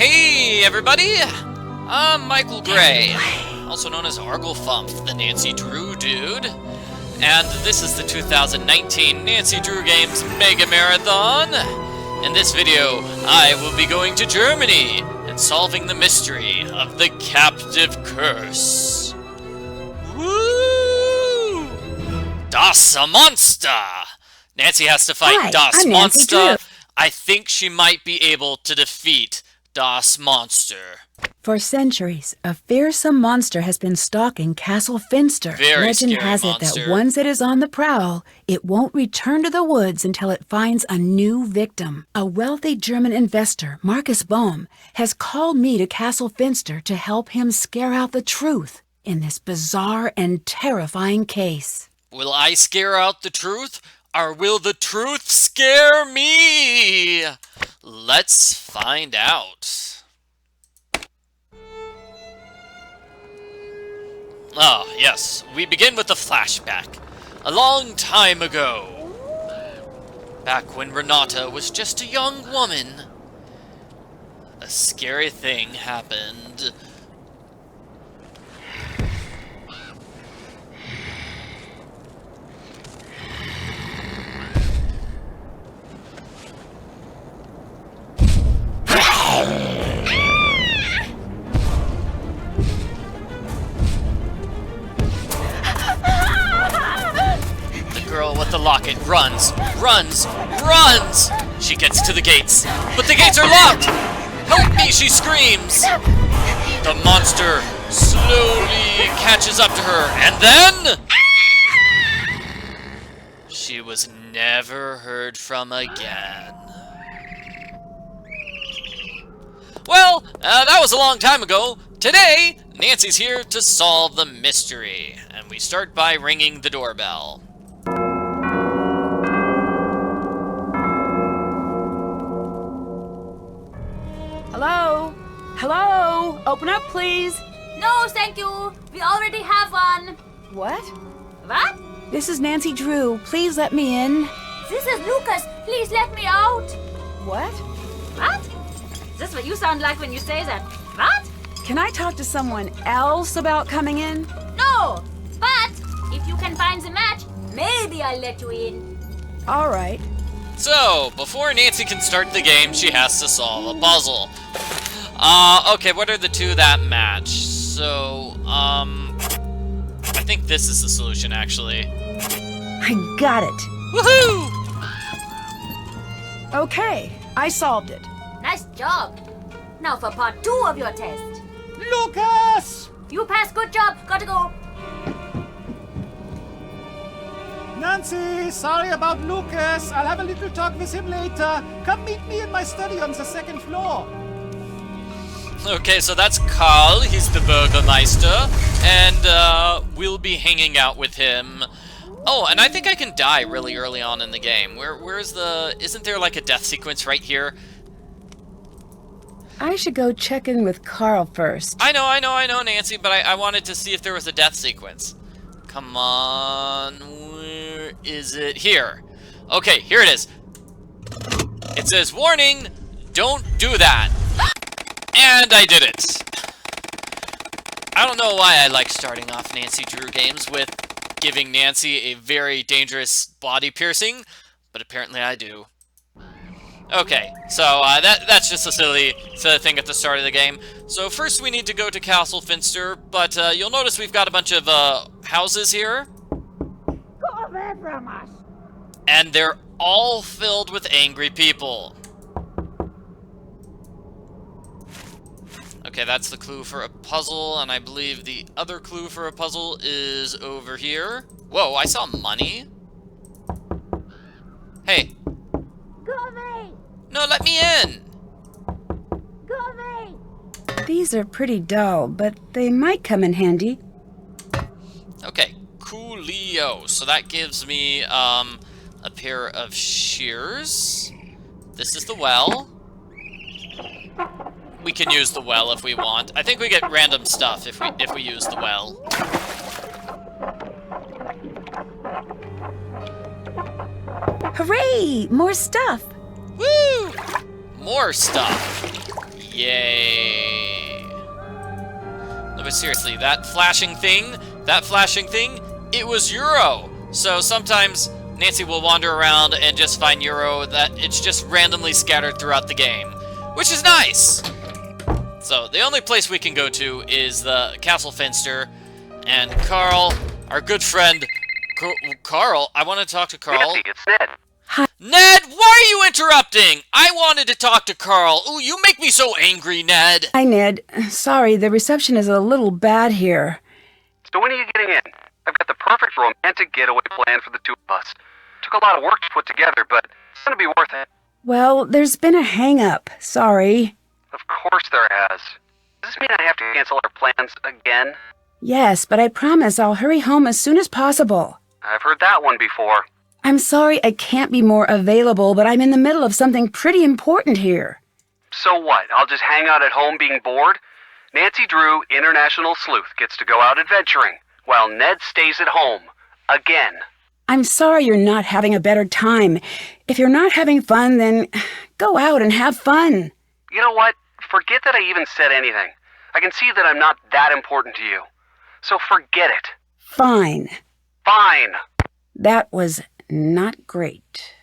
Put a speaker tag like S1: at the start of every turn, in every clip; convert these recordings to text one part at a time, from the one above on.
S1: Hey everybody! I'm Michael Gray, also known as Argle Fumph, the Nancy Drew dude. And this is the 2019 Nancy Drew Games Mega Marathon. In this video, I will be going to Germany and solving the mystery of the captive curse. Woo! Das Monster! Nancy has to fight Das Monster. I think she might be able to defeat Das Monster.
S2: For centuries, a fearsome monster has been stalking Castle Finster. Legend has it that once it is on the prowl, it won't return to the woods until it finds a new victim. A wealthy German investor, Marcus Bohm, has called me to Castle Finster to help him scare out the truth in this bizarre and terrifying case.
S1: Will I scare out the truth, or will the truth scare me? Let's find out. Ah, yes. We begin with a flashback. A long time ago. Back when Renata was just a young woman. A scary thing happened. The locket runs. She gets to the gates, but the gates are locked. Help me, she screams. The monster slowly catches up to her, and then she was never heard from again. Well, that was a long time ago. Today, Nancy's here to solve the mystery, and we start by ringing the doorbell.
S2: Hello? Hello? Open up, please.
S3: No, thank you. We already have one.
S2: What?
S3: What?
S2: This is Nancy Drew. Please let me in.
S3: This is Lucas. Please let me out.
S2: What?
S3: What? Is this what you sound like when you say that? What?
S2: Can I talk to someone else about coming in?
S3: No. But if you can find the match, maybe I'll let you in.
S2: All right.
S1: So, before Nancy can start the game, she has to solve a puzzle. Okay, what are the two that match? So, I think this is the solution, actually.
S2: I got it.
S1: Woohoo!
S2: Okay, I solved it.
S3: Nice job. Now for part 2 of your test.
S4: Lucas!
S3: You passed, good job. Gotta go.
S4: Nancy, sorry about Lucas. I'll have a little talk with him later. Come meet me in my study on the 2nd floor.
S1: Okay, so that's Karl. He's the Burgermeister. And, we'll be hanging out with him. Oh, and I think I can die really early on in the game. Where's the... Isn't there, like, a death sequence right here?
S2: I should go check in with Karl first.
S1: I know, Nancy, but I wanted to see if there was a death sequence. Come on, where is it? Here. Okay, here it is. It says, warning, don't do that. And I did it. I don't know why I like starting off Nancy Drew games with giving Nancy a very dangerous body piercing, but apparently I do. Okay, so that's just a silly thing at the start of the game. So first we need to go to Castle Finster, but you'll notice we've got a bunch of houses here.
S3: Go away from us.
S1: And they're all filled with angry people. Okay, that's the clue for a puzzle, and I believe the other clue for a puzzle is over here. Whoa, I saw money. Hey.
S3: Go away.
S1: No, let me in!
S3: Go away!
S2: These are pretty dull, but they might come in handy.
S1: Okay, coolio. So that gives me, a pair of shears. This is the well. We can use the well if we want. I think we get random stuff if we use the well.
S2: Hooray! More stuff!
S1: Woo! More stuff. Yay. No, but seriously, that flashing thing, it was Euro. So sometimes Nancy will wander around and just find Euro that it's just randomly scattered throughout the game, which is nice. So the only place we can go to is the Castle Finster, and Carl, our good friend, Carl, I want to talk to Carl.
S5: Nancy, it's Ned.
S1: Ned, why are you interrupting? I wanted to talk to Carl. Ooh, you make me so angry, Ned.
S2: Hi, Ned. Sorry, the reception is a little bad here.
S5: So when are you getting in? I've got the perfect romantic getaway plan for the two of us. Took a lot of work to put together, but it's gonna be worth it.
S2: Well, there's been a hang-up. Sorry.
S5: Of course there has. Does this mean I have to cancel our plans again?
S2: Yes, but I promise I'll hurry home as soon as possible.
S5: I've heard that one before.
S2: I'm sorry I can't be more available, but I'm in the middle of something pretty important here.
S5: So what? I'll just hang out at home being bored? Nancy Drew, International Sleuth, gets to go out adventuring, while Ned stays at home. Again.
S2: I'm sorry you're not having a better time. If you're not having fun, then go out and have fun.
S5: You know what? Forget that I even said anything. I can see that I'm not that important to you. So forget it.
S2: Fine.
S5: Fine.
S2: That was not great.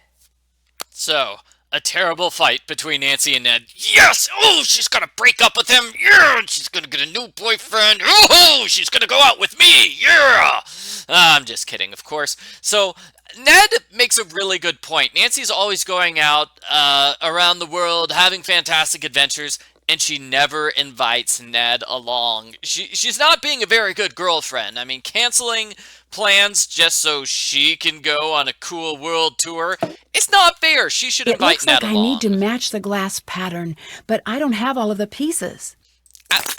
S1: So, a terrible fight between Nancy and Ned. Yes! Oh, she's gonna break up with him. Yeah! She's gonna get a new boyfriend. Oh, she's gonna go out with me. Yeah! I'm just kidding, of course. So, Ned makes a really good point. Nancy's always going out around the world, having fantastic adventures, and she never invites Ned along. She's not being a very good girlfriend. I mean, canceling plans just so she can go on a cool world tour, it's not fair. She should invite Ned along.
S2: It looks like I need to match the glass pattern, but I don't have all of the pieces.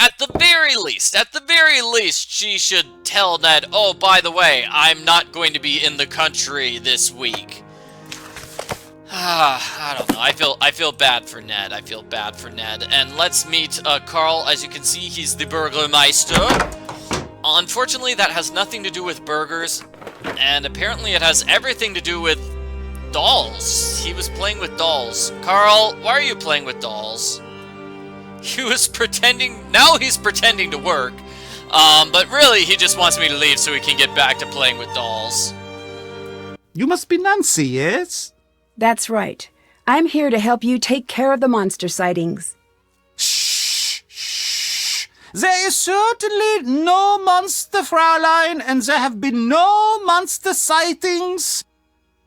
S1: At the very least, she should tell Ned, oh, by the way, I'm not going to be in the country this week. I don't know. I feel bad for Ned. And let's meet Carl. As you can see, he's the Burgermeister. Unfortunately, that has nothing to do with burgers, and apparently it has everything to do with dolls. He was playing with dolls. Carl, why are you playing with dolls? He was pretending. Now he's pretending to work. But really, he just wants me to leave so he can get back to playing with dolls.
S4: You must be Nancy, yes?
S2: That's right. I'm here to help you take care of the monster sightings.
S4: Shh, shh. There is certainly no monster, Fraulein, and there have been no monster sightings.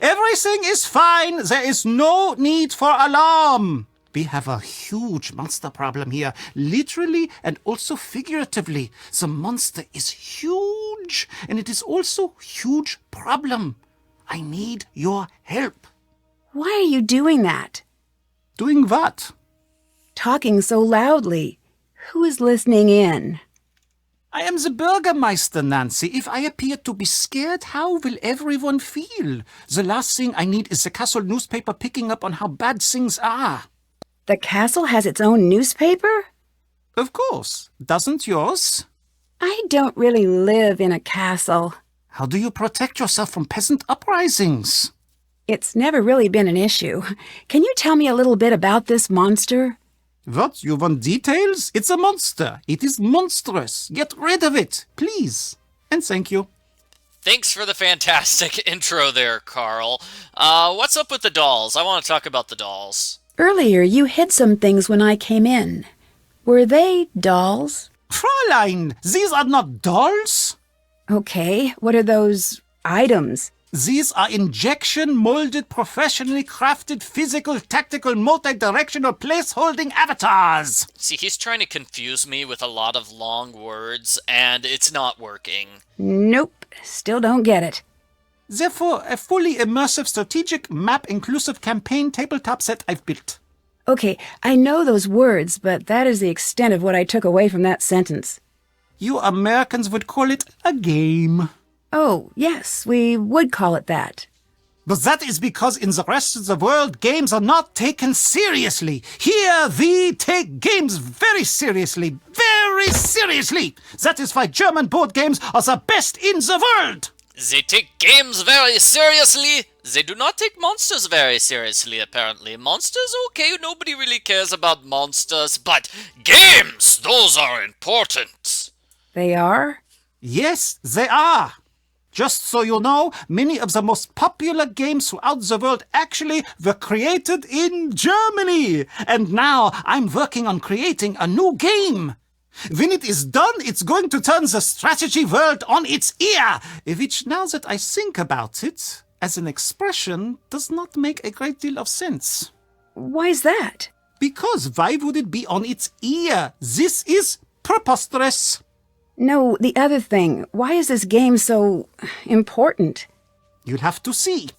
S4: Everything is fine. There is no need for alarm. We have a huge monster problem here, literally and also figuratively. The monster is huge, and it is also a huge problem. I need your help.
S2: Why are you doing that?
S4: Doing what?
S2: Talking so loudly. Who is listening in?
S4: I am the Burgermeister, Nancy. If I appear to be scared, how will everyone feel? The last thing I need is the castle newspaper picking up on how bad things are.
S2: The castle has its own newspaper?
S4: Of course. Doesn't yours?
S2: I don't really live in a castle.
S4: How do you protect yourself from peasant uprisings?
S2: It's never really been an issue. Can you tell me a little bit about this monster?
S4: What? You want details? It's a monster. It is monstrous. Get rid of it, please. And thank you.
S1: Thanks for the fantastic intro there, Carl. What's up with the dolls? I want to talk about the dolls.
S2: Earlier, you hid some things when I came in. Were they dolls?
S4: Fräulein, these are not dolls.
S2: Okay, what are those items?
S4: These are injection-molded, professionally crafted, physical, tactical, multi-directional, place-holding avatars.
S1: See, he's trying to confuse me with a lot of long words, and it's not working.
S2: Nope, still don't get it.
S4: Therefore, a fully immersive, strategic, map-inclusive campaign tabletop set I've built.
S2: Okay, I know those words, but that is the extent of what I took away from that sentence.
S4: You Americans would call it a game.
S2: Oh, yes, we would call it that.
S4: But that is because in the rest of the world, games are not taken seriously. Here, we take games very seriously. Very seriously. That is why German board games are the best in the world.
S1: They take games very seriously. They do not take monsters very seriously, apparently. Monsters, okay, nobody really cares about monsters, but games, those are important.
S2: They are?
S4: Yes, they are. Just so you know, many of the most popular games throughout the world actually were created in Germany. And now I'm working on creating a new game. When it is done, it's going to turn the strategy world on its ear, which, now that I think about it, as an expression, does not make a great deal of sense.
S2: Why's that?
S4: Because why would it be on its ear? This is preposterous.
S2: No, the other thing. Why is this game so important?
S4: You'll have to see.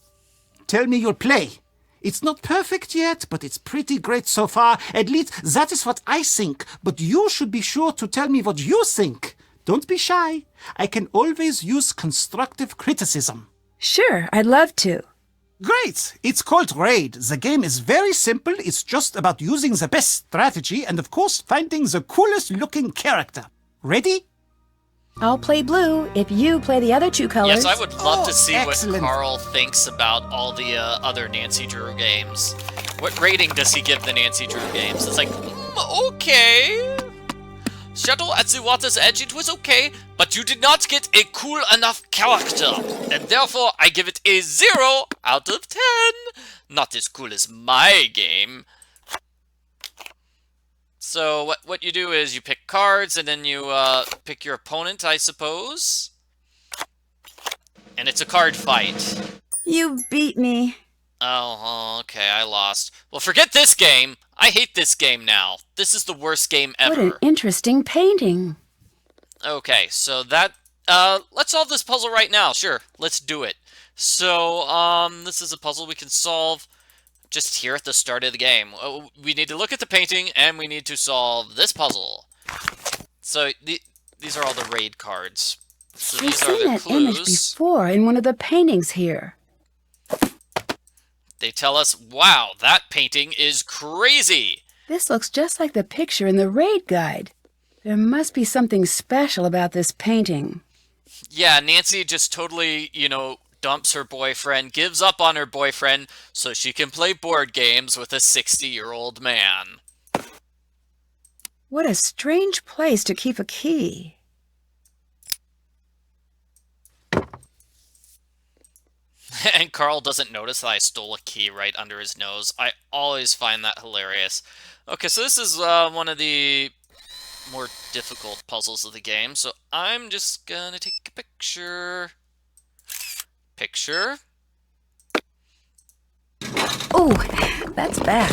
S4: Tell me you'll play. It's not perfect yet, but it's pretty great so far. At least that is what I think. But you should be sure to tell me what you think. Don't be shy. I can always use constructive criticism.
S2: Sure, I'd love to.
S4: Great! It's called Raid. The game is very simple. It's just about using the best strategy and, of course, finding the coolest looking character. Ready?
S2: I'll play blue if you play the other two colors.
S1: Yes, I would love to see
S4: excellent.
S1: what Carl thinks about all the other Nancy Drew games. What rating does he give the Nancy Drew games? It's like, okay. Shuttle at the water's edge, it was okay, but you did not get a cool enough character, and therefore I give it a 0 out of 10. Not as cool as my game. So what you do is you pick cards, and then you pick your opponent, I suppose. And it's a card fight.
S2: You beat me.
S1: Oh, okay, I lost. Well, forget this game. I hate this game now. This is the worst game ever.
S2: What an interesting painting.
S1: Okay, so that... let's solve this puzzle right now. Sure, let's do it. So, this is a puzzle we can solve just here at the start of the game. We need to look at the painting, and we need to solve this puzzle. So, these are all the raid cards. So
S2: I've
S1: these are
S2: seen
S1: the
S2: that image
S1: clues.
S2: before in one of the paintings here.
S1: They tell us, wow, that painting is crazy.
S2: This looks just like the picture in the raid guide. There must be something special about this painting.
S1: Yeah, Nancy just totally, dumps her boyfriend, gives up on her boyfriend, so she can play board games with a 60-year-old man.
S2: What a strange place to keep a key.
S1: And Carl doesn't notice that I stole a key right under his nose. I always find that hilarious. Okay, so this is one of the more difficult puzzles of the game, so I'm just gonna take a picture. Picture.
S2: Oh, that's bad.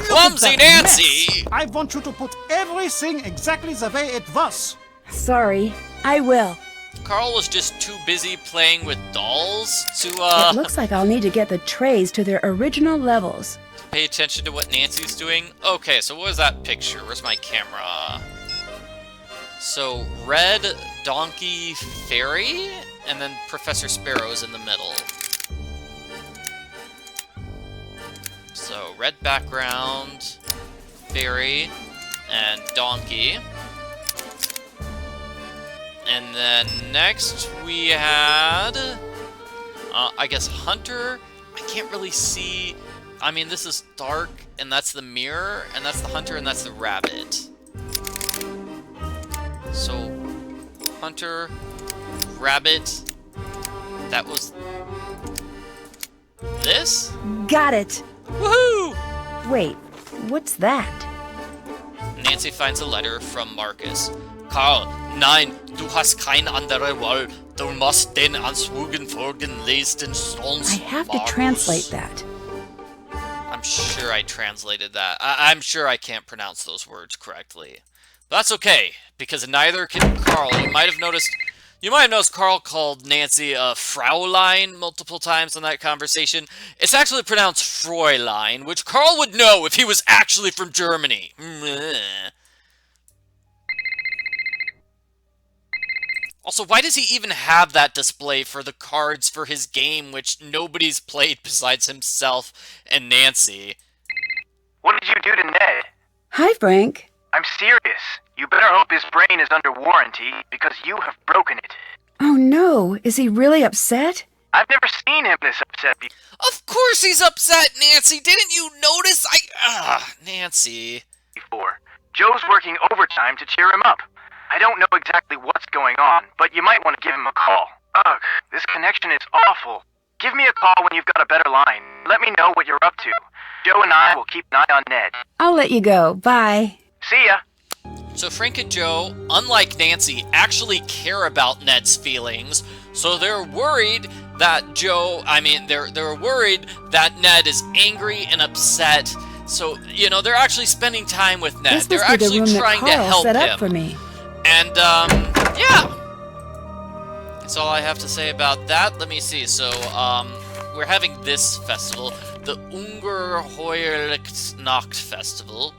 S1: Clumsy Nancy!
S4: I want you to put everything exactly the way it was.
S2: Sorry, I will.
S1: Carl was just too busy playing with dolls to
S2: It looks like I'll need to get the trays to their original levels.
S1: pay attention to what Nancy's doing. Okay, so what was that picture? Where's my camera? So, red donkey fairy, and then Professor Sparrow's in the middle. So, red background, fairy, and donkey. And then next we had, I guess, hunter. I can't really see. I mean, this is dark, and that's the mirror, and that's the hunter, and that's the rabbit. So, hunter, rabbit, that was this?
S2: Got it.
S1: Woohoo!
S2: Wait, what's that?
S1: Nancy finds a letter from Marcus. Karl, nein, du hast keine andere Wahl. Du musst den Answugen folgen, les den Stones.
S2: I have to
S1: Marcus.
S2: translate that.
S1: I'm sure I translated that. I'm sure I can't pronounce those words correctly. But that's okay, because neither can Carl. You might have noticed Carl called Nancy a Fraulein multiple times in that conversation. It's actually pronounced Fräulein, which Carl would know if he was actually from Germany. Also, why does he even have that display for the cards for his game, which nobody's played besides himself and Nancy?
S6: What did you do to Ned?
S2: Hi, Frank.
S6: I'm serious. You better hope his brain is under warranty, because you have broken it.
S2: Oh no, is he really upset?
S6: I've never seen him this upset before.
S1: Of course he's upset, Nancy. Didn't you notice? Nancy.
S6: Joe's working overtime to cheer him up. I don't know exactly what's going on, but you might want to give him a call. Ugh, this connection is awful. Give me a call when you've got a better line. Let me know what you're up to. Joe and I will keep an eye on Ned.
S2: I'll let you go. Bye.
S6: See ya.
S1: So Frank and Joe, unlike Nancy, actually care about Ned's feelings. So they're worried that they're worried that Ned is angry and upset. So, they're actually spending time with Ned. They're actually trying to help him.
S2: Up for me.
S1: And, yeah. That's all I have to say about that. Let me see. So, we're having this festival, the Ungerheuerlichnacht Festival.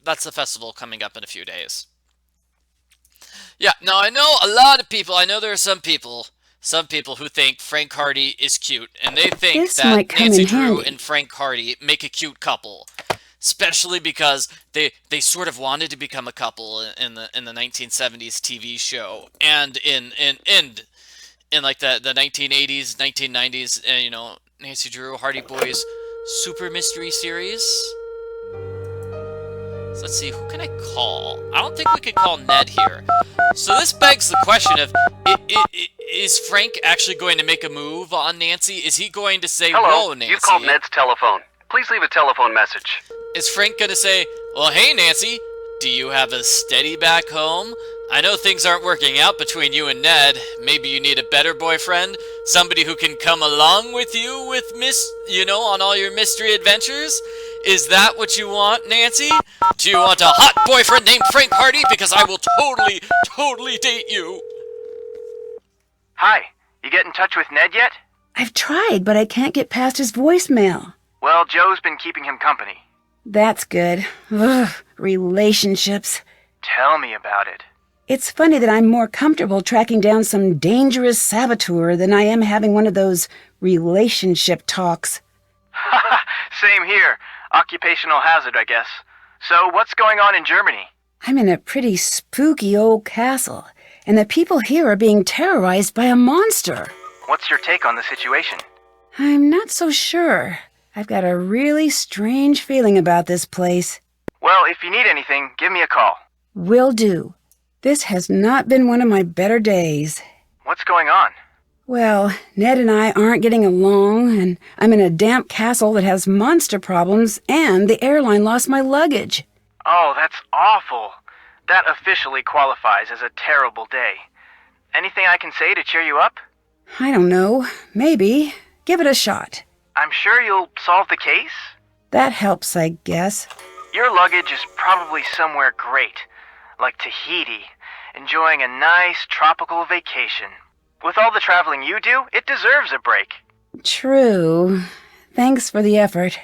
S1: That's the festival coming up in a few days. Yeah, now I know a lot of people, I know there are some people who think Frank Hardy is cute, and they think that Nancy Drew and Frank Hardy make a cute couple. Especially because they sort of wanted to become a couple in the 1970s TV show, and in like the 1980s, 1990s, Nancy Drew, Hardy Boys Super Mystery Series. So let's see, who can I call? I don't think we could call Ned here. So this begs the question of, is Frank actually going to make a move on Nancy? Is he going to say, whoa, Nancy?
S5: You called Ned's telephone. Please leave a telephone message.
S1: Is Frank going to say, well, hey, Nancy, do you have a steady back home? I know things aren't working out between you and Ned. Maybe you need a better boyfriend? Somebody who can come along with you with on all your mystery adventures? Is that what you want, Nancy? Do you want a hot boyfriend named Frank Hardy? Because I will totally date you.
S6: Hi, you get in touch with Ned yet?
S2: I've tried, but I can't get past his voicemail.
S6: Well, Joe's been keeping him company.
S2: That's good. Ugh, relationships.
S6: Tell me about it.
S2: It's funny that I'm more comfortable tracking down some dangerous saboteur than I am having one of those relationship talks.
S6: Same here. Occupational hazard, I guess. So, what's going on in Germany?
S2: I'm in a pretty spooky old castle, and the people here are being terrorized by a monster.
S6: What's your take on the situation?
S2: I'm not so sure. I've got a really strange feeling about this place.
S6: Well, if you need anything, give me a call.
S2: Will do. This has not been one of my better days.
S6: What's going on?
S2: Well, Ned and I aren't getting along, and I'm in a damp castle that has monster problems, and the airline lost my luggage.
S6: Oh, that's awful. That officially qualifies as a terrible day. Anything I can say to cheer you up?
S2: I don't know. Maybe. Give it a shot.
S6: I'm sure you'll solve the case?
S2: That helps, I guess.
S6: Your luggage is probably somewhere great, like Tahiti, enjoying a nice tropical vacation. With all the traveling you do, it deserves a break.
S2: True. Thanks for the effort.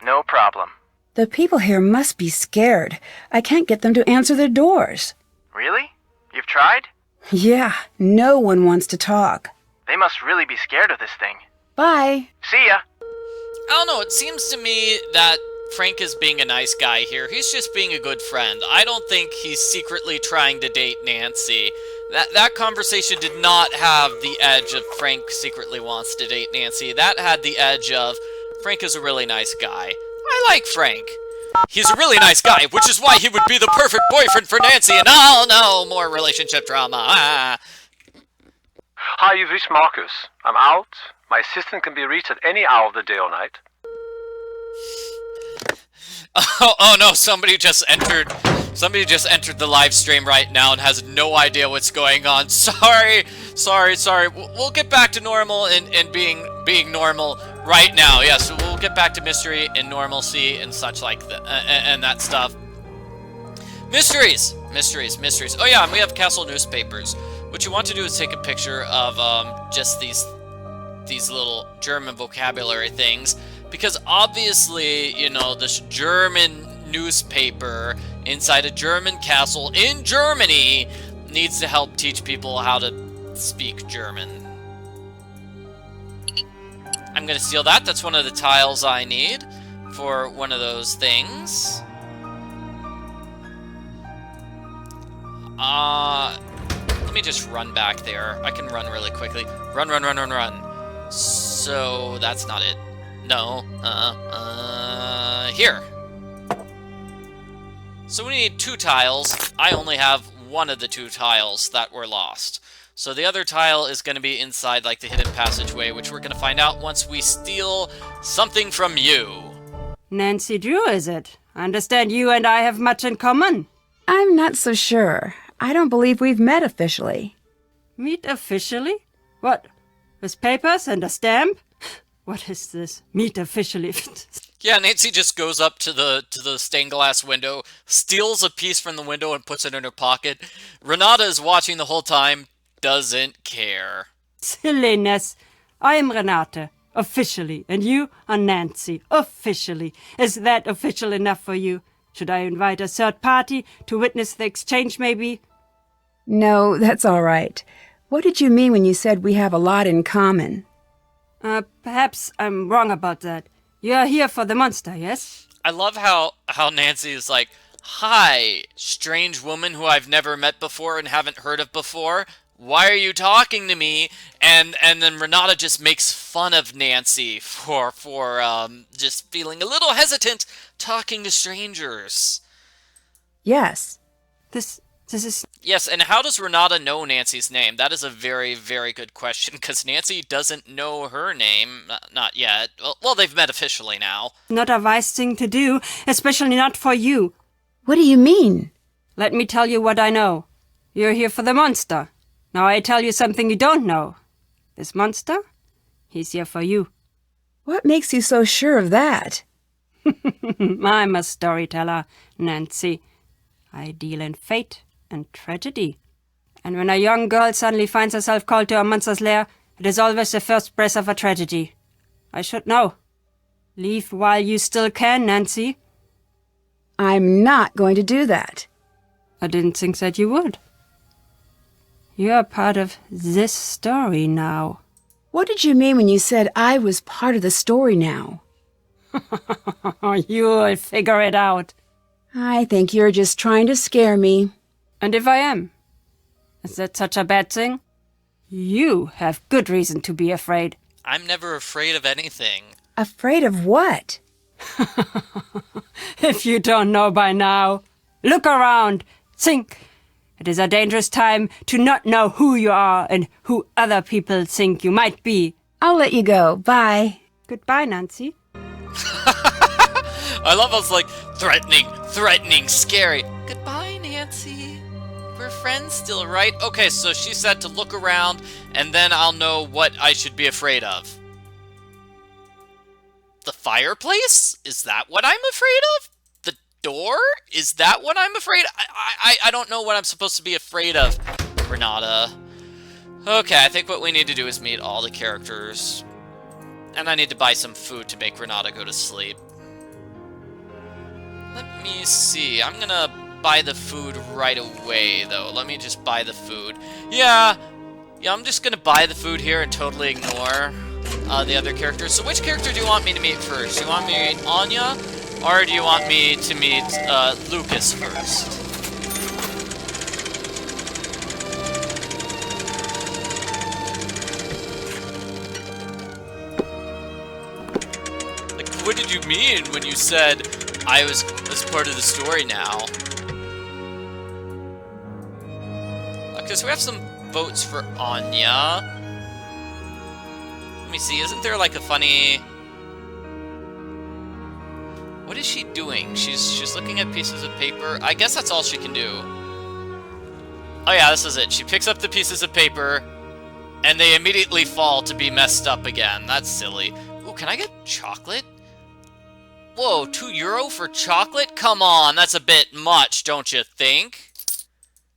S6: No problem.
S2: The people here must be scared. I can't get them to answer their doors.
S6: Really? You've tried?
S2: Yeah, no one wants to talk.
S6: They must really be scared of this thing.
S2: Bye.
S6: See ya.
S1: I don't know, it seems to me that Frank is being a nice guy here. He's just being a good friend. I don't think he's secretly trying to date Nancy. That conversation did not have the edge of Frank secretly wants to date Nancy. That had the edge of Frank is a really nice guy. I like Frank. He's a really nice guy, which is why he would be the perfect boyfriend for Nancy, and oh no, more relationship drama.
S7: Hi, you've reached Marcus. I'm out. My assistant can be reached at any hour of the day or night.
S1: Oh no, somebody just entered the live stream right now and has no idea what's going on. Sorry. We'll get back to normal and being normal right now. Yes, we'll get back to mystery and normalcy and such like that and that stuff. Mysteries. Oh yeah, and we have castle newspapers. What you want to do is take a picture of just these little German vocabulary things, because obviously, this German newspaper inside a German castle in Germany needs to help teach people how to speak German. I'm gonna steal that. That's one of the tiles I need for one of those things. Let let me just run back there. I can run really quickly. Run, run, run, run, run. So, that's not it. No. Here. So we need 2 tiles. I only have one of the 2 tiles that were lost. So the other tile is going to be inside, like, the hidden passageway, which we're going to find out once we steal something from you.
S8: Nancy Drew, is it? I understand you and I have much in common.
S2: I'm not so sure. I don't believe we've met officially.
S8: Meet officially? What? With papers and a stamp? What is this? Meet officially?
S1: Yeah, Nancy just goes up to the stained glass window, steals a piece from the window and puts it in her pocket. Renata is watching the whole time, doesn't care.
S8: Silliness. I am Renate, officially, and you are Nancy, officially. Is that official enough for you? Should I invite a third party to witness the exchange, maybe?
S2: No, that's all right. What did you mean when you said we have a lot in common?
S8: Perhaps I'm wrong about that. You're here for the monster, yes?
S1: I love how Nancy is like, "Hi, strange woman who I've never met before and haven't heard of before. Why are you talking to me?" And then Renata just makes fun of Nancy for just feeling a little hesitant talking to strangers.
S2: Yes.
S8: This is...
S1: Yes, and how does Renata know Nancy's name? That is a very, very good question, because Nancy doesn't know her name. Not yet. Well, they've met officially now.
S8: Not a wise thing to do, especially not for you.
S2: What do you mean?
S8: Let me tell you what I know. You're here for the monster. Now I tell you something you don't know. This monster, he's here for you.
S2: What makes you so sure of that?
S8: I'm a storyteller, Nancy. I deal in fate and tragedy. And when a young girl suddenly finds herself called to a monster's lair, it is always the first breath of a tragedy. I should know. Leave while you still can, Nancy.
S2: I'm not going to do that.
S8: I didn't think that you would. You're part of this story now.
S2: What did you mean when you said I was part of the story now?
S8: You'll figure it out.
S2: I think you're just trying to scare me.
S8: And if I am? Is that such a bad thing? You have good reason to be afraid.
S1: I'm never afraid of anything.
S2: Afraid of what?
S8: If you don't know by now, look around. Think. It is a dangerous time to not know who you are and who other people think you might be.
S2: I'll let you go. Bye.
S8: Goodbye, Nancy.
S1: I love how it's like threatening, scary. Goodbye, Nancy. We're friends still, right? Okay, so she said to look around, and then I'll know what I should be afraid of. The fireplace? Is that what I'm afraid of? The door? Is that what I'm afraid of? I don't know what I'm supposed to be afraid of, Renata. Okay, I think what we need to do is meet all the characters. And I need to buy some food to make Renata go to sleep. Let me see. I'm gonna buy the food right away, though. Let me just buy the food. Yeah, I'm just gonna buy the food here and totally ignore the other characters. So which character do you want me to meet first? Do you want me to meet Anya? Or do you want me to meet Lucas first? Like, what did you mean when you said I was part of the story now? Okay, so we have some votes for Anya. Let me see, isn't there like a funny... What is she doing? She's looking at pieces of paper. I guess that's all she can do. Oh yeah, this is it. She picks up the pieces of paper, and they immediately fall to be messed up again. That's silly. Ooh, can I get chocolate? Whoa, €2 for chocolate? Come on, that's a bit much, don't you think?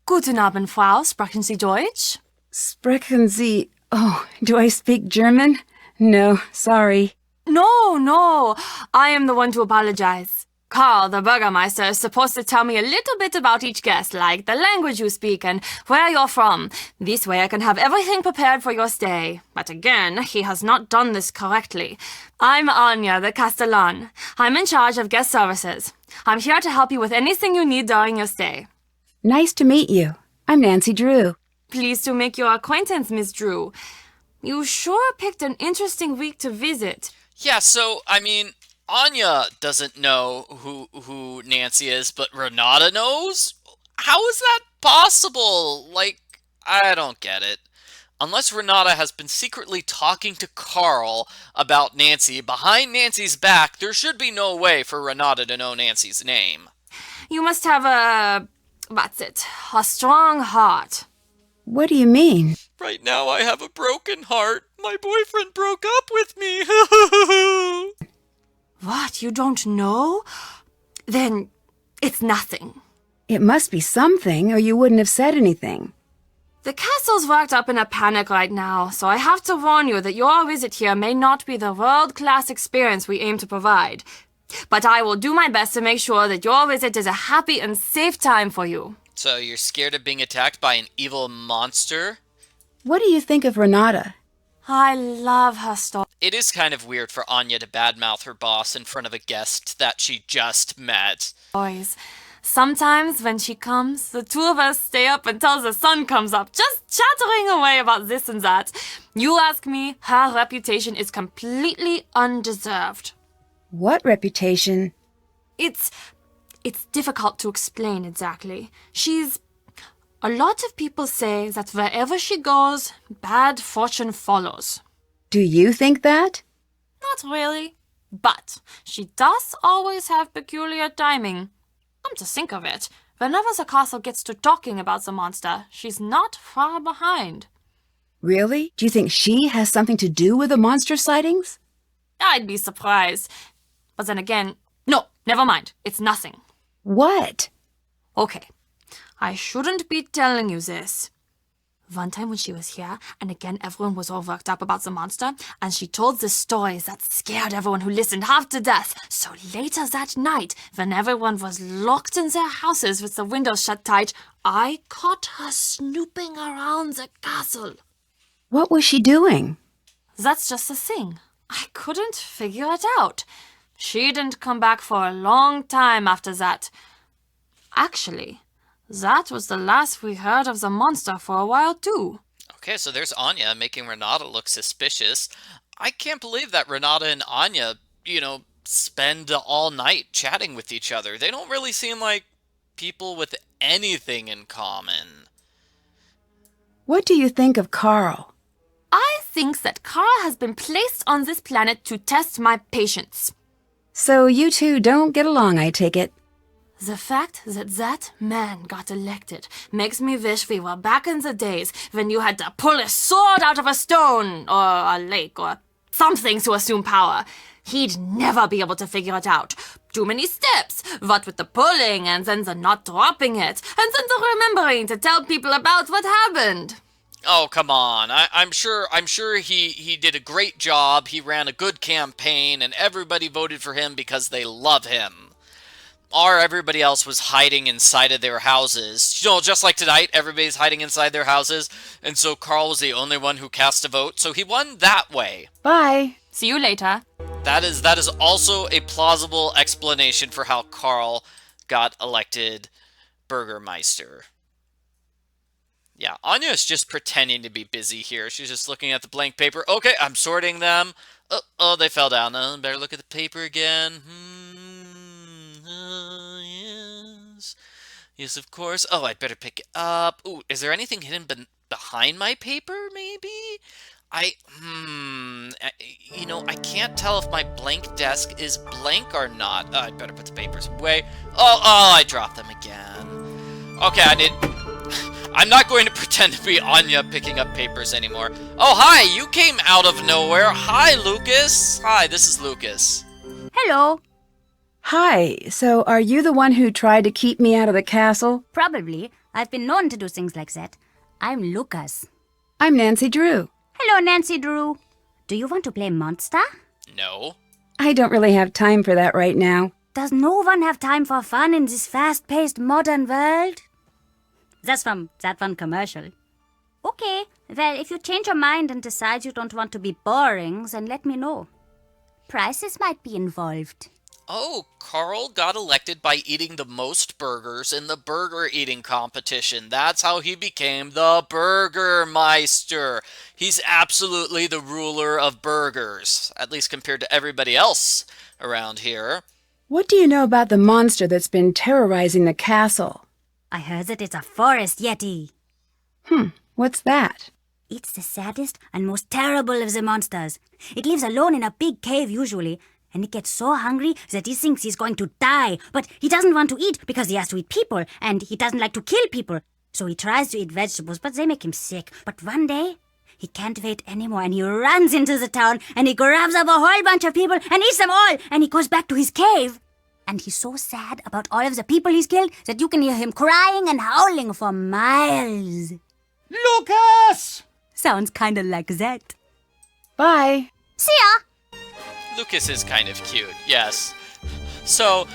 S9: Guten Abend, Frau. Sprechen Sie Deutsch?
S2: Sprechen Sie... Oh, do I speak German? No, sorry.
S9: No. I am the one to apologize. Karl, the Burgermeister, is supposed to tell me a little bit about each guest, like the language you speak and where you're from. This way I can have everything prepared for your stay. But again, he has not done this correctly. I'm Anya, the Castellan. I'm in charge of guest services. I'm here to help you with anything you need during your stay.
S2: Nice to meet you. I'm Nancy Drew.
S9: Pleased to make your acquaintance, Miss Drew. You sure picked an interesting week to visit.
S1: Yeah, so, I mean, Anya doesn't know who Nancy is, but Renata knows? How is that possible? Like, I don't get it. Unless Renata has been secretly talking to Carl about Nancy behind Nancy's back, there should be no way for Renata to know Nancy's name.
S9: You must have a strong heart.
S2: What do you mean?
S1: Right now I have a broken heart. My boyfriend broke up with me.
S9: What, you don't know? Then it's nothing.
S2: It must be something, or you wouldn't have said anything.
S9: The castle's worked up in a panic right now, so I have to warn you that your visit here may not be the world-class experience we aim to provide. But I will do my best to make sure that your visit is a happy and safe time for you.
S1: So you're scared of being attacked by an evil monster?
S2: What do you think of Renata?
S9: I love her story.
S1: It is kind of weird for Anya to badmouth her boss in front of a guest that she just met.
S9: Sometimes when she comes, the two of us stay up until the sun comes up, just chattering away about this and that. You ask me, her reputation is completely undeserved.
S2: What reputation?
S9: It's difficult to explain exactly. A lot of people say that wherever she goes, bad fortune follows.
S2: Do you think that?
S9: Not really. But she does always have peculiar timing. Come to think of it, whenever the castle gets to talking about the monster, she's not far behind.
S2: Really? Do you think she has something to do with the monster sightings?
S9: I'd be surprised. But then again, no, never mind. It's nothing.
S2: What?
S9: Okay, I shouldn't be telling you this. One time when she was here, and again everyone was all worked up about the monster, and she told the stories that scared everyone who listened half to death. So later that night, when everyone was locked in their houses with the windows shut tight, I caught her snooping around the castle.
S2: What was she doing?
S9: That's just the thing. I couldn't figure it out. She didn't come back for a long time after that. Actually, that was the last we heard of the monster for a while, too.
S1: Okay, so there's Anya making Renata look suspicious. I can't believe that Renata and Anya, spend all night chatting with each other. They don't really seem like people with anything in common.
S2: What do you think of Carl?
S9: I think that Carl has been placed on this planet to test my patience.
S2: So you two don't get along, I take it.
S9: The fact that that man got elected makes me wish we were back in the days when you had to pull a sword out of a stone, or a lake, or something to assume power. He'd never be able to figure it out. Too many steps, what with the pulling, and then the not dropping it, and then the remembering to tell people about what happened.
S1: Oh, come on. I'm sure he did a great job. He ran a good campaign, and everybody voted for him because they love him. Or everybody else was hiding inside of their houses. Just like tonight, everybody's hiding inside their houses, and so Carl was the only one who cast a vote, so he won that way.
S2: Bye.
S9: See you later.
S1: That is also a plausible explanation for how Carl got elected Burgermeister. Yeah, Anya is just pretending to be busy here. She's just looking at the blank paper. Okay, I'm sorting them. Oh, they fell down. Better look at the paper again. Yes. Yes, of course. Oh, I'd better pick it up. Ooh, is there anything hidden behind my paper, maybe? I can't tell if my blank desk is blank or not. Oh, I'd better put the papers away. Oh, I dropped them again. Okay, I'm not going to pretend to be Anya picking up papers anymore. Oh, hi, you came out of nowhere. Hi, Lucas. Hi, this is Lucas.
S3: Hello.
S2: Hi, so are you the one who tried to keep me out of the castle?
S3: Probably. I've been known to do things like that. I'm Lucas.
S2: I'm Nancy Drew.
S3: Hello, Nancy Drew. Do you want to play Monster?
S1: No.
S2: I don't really have time for that right now.
S3: Does no one have time for fun in this fast-paced modern world? That's from that one commercial. Okay, well, if you change your mind and decide you don't want to be boring, then let me know. Prices might be involved.
S1: Oh, Carl got elected by eating the most burgers in the burger eating competition. That's how he became the Burgermeister. He's absolutely the ruler of burgers, at least compared to everybody else around here.
S2: What do you know about the monster that's been terrorizing the castle?
S3: I heard that it's a forest yeti.
S2: What's that?
S3: It's the saddest and most terrible of the monsters. It lives alone in a big cave usually, and it gets so hungry that he thinks he's going to die. But he doesn't want to eat because he has to eat people, and he doesn't like to kill people. So he tries to eat vegetables, but they make him sick. But one day, he can't wait anymore, and he runs into the town, and he grabs up a whole bunch of people and eats them all, and he goes back to his cave. And he's so sad about all of the people he's killed that you can hear him crying and howling for miles.
S4: Lucas!
S3: Sounds kinda like that.
S2: Bye.
S3: See ya!
S1: Lucas is kind of cute, yes. So,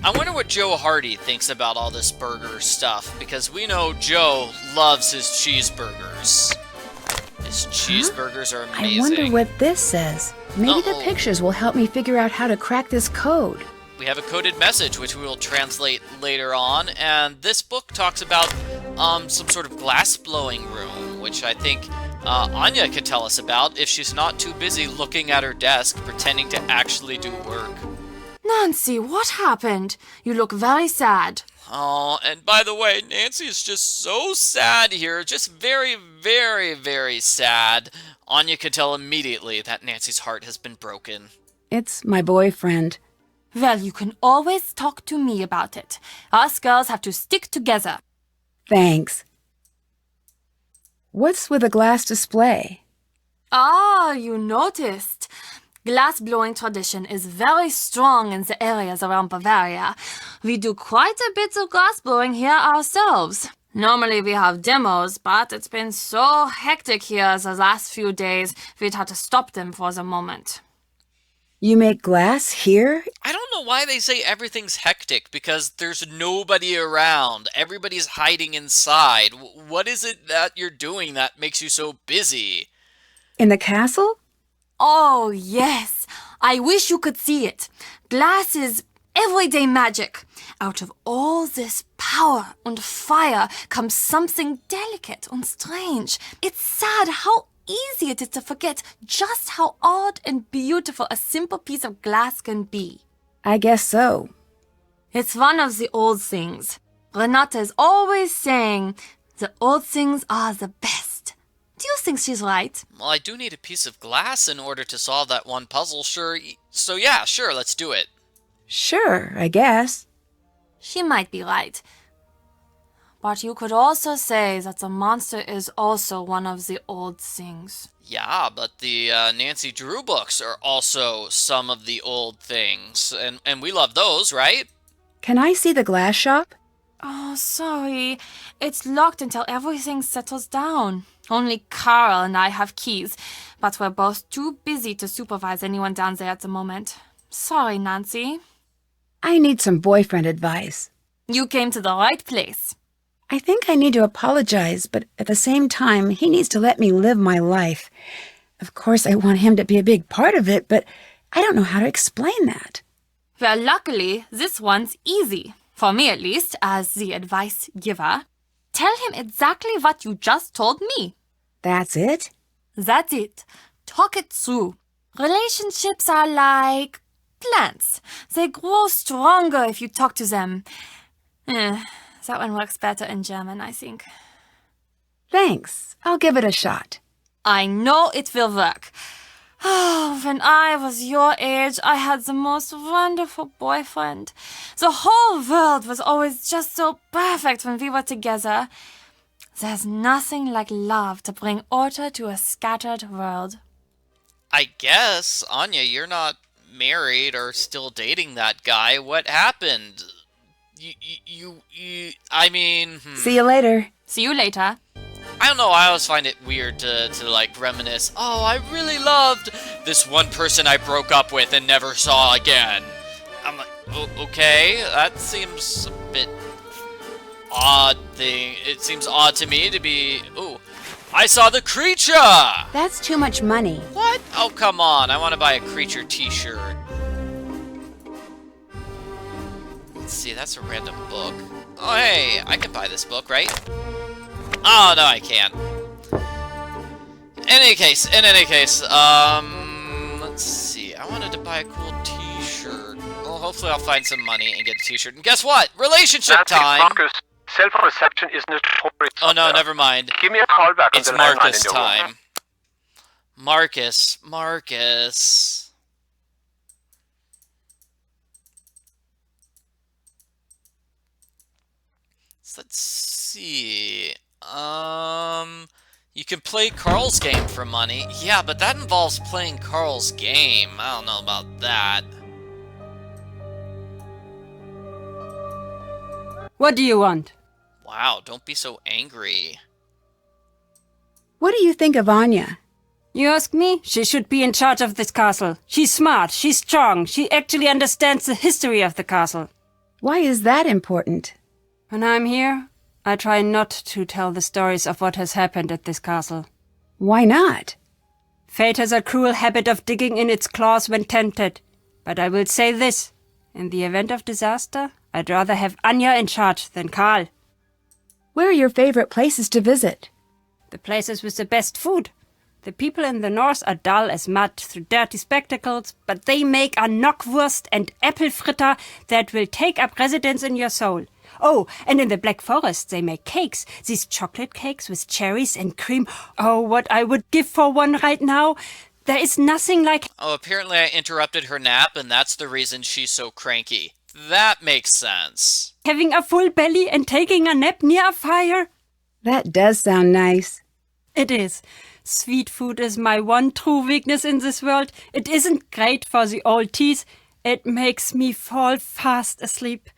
S1: I wonder what Joe Hardy thinks about all this burger stuff, because we know Joe loves his cheeseburgers. His cheeseburgers are amazing.
S2: I wonder what this says. Maybe the pictures will help me figure out how to crack this code.
S1: We have a coded message, which we will translate later on, and this book talks about some sort of glass-blowing room, which I think Anya could tell us about if she's not too busy looking at her desk, pretending to actually do work.
S9: Nancy, what happened? You look very sad.
S1: Oh, and by the way, Nancy is just so sad here, just very, very, very sad. Anya could tell immediately that Nancy's heart has been broken.
S2: It's my boyfriend.
S9: Well, you can always talk to me about it. Us girls have to stick together.
S2: Thanks. What's with a glass display?
S9: Ah, you noticed. Glass-blowing tradition is very strong in the areas around Bavaria. We do quite a bit of glass-blowing here ourselves. Normally we have demos, but it's been so hectic here the last few days, we'd had to stop them for the moment.
S2: You make glass here?
S1: I don't know why they say everything's hectic, because there's nobody around. Everybody's hiding inside. What is it that you're doing that makes you so busy?
S2: In the castle?
S9: Oh, yes. I wish you could see it. Glass is everyday magic. Out of all this power and fire comes something delicate and strange. It's sad how easy it is to forget just how odd and beautiful a simple piece of glass can be.
S2: I guess so.
S9: It's one of the old things. Renata is always saying the old things are the best. Do you think she's right?
S1: Well, I do need a piece of glass in order to solve that one puzzle, sure. So yeah, sure, let's do it.
S2: Sure, I guess.
S9: She might be right. But you could also say that the monster is also one of the old things.
S1: Yeah, but the Nancy Drew books are also some of the old things, and we love those, right?
S2: Can I see the glass shop?
S9: Oh, sorry. It's locked until everything settles down. Only Carl and I have keys, but we're both too busy to supervise anyone down there at the moment. Sorry, Nancy.
S2: I need some boyfriend advice.
S9: You came to the right place.
S2: I think I need to apologize, but at the same time, he needs to let me live my life. Of course, I want him to be a big part of it, but I don't know how to explain that.
S9: Well, luckily, this one's easy. For me, at least, as the advice giver. Tell him exactly what you just told me.
S2: That's it?
S9: That's it. Talk it through. Relationships are like plants. They grow stronger if you talk to them. That one works better in German, I think.
S2: Thanks. I'll give it a shot.
S9: I know it will work. Oh, when I was your age, I had the most wonderful boyfriend. The whole world was always just so perfect when we were together. There's nothing like love to bring order to a scattered world.
S1: I guess, Anya, you're not married or still dating that guy. What happened? I mean...
S2: See you later.
S9: See you later.
S1: I don't know, I always find it weird to like, reminisce. Oh, I really loved this one person I broke up with and never saw again. I'm like, okay, that seems a bit odd thing. It seems odd to me to be... Ooh, I saw the creature!
S2: That's too much money.
S1: What? Oh, come on, I want to buy a creature t-shirt. Let's see, that's a random book. Oh, hey, I can buy this book, right? Oh, no, I can't. In any case, let's see. I wanted to buy a cool t-shirt. Well, hopefully I'll find some money and get a t-shirt. And guess what? Relationship time!
S7: Marcus, self-reception is notorious.
S1: Oh, no, never mind.
S7: Give me a call back on
S1: It's
S7: the landline
S1: Marcus
S7: in your room.
S1: time. Marcus. Let's see. You can play Carl's game for money. Yeah, but that involves playing Carl's game. I don't know about that.
S8: What do you want?
S1: Wow, don't be so angry.
S2: What do you think of Anya?
S8: You ask me? She should be in charge of this castle. She's smart, she's strong, she actually understands the history of the castle.
S2: Why is that important?
S8: When I'm here, I try not to tell the stories of what has happened at this castle.
S2: Why not?
S8: Fate has a cruel habit of digging in its claws when tempted. But I will say this. In the event of disaster, I'd rather have Anya in charge than Karl.
S2: Where are your favorite places to visit?
S8: The places with the best food. The people in the north are dull as mud through dirty spectacles, but they make a knockwurst and apple fritter that will take up residence in your soul. Oh, and in the Black Forest they make cakes. These chocolate cakes with cherries and cream. Oh, what I would give for one right now. There is nothing like...
S1: Oh, apparently I interrupted her nap, and that's the reason she's so cranky. That makes sense.
S8: Having a full belly and taking a nap near a fire.
S2: That does sound nice.
S8: It is. Sweet food is my one true weakness in this world. It isn't great for the old teeth. It makes me fall fast asleep.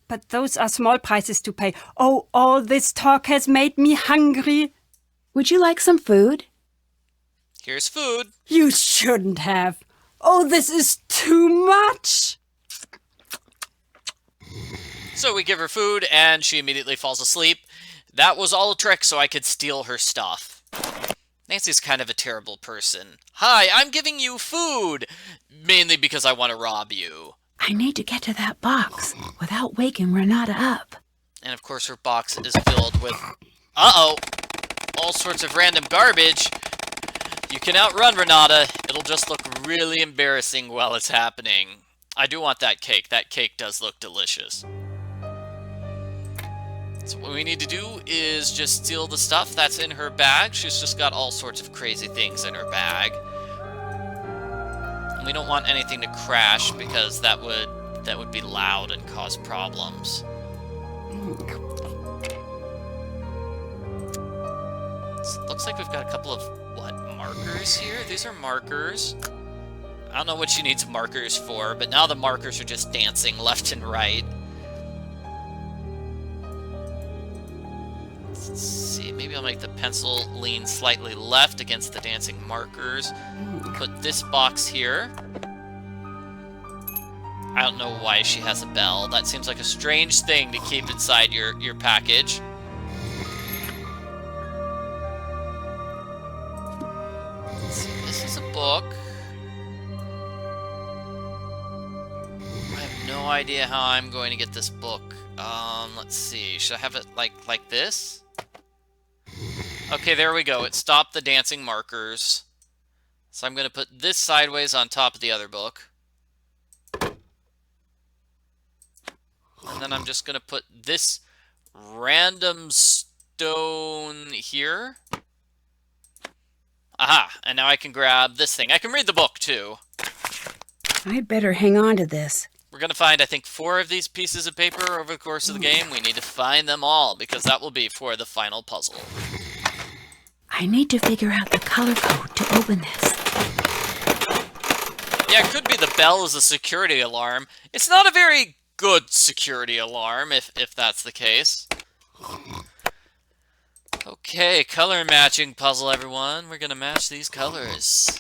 S8: But those are small prices to pay. Oh, all this talk has made me hungry.
S2: Would you like some food?
S1: Here's food.
S8: You shouldn't have. Oh, this is too much.
S1: So we give her food, and she immediately falls asleep. That was all a trick so I could steal her stuff. Nancy's kind of a terrible person. Hi, I'm giving you food! Mainly because I want to rob you.
S2: I need to get to that box without waking Renata up.
S1: And of course her box is filled with... Uh-oh! All sorts of random garbage. You can outrun Renata. It'll just look really embarrassing while it's happening. I do want that cake. That cake does look delicious. So what we need to do is just steal the stuff that's in her bag. She's just got all sorts of crazy things in her bag. And we don't want anything to crash because that would be loud and cause problems. So it looks like we've got a couple of, markers here? These are markers. I don't know what she needs markers for, but now the markers are just dancing left and right. Let's see, maybe I'll make the pencil lean slightly left against the dancing markers. Put this box here. I don't know why she has a bell. That seems like a strange thing to keep inside your package. Let's see, this is a book. I have no idea how I'm going to get this book. Let's see. Should I have it like this? Okay, there we go. It stopped the dancing markers. So I'm going to put this sideways on top of the other book. And then I'm just going to put this random stone here. Aha! And now I can grab this thing. I can read the book, too.
S2: I'd better hang on to this.
S1: We're going to find, I think, 4 of these pieces of paper over the course of the game. We need to find them all, because that will be for the final puzzle.
S2: I need to figure out the color code to open this.
S1: Yeah, it could be the bell is a security alarm. It's not a very good security alarm, if that's the case. Okay, color matching puzzle, everyone. We're going to match these colors.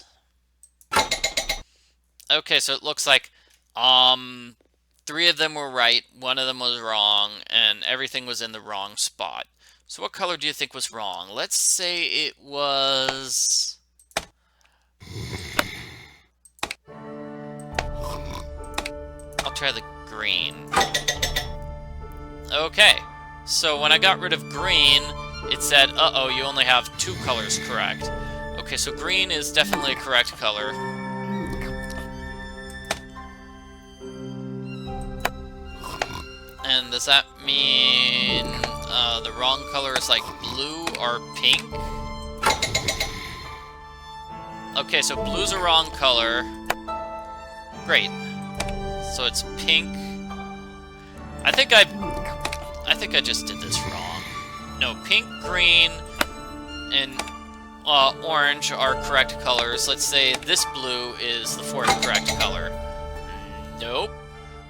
S1: Okay, so it looks like 3 of them were right, 1 of them was wrong, and everything was in the wrong spot. So what color do you think was wrong? Let's say it was... I'll try the green. Okay, so when I got rid of green, it said, uh-oh, you only have 2 colors correct. Okay, so green is definitely a correct color. And does that mean the wrong color is like blue or pink? Okay, so blue's a wrong color. Great. So it's pink. I think I just did this wrong. No, pink, green, and orange are correct colors. Let's say this blue is the 4th correct color. Nope.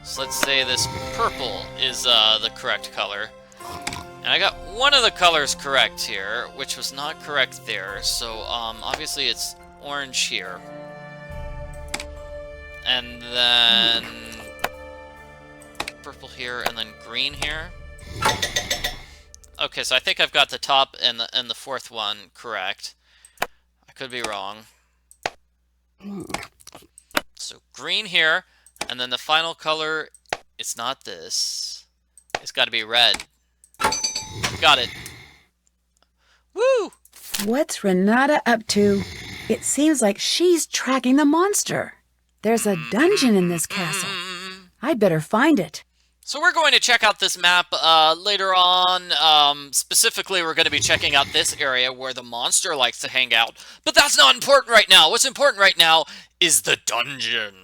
S1: So let's say this purple is the correct color. And I got one of the colors correct here, which was not correct there. So obviously it's orange here. And then purple here, and then green here. Okay, so I think I've got the top and the 4th one correct. I could be wrong. So green here, and then the final color, it's not this. It's got to be red. Got it. Woo!
S2: What's Renata up to? It seems like she's tracking the monster. There's a dungeon in this castle. I'd better find it.
S1: So we're going to check out this map later on. Specifically, we're going to be checking out this area where the monster likes to hang out. But that's not important right now. What's important right now is the dungeon.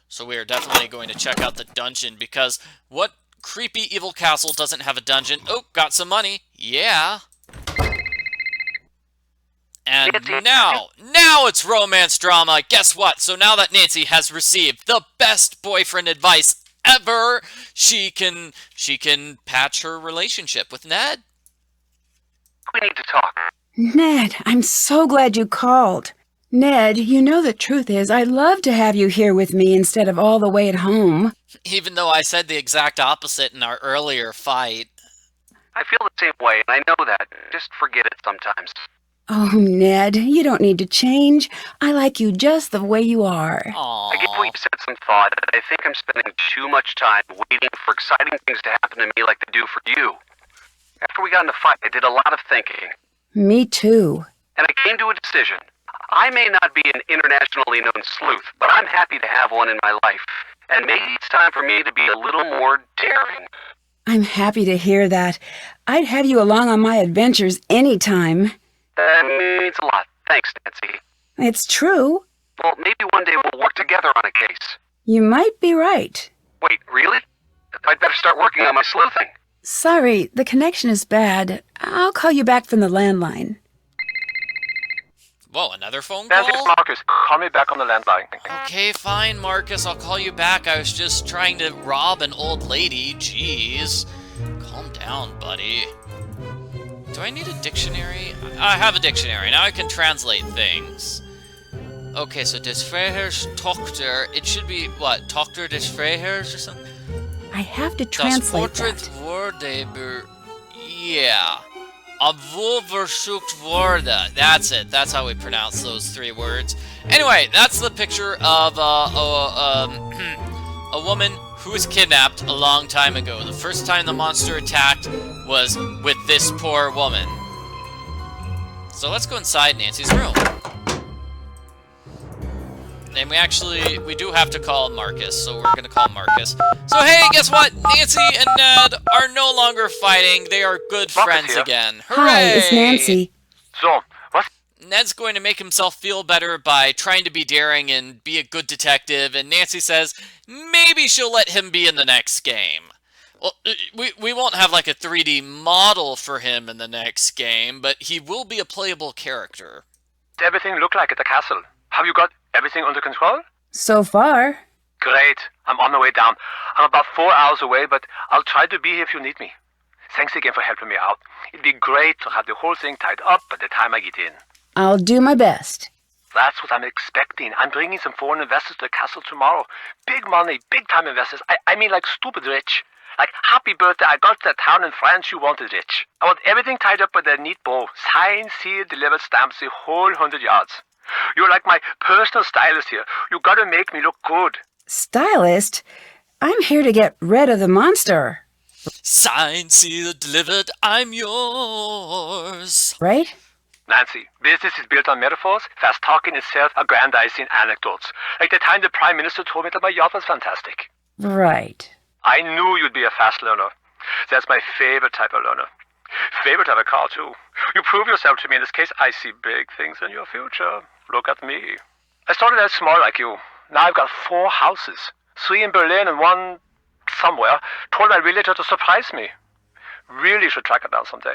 S1: So we are definitely going to check out the dungeon, because what creepy evil castle doesn't have a dungeon? Oh, got some money. Yeah. And now it's romance drama. Guess what? So now that Nancy has received the best boyfriend advice ever, she can patch her relationship with Ned.
S5: We need to talk.
S2: Ned, I'm so glad you called. Ned, you know the truth is I'd love to have you here with me instead of all the way at home.
S1: Even though I said the exact opposite in our earlier fight.
S5: I feel the same way, and I know that. Just forget it sometimes.
S2: Oh, Ned, you don't need to change. I like you just the way you are.
S1: Aww.
S5: I gave what you said some thought, and I think I'm spending too much time waiting for exciting things to happen to me like they do for you. After we got in the fight, I did a lot of thinking.
S2: Me too.
S5: And I came to a decision. I may not be an internationally known sleuth, but I'm happy to have one in my life. And maybe it's time for me to be a little more daring.
S2: I'm happy to hear that. I'd have you along on my adventures anytime.
S5: That means a lot. Thanks, Nancy.
S2: It's true.
S5: Well, maybe one day we'll work together on a case.
S2: You might be right.
S5: Wait, really? I'd better start working on my sleuthing.
S2: Sorry, the connection is bad. I'll call you back from the landline.
S1: Whoa, another phone call?
S7: Nancy, Marcus, call me back on the landline.
S1: Okay, fine, Marcus. I'll call you back. I was just trying to rob an old lady. Jeez. Calm down, buddy. Do I need a dictionary? I have a dictionary. Now I can translate things. Okay, so des Frères Tochter. It should be, what? Tochter des Frères or something?
S2: I have to translate that.
S1: Wurde. Yeah. Obwohl versucht wurde. That's it. That's how we pronounce those 3 words. Anyway, that's the picture of a woman who was kidnapped a long time ago. The first time the monster attacked was with this poor woman. So let's go inside Nancy's room. And we do have to call Marcus, so we're gonna call Marcus. So hey, guess what? Nancy and Ned are no longer fighting. They are good friends again. Hooray!
S2: Hi, it's Nancy.
S7: So, what?
S1: Ned's going to make himself feel better by trying to be daring and be a good detective, and Nancy says maybe she'll let him be in the next game. Well, we won't have like a 3D model for him in the next game, but he will be a playable character.
S7: Does everything look like at the castle? Have you got everything under control?
S2: So far.
S7: Great. I'm on the way down. I'm about 4 hours away, but I'll try to be here if you need me. Thanks again for helping me out. It'd be great to have the whole thing tied up by the time I get in.
S2: I'll do my best.
S7: That's what I'm expecting. I'm bringing some foreign investors to the castle tomorrow. Big money, big-time investors. I mean like stupid rich. Like, happy birthday, I got to that town in France you wanted rich. I want everything tied up with a neat bow. Signed, sealed, delivered, stamps, the whole 100 yards. You're like my personal stylist here. You gotta make me look good.
S2: Stylist? I'm here to get rid of the monster.
S1: Signed, sealed, delivered, I'm yours.
S2: Right?
S7: Nancy, business is built on metaphors, fast talking is self-aggrandizing anecdotes. Like the time the Prime Minister told me that my yacht was fantastic.
S2: Right.
S7: I knew you'd be a fast learner. That's my favorite type of learner. Favorite type of car, too. You prove yourself to me. In this case, I see big things in your future. Look at me. I started out small like you. Now I've got 4 houses. 3 in Berlin and 1 somewhere. Told my realtor to surprise me. Really should track it down someday.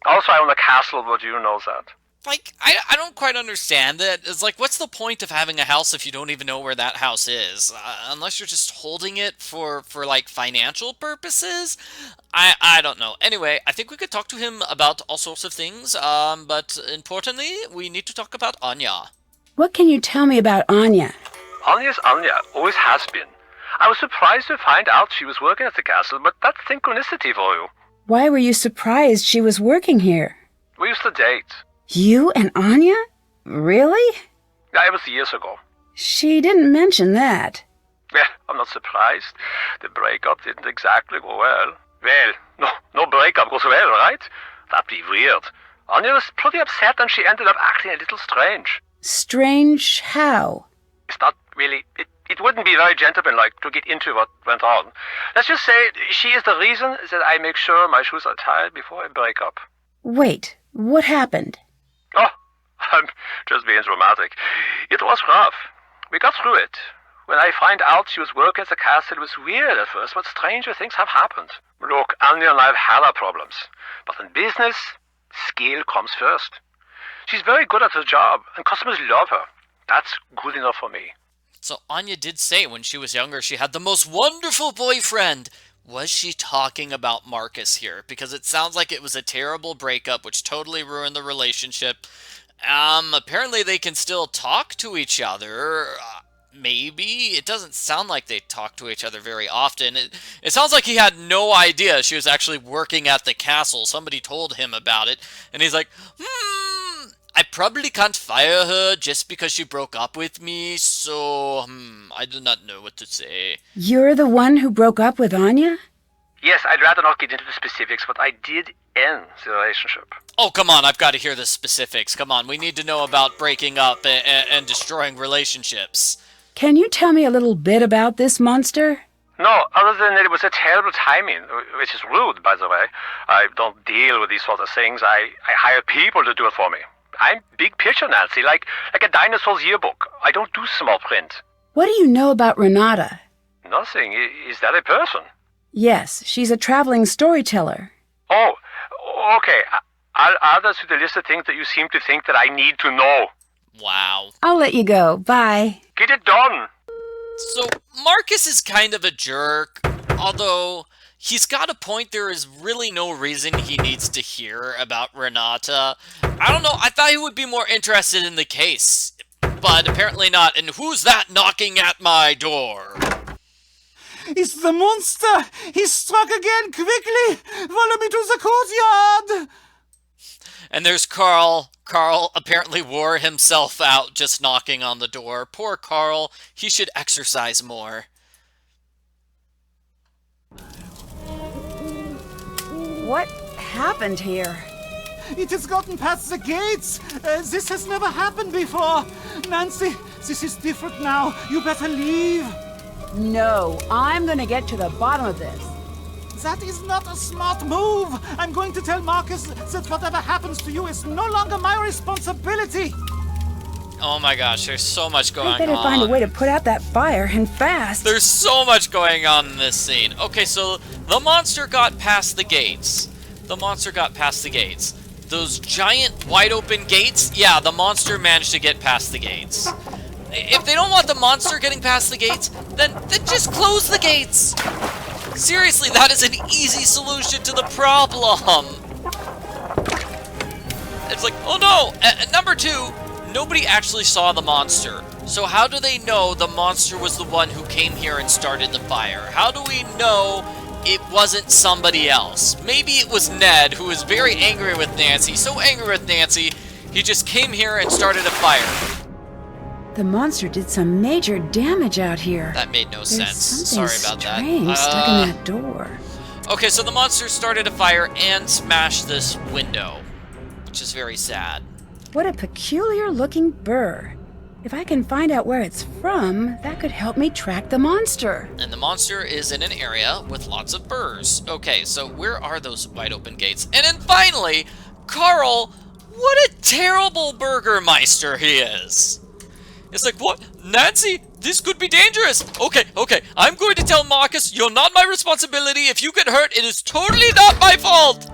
S7: Also, I own a castle, but you know that.
S1: Like, I don't quite understand that. It's like, what's the point of having a house if you don't even know where that house is? Unless you're just holding it for like, financial purposes? I don't know. Anyway, I think we could talk to him about all sorts of things, but importantly, we need to talk about Anya.
S2: What can you tell me about Anya?
S7: Anya's Anya, always has been. I was surprised to find out she was working at the castle, but that's synchronicity for you.
S2: Why were you surprised she was working here?
S7: We used to date.
S2: You and Anya? Really?
S7: Yeah, it was years ago.
S2: She didn't mention that.
S7: Well, I'm not surprised. The breakup didn't exactly go well. Well, no breakup goes well, right? That'd be weird. Anya was pretty upset and she ended up acting a little strange.
S2: Strange how?
S7: It's not really... It wouldn't be very gentlemanlike to get into what went on. Let's just say she is the reason that I make sure my shoes are tied before I break up.
S2: Wait, what happened?
S7: Oh, I'm just being dramatic. It was rough. We got through it. When I find out she was working at the castle, it was weird at first, but stranger things have happened. Look, Anya and I have had our problems. But in business, skill comes first. She's very good at her job, and customers love her. That's good enough for me.
S1: So Anya did say when she was younger she had the most wonderful boyfriend. Was she talking about Marcus here? Because it sounds like it was a terrible breakup which totally ruined the relationship. Apparently they can still talk to each other. Maybe. It doesn't sound like they talk to each other very often. It sounds like he had no idea she was actually working at the castle. Somebody told him about it. And he's like, I probably can't fire her just because she broke up with me, so, I do not know what to say.
S2: You're the one who broke up with Anya?
S7: Yes, I'd rather not get into the specifics, but I did end the relationship.
S1: Oh, come on, I've got to hear the specifics. Come on, we need to know about breaking up and destroying relationships.
S2: Can you tell me a little bit about this monster?
S7: No, other than that it was a terrible timing, which is rude, by the way. I don't deal with these sort of things. I hire people to do it for me. I'm big picture, Nancy, like a dinosaur's yearbook. I don't do small print.
S2: What do you know about Renata?
S7: Nothing. Is that a person?
S2: Yes, she's a traveling storyteller.
S7: Oh, okay. I'll add that to the list of things that you seem to think that I need to know.
S1: Wow.
S2: I'll let you go. Bye.
S7: Get it done.
S1: So, Marcus is kind of a jerk, although he's got a point. There is really no reason he needs to hear about Renata. I don't know, I thought he would be more interested in the case, but apparently not. And who's that knocking at my door?
S4: It's the monster! He struck again! Quickly! Follow me to the courtyard!
S1: And there's Carl. Carl apparently wore himself out just knocking on the door. Poor Carl. He should exercise more.
S2: What happened here?
S4: It has gotten past the gates! This has never happened before! Nancy, this is different now. You better leave.
S2: No, I'm gonna get to the bottom of this.
S4: That is not a smart move. I'm going to tell Marcus that whatever happens to you is no longer my responsibility.
S1: Oh my gosh, there's so much going on.
S2: I better find a way to put out that fire, and fast.
S1: There's so much going on in this scene. Okay, so the monster got past the gates. The monster got past the gates. Those giant wide open gates, yeah, the monster managed to get past the gates. If they don't want the monster getting past the gates, then just close the gates. Seriously, that is an easy solution to the problem. It's like, oh no! Number 2, nobody actually saw the monster. So how do they know the monster was the one who came here and started the fire? How do we know it wasn't somebody else? Maybe it was Ned, who was very angry with Nancy. So angry with Nancy, he just came here and started a fire.
S2: The monster did some major damage out here.
S1: That made no sense.
S2: There's
S1: Sorry about that.
S2: strange stuck in that door.
S1: Okay, so the monster started a fire and smashed this window, which is very sad.
S2: What a peculiar-looking burr. If I can find out where it's from, that could help me track the monster.
S1: And the monster is in an area with lots of burrs. Okay, so where are those wide open gates? And then finally, Carl, what a terrible Burgermeister he is. It's like, what? Nancy, this could be dangerous. Okay, I'm going to tell Marcus, you're not my responsibility. If you get hurt, it is totally not my fault.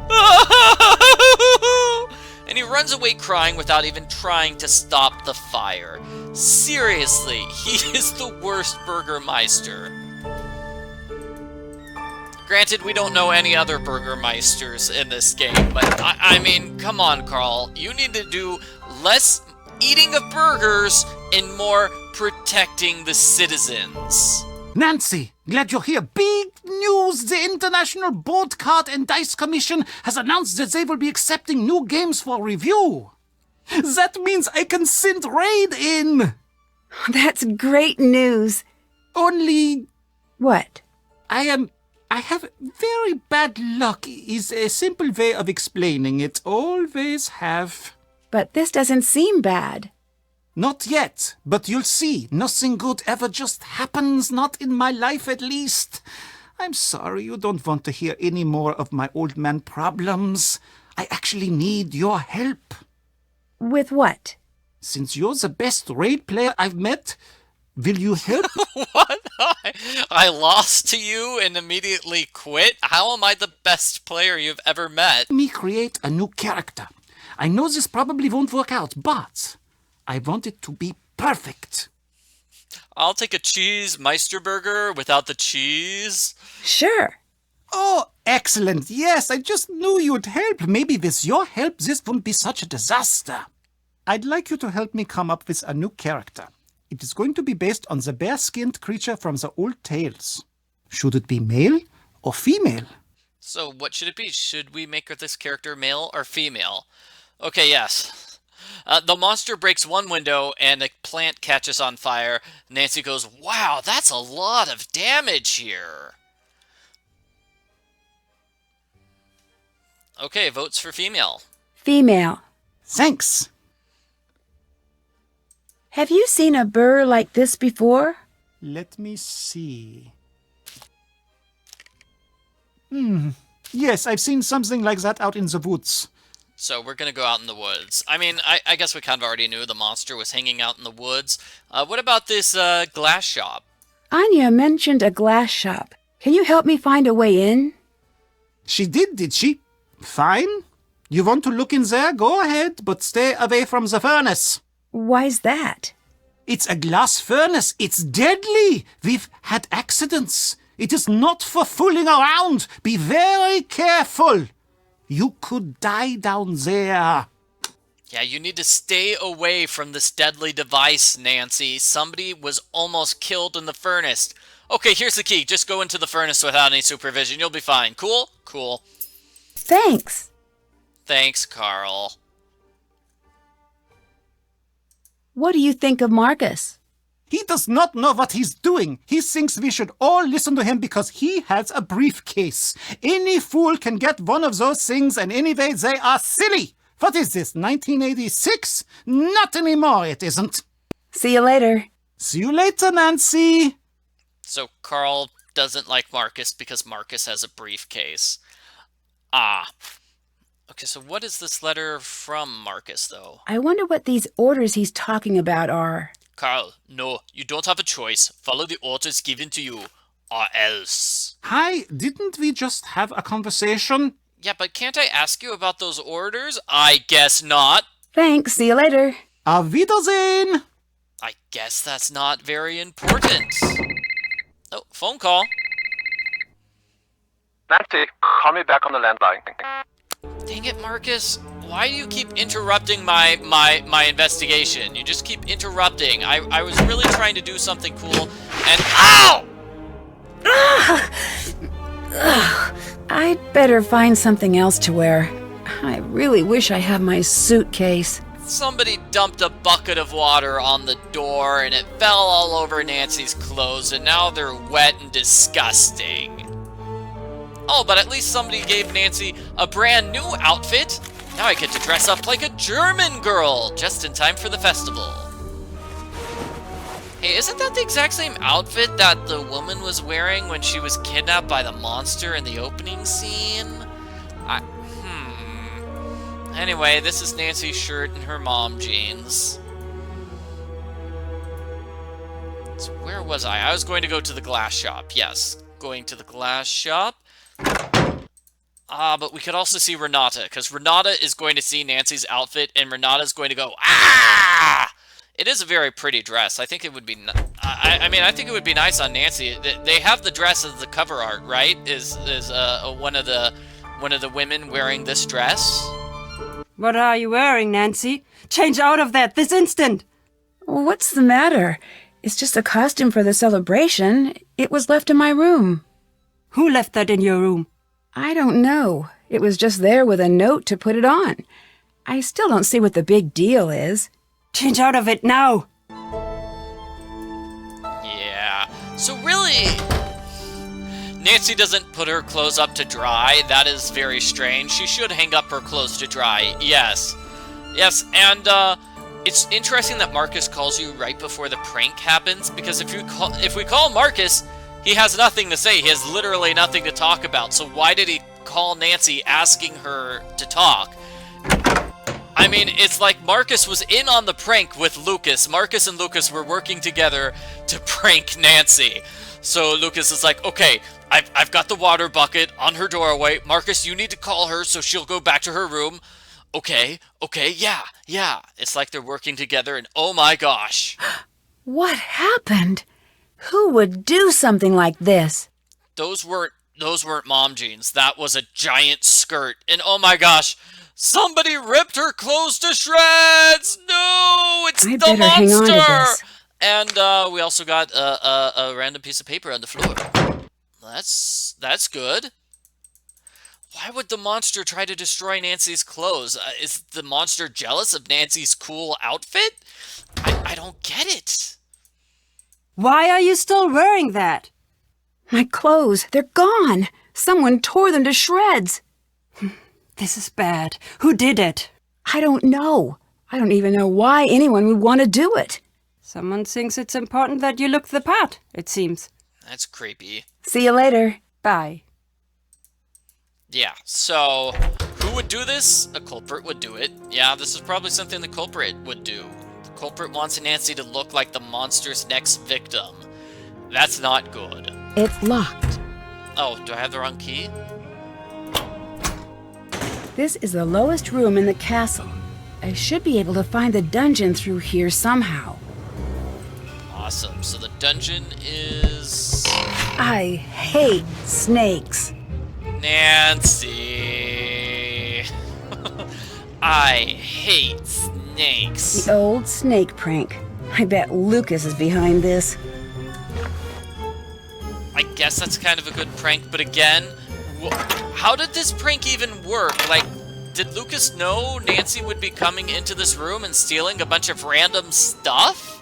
S1: And he runs away crying without even trying to stop the fire. Seriously, he is the worst Burgermeister. Granted, we don't know any other Burgermeisters in this game, but I mean, come on, Carl. You need to do less eating of burgers and more protecting the citizens.
S4: Nancy, glad you're here. Big news! The International Board Card and Dice Commission has announced that they will be accepting new games for review. That means I can send Raid in.
S2: That's great news.
S4: Only...
S2: What?
S4: I have very bad luck is a simple way of explaining it. Always have.
S2: But this doesn't seem bad.
S4: Not yet, but you'll see. Nothing good ever just happens, not in my life at least. I'm sorry you don't want to hear any more of my old man problems. I actually need your help.
S2: With what?
S4: Since you're the best raid player I've met, will you help?
S1: What? I lost to you and immediately quit? How am I the best player you've ever met?
S4: Me create a new character. I know this probably won't work out, but I want it to be perfect.
S1: I'll take a cheese Meisterburger without the cheese.
S2: Sure.
S4: Oh, excellent. Yes, I just knew you'd help. Maybe with your help, this won't be such a disaster. I'd like you to help me come up with a new character. It is going to be based on the bear-skinned creature from the old tales. Should it be male or female?
S1: So what should it be? Should we make this character male or female? Okay, yes. The monster breaks one window and a plant catches on fire. Nancy goes, wow, that's a lot of damage here. Okay, votes for female.
S2: Female.
S4: Thanks.
S2: Have you seen a burr like this before?
S4: Let me see. Yes, I've seen something like that out in the woods.
S1: So we're going to go out in the woods. I mean, I guess we kind of already knew the monster was hanging out in the woods. What about this glass shop?
S2: Anya mentioned a glass shop. Can you help me find a way in?
S4: She did she? Fine. You want to look in there? Go ahead, but stay away from the furnace.
S2: Why's that?
S4: It's a glass furnace. It's deadly. We've had accidents. It is not for fooling around. Be very careful. You could die down there.
S1: Yeah, you need to stay away from this deadly device, Nancy. Somebody was almost killed in the furnace. Okay, here's the key. Just go into the furnace without any supervision. You'll be fine. Cool? Cool.
S2: Thanks.
S1: Thanks, Carl.
S2: What do you think of Marcus?
S4: He does not know what he's doing. He thinks we should all listen to him because he has a briefcase. Any fool can get one of those things, and anyway, they are silly. What is this, 1986? Not anymore, it isn't.
S2: See you later.
S4: See you later, Nancy.
S1: So Carl doesn't like Marcus because Marcus has a briefcase. Ah. Okay, so what is this letter from Marcus, though?
S2: I wonder what these orders he's talking about are.
S1: Carl, no, you don't have a choice. Follow the orders given to you, or else.
S4: Hi, didn't we just have a conversation?
S1: Yeah, but can't I ask you about those orders? I guess not.
S2: Thanks, see you later.
S4: Auf Wiedersehen.
S1: I guess that's not very important. Oh, phone call.
S7: Nancy, call me back on the landline.
S1: Dang it, Marcus. Why do you keep interrupting my investigation? You just keep interrupting. I was really trying to do something cool, and ow!
S2: I'd better find something else to wear. I really wish I had my suitcase.
S1: Somebody dumped a bucket of water on the door, and it fell all over Nancy's clothes, and now they're wet and disgusting. Oh, but at least somebody gave Nancy a brand new outfit. Now I get to dress up like a German girl, just in time for the festival. Hey, isn't that the exact same outfit that the woman was wearing when she was kidnapped by the monster in the opening scene? Anyway, this is Nancy's shirt and her mom jeans. So where was I? I was going to go to the glass shop. Yes, going to the glass shop. But we could also see Renata, because Renata is going to see Nancy's outfit, and Renata is going to go, ah! It is a very pretty dress. I think it would be, I think it would be nice on Nancy. They have the dress as the cover art, right? Is one of the women wearing this dress?
S8: What are you wearing, Nancy? Change out of that this instant!
S2: What's the matter? It's just a costume for the celebration. It was left in my room.
S8: Who left that in your room?
S2: I don't know. It was just there with a note to put it on. I still don't see what the big deal is.
S8: Change out of it now!
S1: Yeah. So really, Nancy doesn't put her clothes up to dry. That is very strange. She should hang up her clothes to dry. Yes. Yes, and it's interesting that Marcus calls you right before the prank happens, because if we call Marcus, he has nothing to say. He has literally nothing to talk about. So why did he call Nancy asking her to talk? I mean, it's like Marcus was in on the prank with Lucas. Marcus and Lucas were working together to prank Nancy. So Lucas is like, okay, I've got the water bucket on her doorway. Marcus, you need to call her so she'll go back to her room. Okay, yeah. It's like they're working together, and oh my gosh.
S2: What happened? Who would do something like this?
S1: Those weren't mom jeans. That was a giant skirt. And oh my gosh, somebody ripped her clothes to shreds! No, it's the monster!
S2: Hang on to this.
S1: And we also got a random piece of paper on the floor. That's good. Why would the monster try to destroy Nancy's clothes? Is the monster jealous of Nancy's cool outfit? I don't get it.
S8: Why are you still wearing that?
S2: My clothes, they're gone. Someone tore them to shreds.
S8: This is bad. Who did it?
S2: I don't know. I don't even know why anyone would want to do it.
S8: Someone thinks it's important that you look the part, it seems.
S1: That's creepy.
S2: See you later.
S8: Bye.
S1: Yeah, so who would do this? A culprit would do it. Yeah, this is probably something the culprit would do. The culprit wants Nancy to look like the monster's next victim. That's not good.
S2: It's locked.
S1: Oh, do I have the wrong key?
S2: This is the lowest room in the castle. I should be able to find the dungeon through here somehow.
S1: Awesome. So the dungeon is...
S2: I hate snakes.
S1: Nancy. I hate snakes.
S2: The old snake prank. I bet Lucas is behind this.
S1: I guess that's kind of a good prank, but again, how did this prank even work? Like, did Lucas know Nancy would be coming into this room and stealing a bunch of random stuff?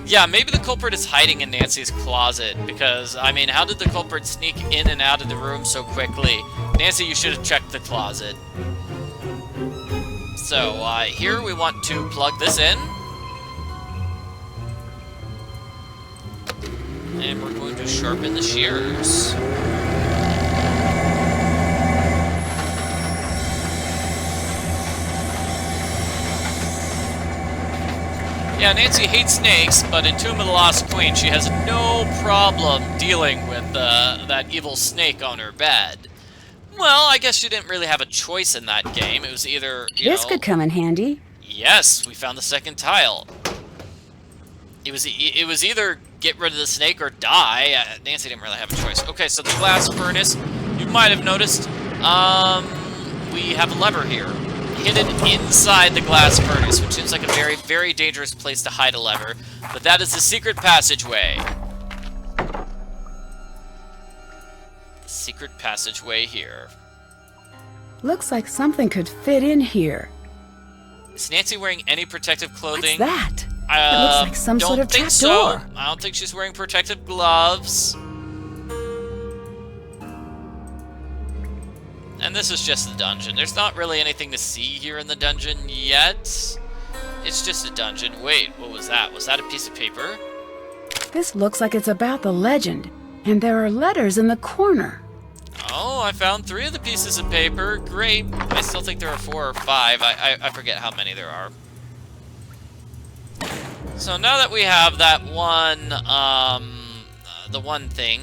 S1: Yeah, maybe the culprit is hiding in Nancy's closet, because, I mean, how did the culprit sneak in and out of the room so quickly? Nancy, you should have checked the closet. So, here we want to plug this in. And we're going to sharpen the shears. Yeah, Nancy hates snakes, but in Tomb of the Lost Queen, she has no problem dealing with that evil snake on her bed. Well, I guess she didn't really have a choice in that game. It was either,
S2: This could come in handy.
S1: Yes, we found the second tile. It was either get rid of the snake or die. Nancy didn't really have a choice. Okay, so the glass furnace, you might have noticed, we have a lever here. Hidden inside the glass furnace, which seems like a very, very dangerous place to hide a lever. But that is the secret passageway. The secret passageway here.
S2: Looks like something could fit in here.
S1: Is Nancy wearing any protective clothing?
S2: What's that? It looks like some sort of trapdoor.
S1: I don't think she's wearing protective gloves. And this is just the dungeon. There's not really anything to see here in the dungeon yet. It's just a dungeon. Wait, what was that? Was that a piece of paper?
S2: This looks like it's about the legend, and there are letters in the corner.
S1: Oh, I found 3 of the pieces of paper. Great. I still think there are 4 or 5. I forget how many there are. So now that we have that one, the one thing,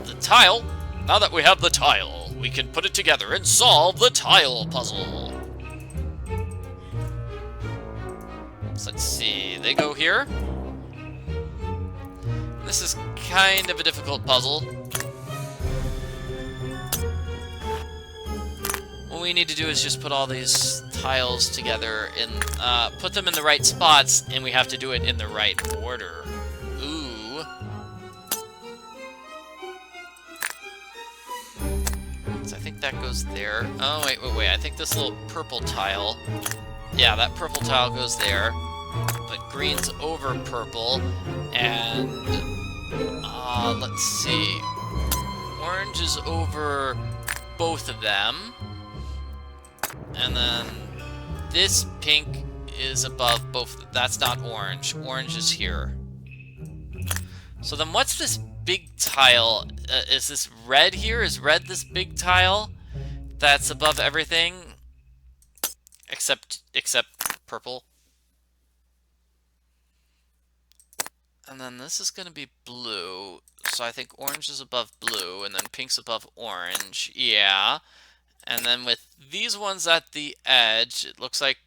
S1: the tile, now that we have the tile, we can put it together and solve the tile puzzle. So let's see, they go here. This is kind of a difficult puzzle. What we need to do is just put all these tiles together and put them in the right spots, and we have to do it in the right order. Ooh. So I think that goes there. Oh, wait. I think this little purple tile... Yeah, that purple tile goes there. But green's over purple. And... let's see. Orange is over both of them. And then this pink is above both. That's not orange. Orange is here. So then what's this big tile? Is this red here? Is red this big tile that's above everything? Except purple. And then this is going to be blue. So I think orange is above blue, and then pink's above orange. Yeah. And then with these ones at the edge, it looks like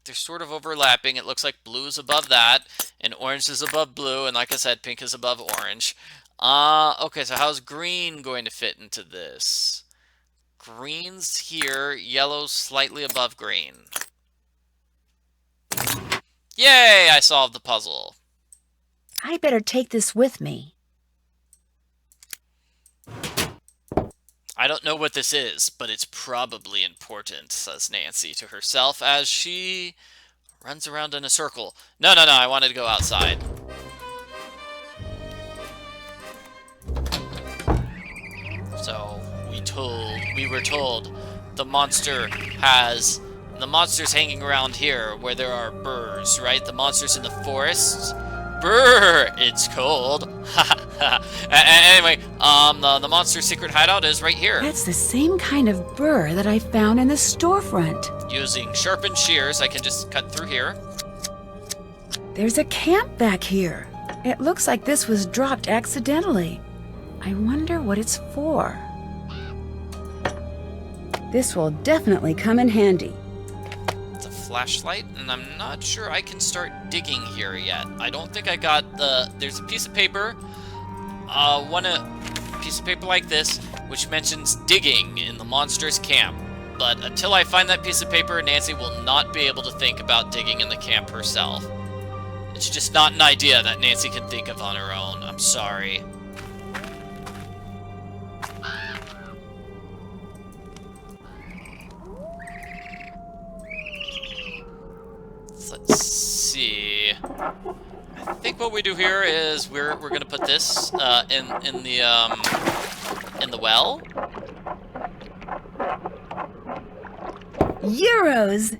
S1: they're sort of overlapping. It looks like blue is above that, and orange is above blue, and like I said, pink is above orange. Okay, so how's green going to fit into this? Green's here, yellow's slightly above green. Yay, I solved the puzzle.
S2: I better take this with me.
S1: I don't know what this is, but it's probably important, says Nancy to herself as she runs around in a circle. No, I wanted to go outside. So, we were told the monster's hanging around here where there are burrs, right? The monster's in the forest. Brr, it's cold. Anyway, the monster's secret hideout is right here.
S2: That's the same kind of burr that I found in the storefront.
S1: Using sharpened shears, I can just cut through here.
S2: There's a camp back here. It looks like this was dropped accidentally. I wonder what it's for. This will definitely come in handy.
S1: It's a flashlight, and I'm not sure I can start digging here yet. I don't think I got there's a piece of paper, a piece of paper like this, which mentions digging in the monster's camp. But until I find that piece of paper, Nancy will not be able to think about digging in the camp herself. It's just not an idea that Nancy can think of on her own. I'm sorry. Let's see. I think what we do here is we're gonna put this in the well.
S2: Euros!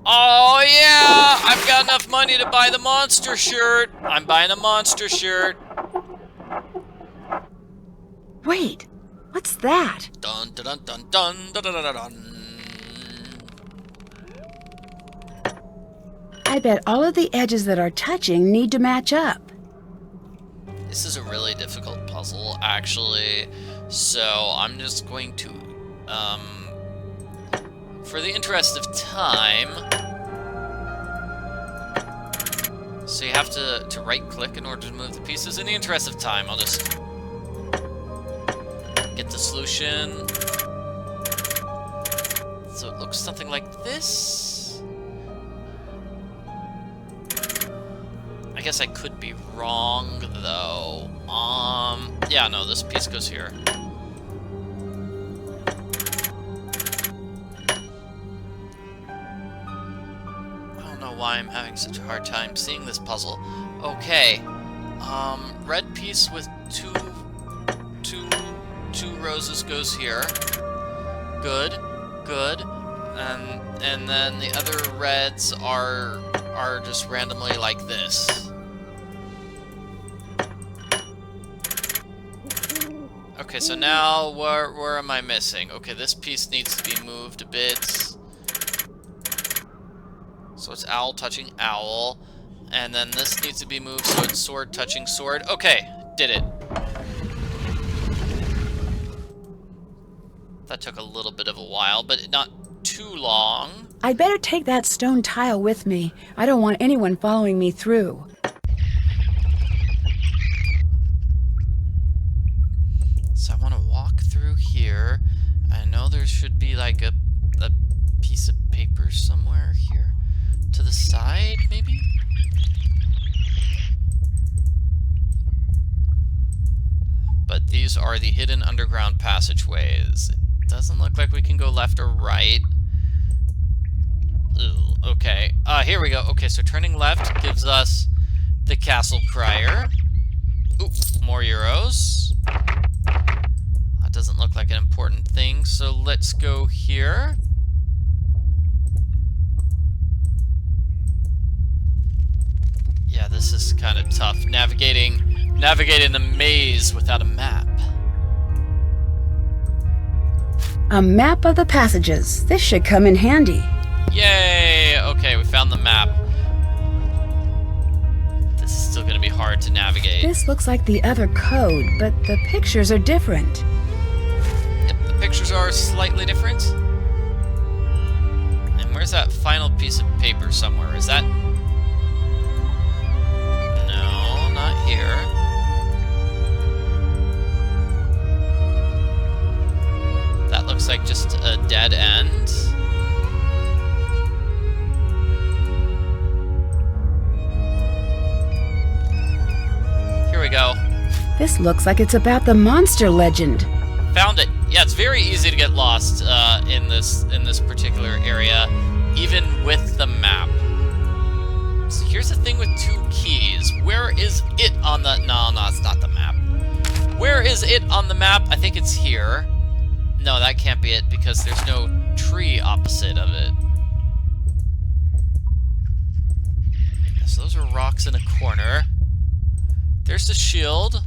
S1: Oh yeah! I've got enough money to buy the monster shirt. I'm buying a monster shirt.
S2: Wait, what's that?
S1: Dun dun dun dun dun dun dun dun.
S2: I bet all of the edges that are touching need to match up.
S1: This is a really difficult puzzle, actually. So I'm just going to, for the interest of time, so you have to right-click in order to move the pieces. In the interest of time, I'll just get the solution. So it looks something like this. I guess I could be wrong, though. Yeah, no, this piece goes here. I don't know why I'm having such a hard time seeing this puzzle. Okay. Red piece with two 2 roses goes here. Good, good. And then the other reds are just randomly like this. Okay, so now where am I missing? Okay, this piece needs to be moved a bit. So it's owl touching owl. And then this needs to be moved so it's sword touching sword. Okay, did it. That took a little bit of a while, but not too long.
S2: I'd better take that stone tile with me. I don't want anyone following me through.
S1: So I want to walk through here. I know there should be like a piece of paper somewhere here. To the side, maybe? But these are the hidden underground passageways. It doesn't look like we can go left or right. Ooh, okay. Here we go. Okay, so turning left gives us the castle crier. Ooh, more euros. That doesn't look like an important thing, so let's go here. Yeah, this is kind of tough. Navigating the maze without a map.
S2: A map of the passages. This should come in handy.
S1: Yay! Okay, we found the map. This is still going to be hard to navigate.
S2: This looks like the other code, but the pictures are different.
S1: Yep, the pictures are slightly different. And where's that final piece of paper somewhere? Is that... No, not here. That looks like just a dead end. Here we go.
S2: This looks like it's about the monster legend.
S1: Found it. Yeah, it's very easy to get lost in this particular area, even with the map. So here's the thing with 2 keys. Where is it on the... No, it's not the map. Where is it on the map? I think it's here. No, that can't be it because there's no tree opposite of it. So those are rocks in a corner. There's the shield.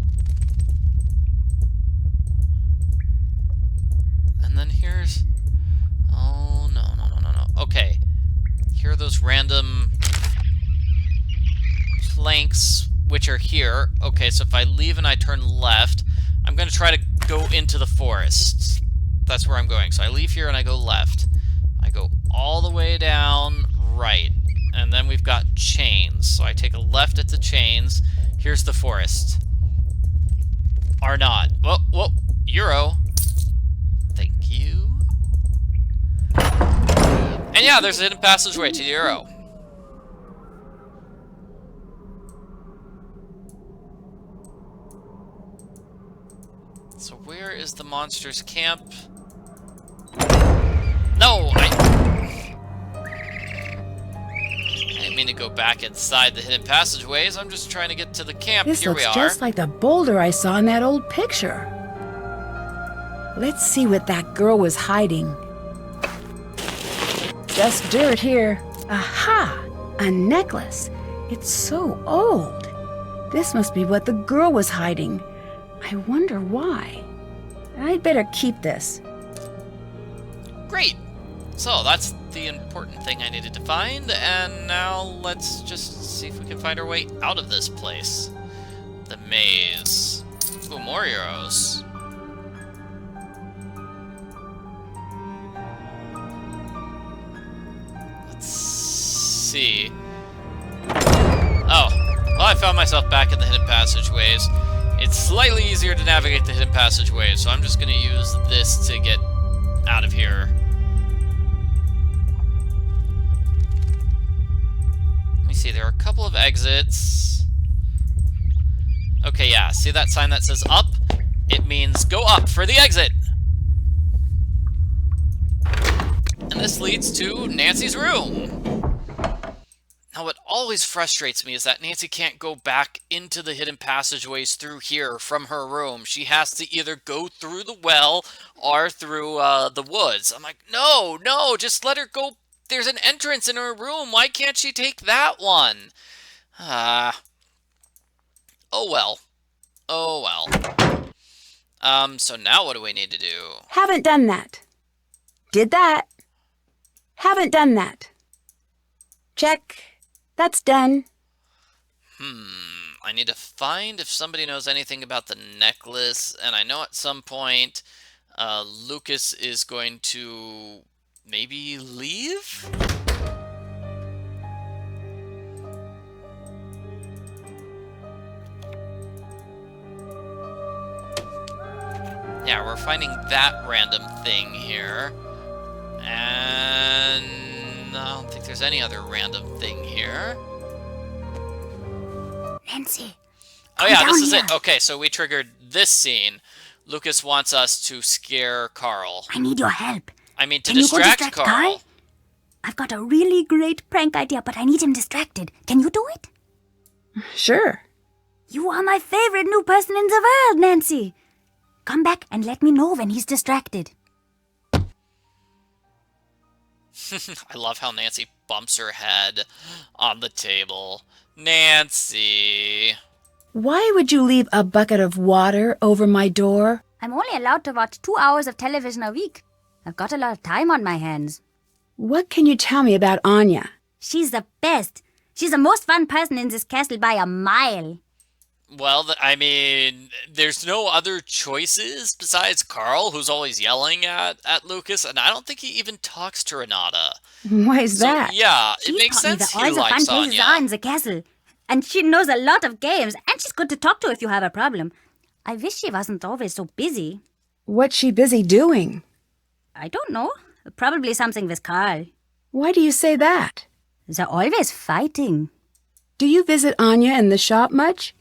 S1: And then here's... Oh, no. Okay. Here are those random planks, which are here. Okay, so if I leave and I turn left, I'm going to try to go into the forest. That's where I'm going. So I leave here and I go left. I go all the way down right. And then we've got chains. So I take a left at the chains. Here's the forest. Or not. Whoa, euro. Thank you. And yeah, there's a hidden passageway to the euro. So where is the monster's camp? No, I didn't mean to go back inside the hidden passageways. I'm just trying to get to the camp.
S2: This
S1: Here we
S2: looks
S1: are.
S2: just like the boulder I saw in that old picture. Let's see what that girl was hiding. Just dirt here. Aha! A necklace. It's so old. This must be what the girl was hiding. I wonder why. I'd better keep this.
S1: Great. So that's the important thing I needed to find, and now let's just see if we can find our way out of this place. The maze. Ooh, more euros. Let's see. Oh, well, I found myself back in the hidden passageways. It's slightly easier to navigate the hidden passageways, so I'm just going to use this to get out of here. Let me see, there are a couple of exits. Okay, yeah, see that sign that says up? It means go up for the exit. And this leads to Nancy's room. Now what always frustrates me is that Nancy can't go back into the hidden passageways through here from her room. She has to either go through the well or through the woods. I'm like, no, just let her go. There's an entrance in her room. Why can't she take that one? Oh well. So now what do we need to do?
S2: Haven't done that. Did that. Haven't done that. Check. That's done.
S1: I need to find if somebody knows anything about the necklace, and I know at some point Lucas is going to maybe leave? Yeah, we're finding that random thing here. And I don't think there's any other random thing here.
S3: Nancy.
S1: Oh yeah, this is
S3: here.
S1: it. Okay, so we triggered this scene. Lucas wants us to scare Carl.
S3: I need your help.
S1: I mean, to
S3: Can you go
S1: distract
S3: distract
S1: Carl.
S3: Carl? I've got a really great prank idea, but I need him distracted. Can you do it?
S2: Sure.
S3: You are my favorite new person in the world, Nancy. Come back and let me know when he's distracted.
S1: I love how Nancy bumps her head on the table. Nancy.
S2: Why would you leave a bucket of water over my door?
S3: I'm only allowed to watch 2 hours of television a week. I've got a lot of time on my hands.
S2: What can you tell me about Anya?
S3: She's the best. She's the most fun person in this castle by a mile.
S1: Well, I mean, there's no other choices besides Carl, who's always yelling at Lucas, and I don't think he even talks to Renata.
S2: Why is that?
S1: Yeah,
S3: She
S1: it makes
S3: taught me
S1: sense
S3: that
S1: he
S3: all the fun
S1: likes
S3: places
S1: Anya.
S3: are in the castle. And she knows a lot of games, and she's good to talk to if you have a problem. I wish she wasn't always so busy.
S2: What's she busy doing?
S3: I don't know. Probably something with Carl.
S2: Why do you say that?
S3: They're always fighting.
S2: Do you visit Anya in the shop much?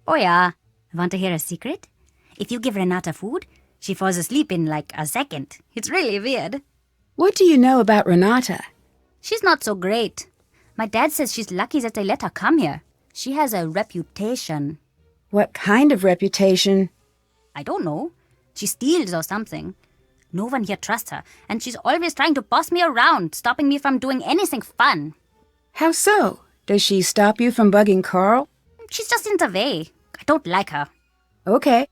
S3: Oh yeah. Want to hear a secret? If you give Renata food, she falls asleep in like a second. It's really weird.
S2: What do you know about Renata?
S3: She's not so great. My dad says she's lucky that they let her come here. She has a reputation.
S2: What kind of reputation?
S3: I don't know. She steals or something. No one here trusts her, and she's always trying to boss me around, stopping me from doing anything fun.
S2: How so? Does she stop you from bugging Carl?
S3: She's just in the way. I don't like her.
S2: Okay.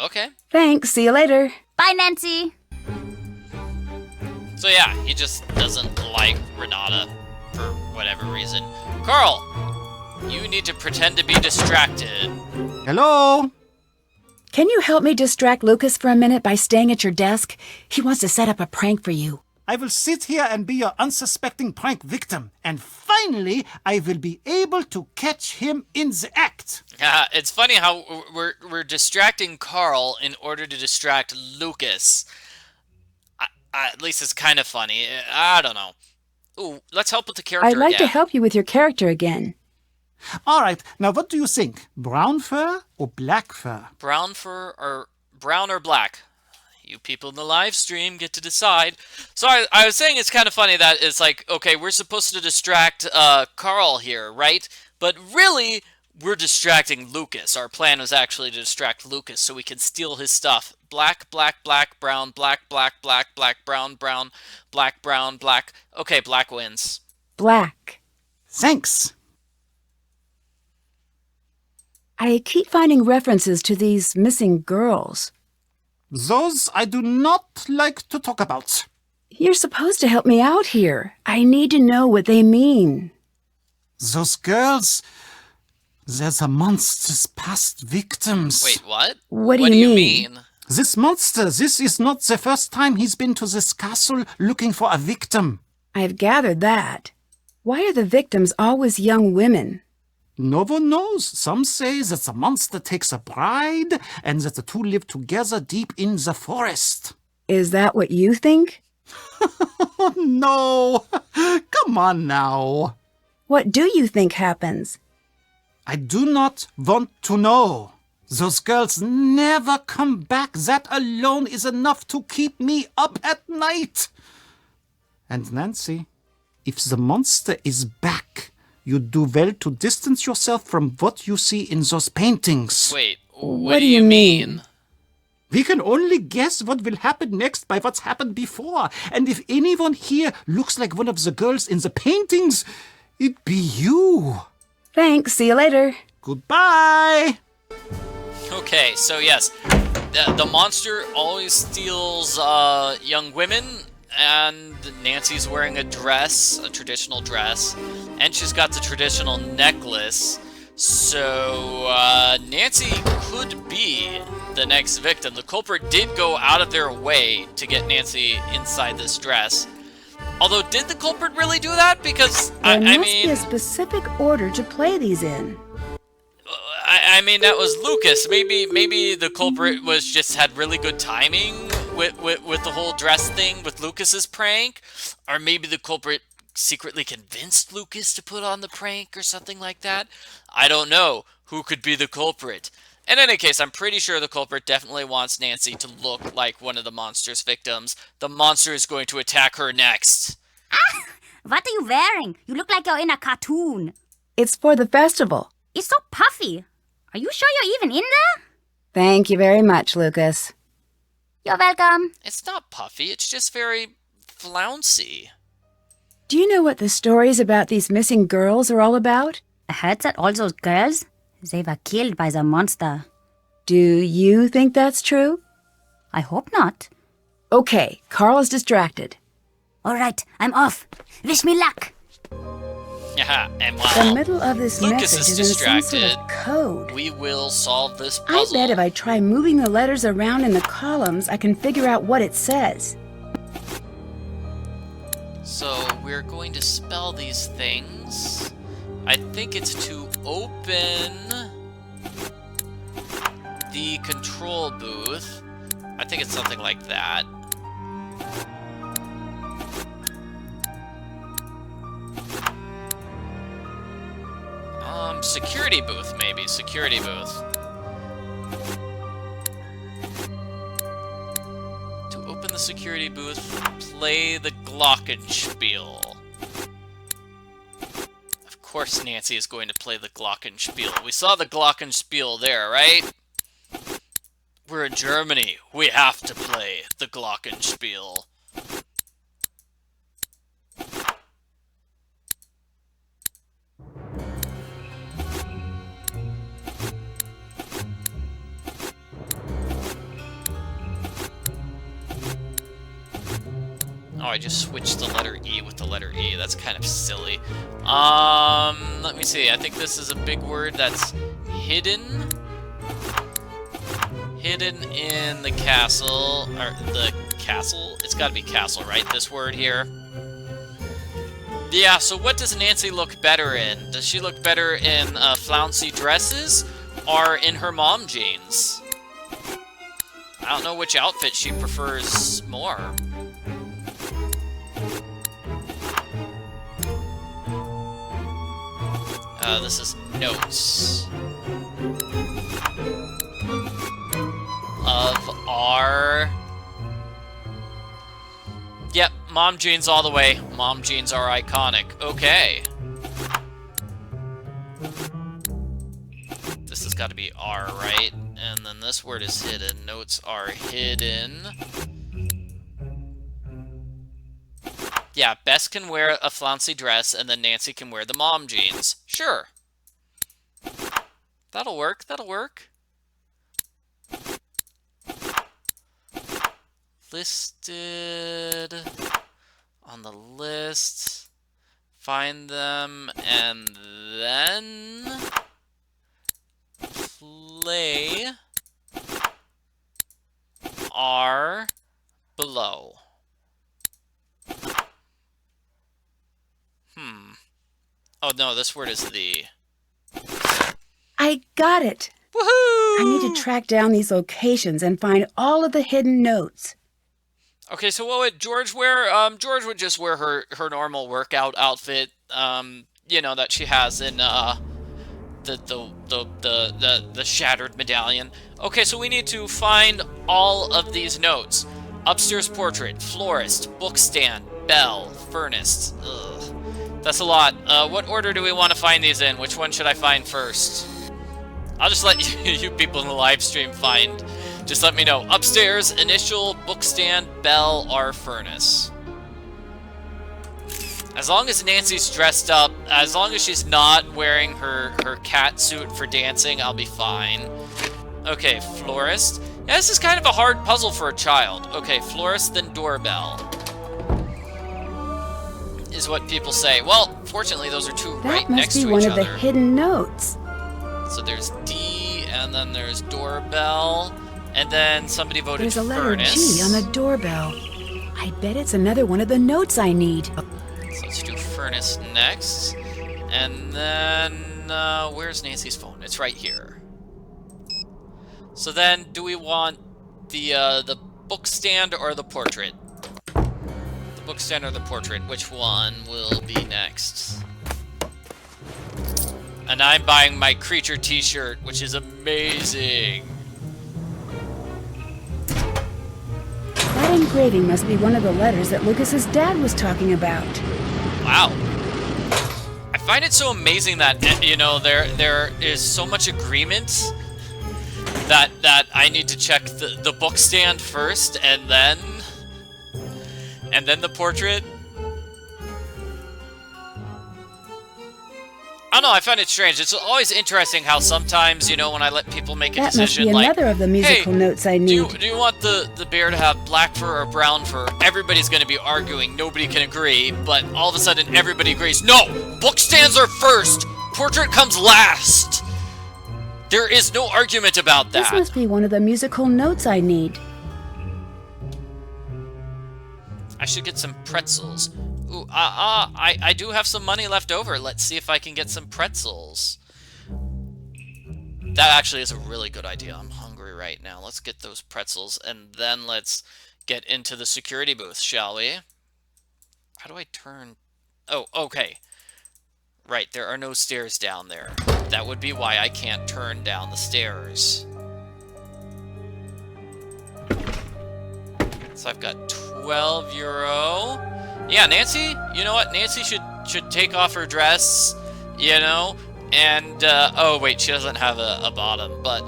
S1: Okay.
S2: Thanks. See you later.
S3: Bye, Nancy.
S1: So yeah, he just doesn't like Renata for whatever reason. Carl, you need to pretend to be distracted.
S4: Hello?
S2: Can you help me distract Lucas for a minute by staying at your desk? He wants to set up a prank for you.
S4: I will sit here and be your unsuspecting prank victim. And finally, I will be able to catch him in the act.
S1: It's funny how we're distracting Carl in order to distract Lucas. At least it's kind of funny. I don't know. Ooh, let's help with the character
S2: I'd like to
S1: again.
S2: help you with your character again.
S4: All right, now what do you think? Brown fur or black fur?
S1: Brown or black? You people in the live stream get to decide. So I was saying it's kind of funny that it's like, okay, we're supposed to distract Carl here, right? But really, we're distracting Lucas. Our plan was actually to distract Lucas so we can steal his stuff. Black, black, black, brown, black, black, black, black, brown, brown, black, brown, black. Okay, black wins.
S2: Black.
S4: Thanks.
S2: I keep finding references to these missing girls.
S4: Those I do not like to talk about.
S2: You're supposed to help me out here. I need to know what they mean.
S4: Those girls, they're the monster's past victims.
S1: Wait, what?
S2: What do you
S1: mean?
S4: This monster, this is not the first time he's been to this castle looking for a victim.
S2: I've gathered that. Why are the victims always young women?
S4: No one knows. Some say that the monster takes a bride and that the two live together deep in the forest.
S2: Is that what you think?
S4: Oh, no. Come on now.
S2: What do you think happens?
S4: I do not want to know. Those girls never come back. That alone is enough to keep me up at night. And Nancy, if the monster is back, You'd do well to distance yourself from what you see in those paintings.
S1: Wait, what do you mean?
S4: We can only guess what will happen next by what's happened before. And if anyone here looks like one of the girls in the paintings, it'd be you.
S2: Thanks. See you later.
S4: Goodbye.
S1: Okay, so yes, the monster always steals young women, and Nancy's wearing a dress, a traditional dress, and she's got the traditional necklace. So Nancy could be the next victim. The culprit did go out of their way to get Nancy inside this dress. Although, did the culprit really do that? Because
S2: there must be a specific order to play these in.
S1: I mean, that was Lucas. Maybe the culprit had really good timing with the whole dress thing with Lucas's prank, or maybe the culprit secretly convinced Lucas to put on the prank or something like that. I don't know who could be the culprit. In any case, I'm pretty sure the culprit definitely wants Nancy to look like one of the monster's victims. The monster is going to attack her next.
S3: Ah! What are you wearing? You look like you're in a cartoon.
S2: It's for the festival.
S3: It's so puffy. Are you sure you're even in there?
S2: Thank you very much, Lucas.
S3: You're welcome.
S1: It's not puffy, it's just very flouncy.
S2: Do you know what the stories about these missing girls are all about?
S3: I heard that all those girls, they were killed by the monster.
S2: Do you think that's true?
S3: I hope not.
S2: Okay, Carl is distracted.
S3: All right, I'm off. Wish me luck.
S1: And while
S2: the middle of this
S1: Lucas
S2: message
S1: is
S2: is
S1: distracted,
S2: in some sort of code.
S1: We will solve this puzzle.
S2: I bet if I try moving the letters around in the columns, I can figure out what it says.
S1: So we're going to spell these things. I think it's to open the control booth. I think it's something like that. Security booth, maybe. Security booth. To open the security booth, play the glockenspiel. Of course Nancy is going to play the glockenspiel. We saw the glockenspiel there, right? We're in Germany. We have to play the glockenspiel. Oh, I just switched the letter E with the letter E. That's kind of silly. Let me see. I think this is a big word that's hidden. Hidden in the castle. Or the castle? It's gotta be castle, right? This word here. Yeah, so what does Nancy look better in? Does she look better in flouncy dresses or in her mom jeans? I don't know which outfit she prefers more. This is notes of our... Yep, mom jeans all the way. Mom jeans are iconic. Okay. This has got to be R, right? And then this word is hidden. Notes are hidden. Yeah, Bess can wear a flouncy dress, and then Nancy can wear the mom jeans. Sure. That'll work, that'll work. Listed on the list. Find them, and then play R below. Oh no, this word is the.
S2: I got it.
S1: Woohoo!
S2: I need to track down these locations and find all of the hidden notes.
S1: Okay, so what would George wear? George would just wear her normal workout outfit. You know, that she has in the shattered medallion. Okay, so we need to find all of these notes. Upstairs portrait, florist, book stand, bell, furnace. Ugh. That's a lot. What order do we want to find these in? Which one should I find first? I'll just let you people in the live stream find. Just let me know. Upstairs, initial, bookstand, bell, or furnace. As long as Nancy's dressed up, as long as she's not wearing her cat suit for dancing, I'll be fine. Okay, florist. Yeah, this is kind of a hard puzzle for a child. Okay, florist, then doorbell. Is what people say. Well, fortunately, those are two right next to each other.
S2: That must be one of the hidden notes.
S1: So there's D, and then there's doorbell, and then somebody voted
S2: furnace. There's a letter
S1: furnace.
S2: G on the doorbell. I bet it's another one of the notes I need.
S1: So let's do furnace next. And then, where's Nancy's phone? It's right here. So then, do we want the book stand or the portrait? The book stand or the portrait? Which one will be next? And I'm buying my creature t-shirt, which is amazing.
S2: That engraving must be one of the letters that Lucas's dad was talking about.
S1: Wow. I find it so amazing that, you know, there is so much agreement that I need to check the book stand first and then the portrait. I don't know, I find it strange. It's always interesting how sometimes, you know, when I let people make a decision
S2: that must be
S1: like,
S2: another of the musical notes I need.
S1: Do you want the bear to have black fur or brown fur? Everybody's going to be arguing. Nobody can agree. But all of a sudden, everybody agrees. No! Book stands are first! Portrait comes last! There is no argument about that.
S2: This must be one of the musical notes I need.
S1: I should get some pretzels. Ooh, I do have some money left over. Let's see if I can get some pretzels. That actually is a really good idea. I'm hungry right now. Let's get those pretzels, and then let's get into the security booth, shall we? How do I turn? Oh, okay. Right, there are no stairs down there. That would be why I can't turn down the stairs. So I've got 12 euro. Yeah, Nancy, you know what? Nancy should take off her dress, you know, and, oh, wait, she doesn't have a bottom, but,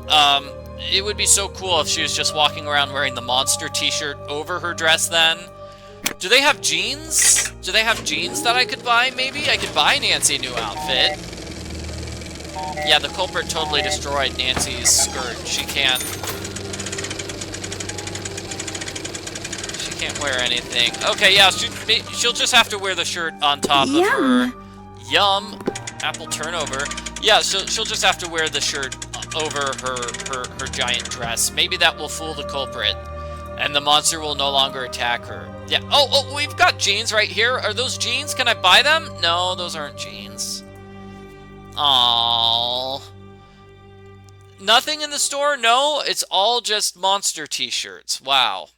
S1: it would be so cool if she was just walking around wearing the monster t-shirt over her dress then. Do they have jeans? Do they have jeans that I could buy, maybe? I could buy Nancy a new outfit. Yeah, the culprit totally destroyed Nancy's skirt. She can't wear anything. Okay, yeah, she'll just have to wear the shirt on top of her. Yum. Apple turnover. Yeah, she'll just have to wear the shirt over her giant dress. Maybe that will fool the culprit, and the monster will no longer attack her. Yeah. Oh, we've got jeans right here. Are those jeans? Can I buy them? No, those aren't jeans. Aww. Nothing in the store? No, it's all just monster t-shirts. Wow.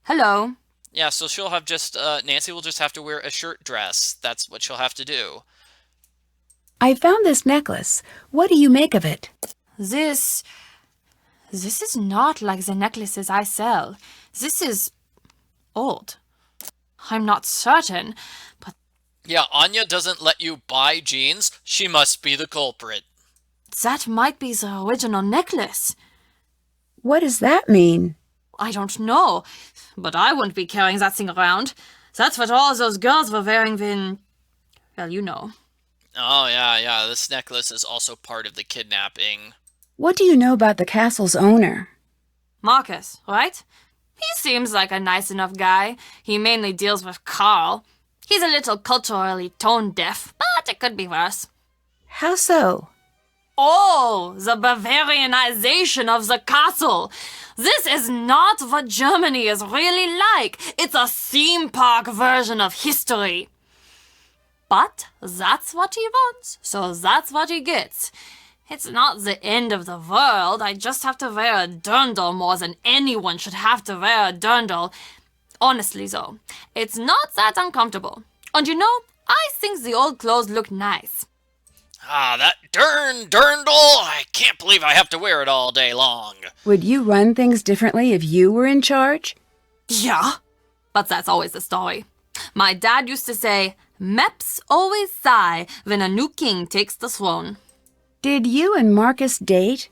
S9: Hello.
S1: Yeah, so she'll have just, Nancy will just have to wear a shirt dress. That's what she'll have to do.
S2: I found this necklace. What do you make of it?
S9: This is not like the necklaces I sell. This is old. I'm not certain, but...
S1: Yeah, Anya doesn't let you buy jeans. She must be the culprit.
S9: That might be the original necklace.
S2: What does that mean?
S9: I don't know, but I wouldn't be carrying that thing around. That's what all those girls were wearing when... Well, you know.
S1: Oh, yeah, this necklace is also part of the kidnapping.
S2: What do you know about the castle's owner?
S9: Marcus, right? He seems like a nice enough guy. He mainly deals with Carl. He's a little culturally tone-deaf, but it could be worse.
S2: How so?
S9: Oh, the Bavarianization of the castle. This is not what Germany is really like. It's a theme park version of history. But that's what he wants, so that's what he gets. It's not the end of the world. I just have to wear a dirndl more than anyone should have to wear a dirndl. Honestly, though, it's not that uncomfortable. And you know, I think the old clothes look nice.
S1: Ah, that dirndl! I can't believe I have to wear it all day long.
S2: Would you run things differently if you were in charge?
S9: Yeah, but that's always the story. My dad used to say, Maps always sigh when a new king takes the throne.
S2: Did you and Marcus date?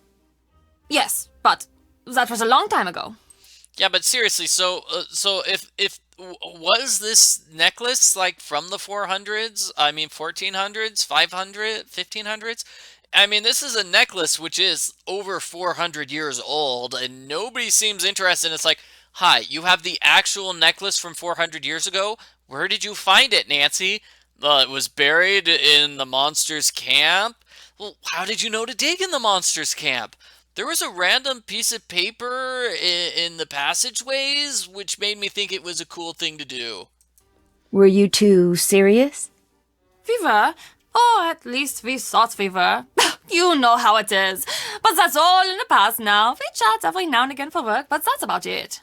S9: Yes, but that was a long time ago.
S1: Yeah, but seriously, so if was this necklace like from the 400s? I mean 1400s, 500, 1500s? I mean, this is a necklace which is over 400 years old, and nobody seems interested. It's like, hi, you have the actual necklace from 400 years ago? Where did you find it, Nancy? It was buried in the monster's camp? Well, how did you know to dig in the monster's camp? There was a random piece of paper in the passageways, which made me think it was a cool thing to do.
S2: Were you two serious?
S9: We were. Or at least we thought we were. You know how it is. But that's all in the past now. We chat every now and again for work, but that's about it.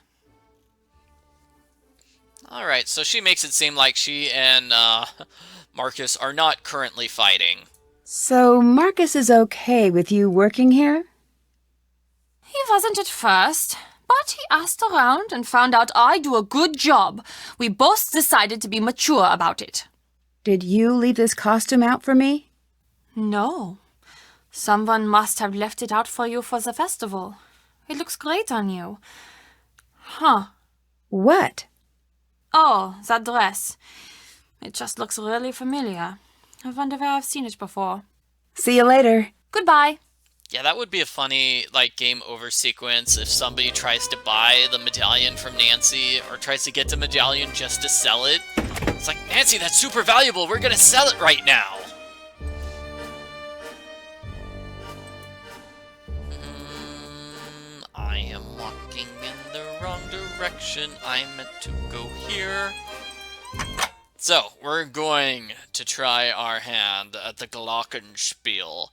S1: Alright, so she makes it seem like she and Marcus are not currently fighting.
S2: So Marcus is okay with you working here?
S9: He wasn't at first, but he asked around and found out I do a good job. We both decided to be mature about it.
S2: Did you leave this costume out for me?
S9: No. Someone must have left it out for you for the festival. It looks great on you. Huh.
S2: What?
S9: Oh, that dress. It just looks really familiar. I wonder where I've seen it before.
S2: See you later.
S9: Goodbye.
S1: Yeah, that would be a funny, like, game over sequence if somebody tries to buy the medallion from Nancy or tries to get the medallion just to sell it. It's like, Nancy, that's super valuable. We're gonna sell it right now. I am walking in the wrong direction. I meant to go here. So, we're going to try our hand at the glockenspiel.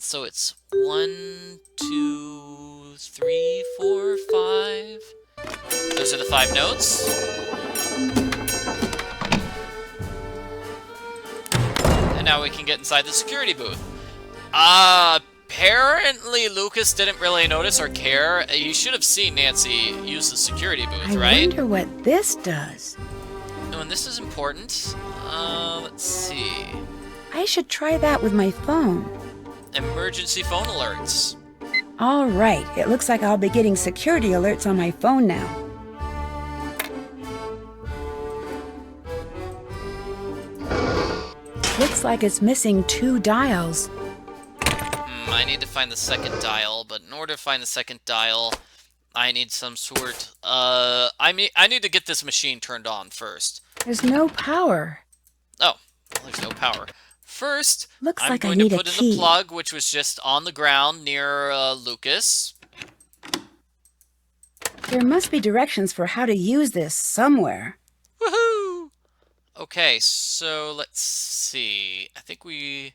S1: So it's 1, 2, 3, 4, 5. Those are the 5 notes. And now we can get inside the security booth. Apparently Lucas didn't really notice or care. You should have seen Nancy use the security booth, right?
S2: I wonder what this does.
S1: Oh, and this is important. Let's see.
S2: I should try that with my phone.
S1: Emergency phone alerts.
S2: All right, it looks like I'll be getting security alerts on my phone now. Looks like it's missing 2 dials.
S1: I need to find the second dial, but in order to find the second dial, I need some sort... I need to get this machine turned on first.
S2: There's no power.
S1: Oh, well, there's no power. First,
S2: Looks
S1: I'm
S2: like
S1: going
S2: I need
S1: to
S2: a
S1: put in
S2: key.
S1: the plug, which was just on the ground near Lucas.
S2: There must be directions for how to use this somewhere.
S1: Woohoo! Okay, so let's see. I think we...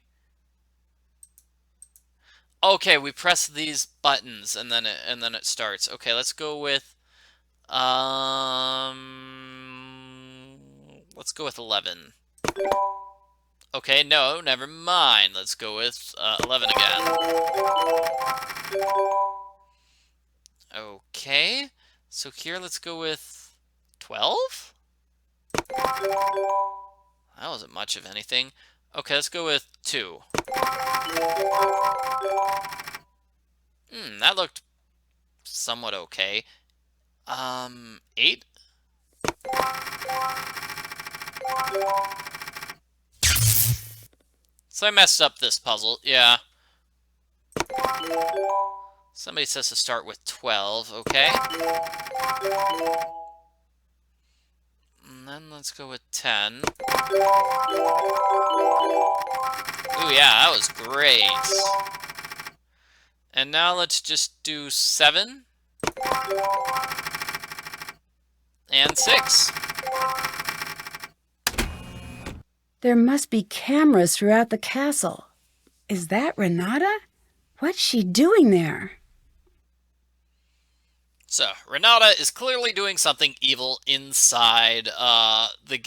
S1: Okay, we press these buttons and then it starts. Okay, let's go with let's go with 11. Okay, no, never mind. Let's go with 11 again. Okay, so here let's go with 12? That wasn't much of anything. Okay, let's go with 2. That looked somewhat okay. 8? So I messed up this puzzle, yeah. Somebody says to start with 12, okay. And then let's go with 10. Ooh, yeah, that was great. And now let's just do 7. And 6.
S2: There must be cameras throughout the castle. Is that Renata? What's she doing there?
S1: So, Renata is clearly doing something evil inside the the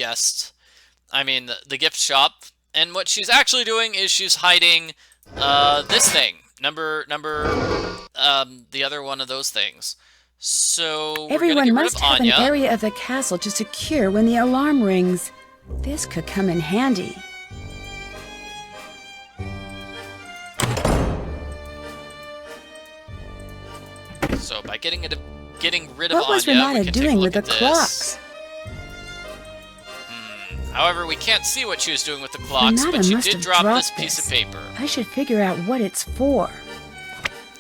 S1: gift shop. And what she's actually doing is she's hiding this thing. The other one of those things. So, we're
S2: Everyone
S1: gonna get rid
S2: must
S1: of
S2: have
S1: Anya.
S2: an area of the castle to secure when the alarm rings. This could come in handy.
S1: So by getting rid of Anya,
S2: what was Renata
S1: we can
S2: doing with the
S1: this.
S2: clocks?
S1: However, we can't see what she was doing with the clocks,
S2: Renata
S1: but she
S2: must
S1: did
S2: have
S1: drop
S2: dropped
S1: this piece of paper.
S2: I should figure out what it's for.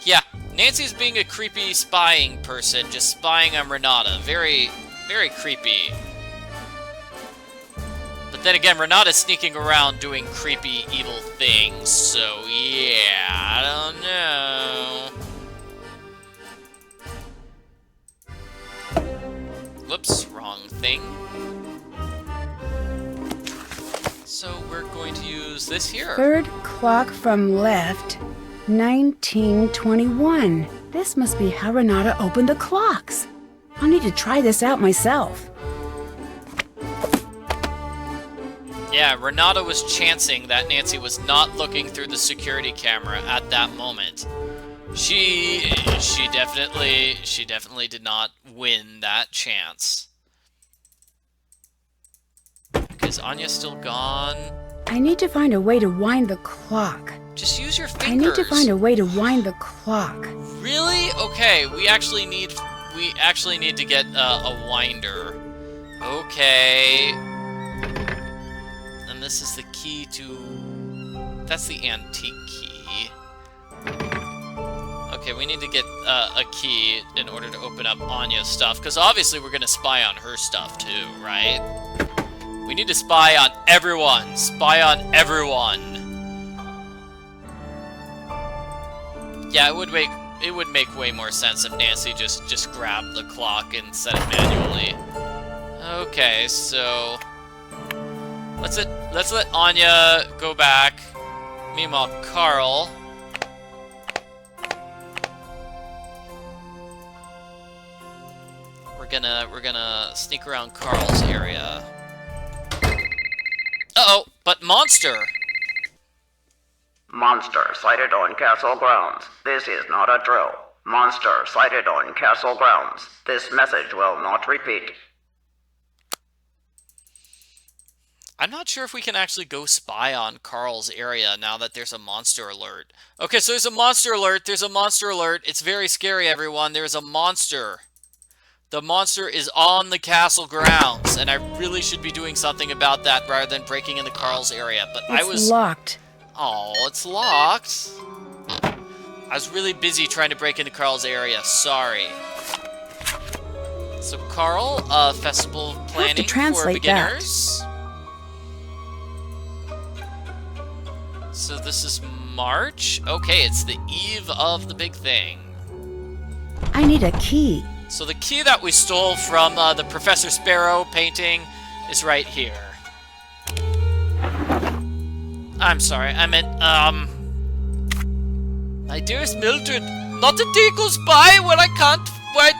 S1: Yeah, Nancy's being a creepy spying person, just spying on Renata. Very, very creepy. But then again, Renata's sneaking around doing creepy, evil things, so yeah, I don't know. Whoops, wrong thing. So we're going to use this here.
S2: Third clock from left, 1921. This must be how Renata opened the clocks. I'll need to try this out myself.
S1: Yeah, Renata was chancing that Nancy was not looking through the security camera at that moment. She definitely did not win that chance. Is Anya still gone?
S2: I need to find a way to wind the clock.
S1: Just use your fingers.
S2: I need to find a way to wind the clock.
S1: Really? Okay, we actually need to get a winder. Okay. And this is the key to... That's the antique key. Okay, we need to get a key in order to open up Anya's stuff, because obviously we're going to spy on her stuff too, right? We need to spy on everyone. Spy on everyone. Yeah, it would make way more sense if Nancy just grabbed the clock and set it manually. Okay, so let's let Anya go back. Meanwhile, Carl. We're gonna sneak around Carl's area. Uh-oh, but monster!
S10: Monster sighted on castle grounds. This is not a drill. Monster sighted on castle grounds. This message will not repeat.
S1: I'm not sure if we can actually go spy on Carl's area now that there's a monster alert. Okay, so there's a monster alert. There's a monster alert. It's very scary, everyone. There's a monster. The monster is on the castle grounds, and I really should be doing something about that rather than breaking into Carl's area. But I was
S2: locked.
S1: Oh, it's locked. I was really busy trying to break into Carl's area. Sorry. So Carl, festival planning for beginners. So this is March. Okay, it's the eve of the big thing.
S2: I need a key.
S1: So the key that we stole from the Professor Sparrow painting is right here. I'm sorry, I meant, my dearest Mildred, not a day goes by where I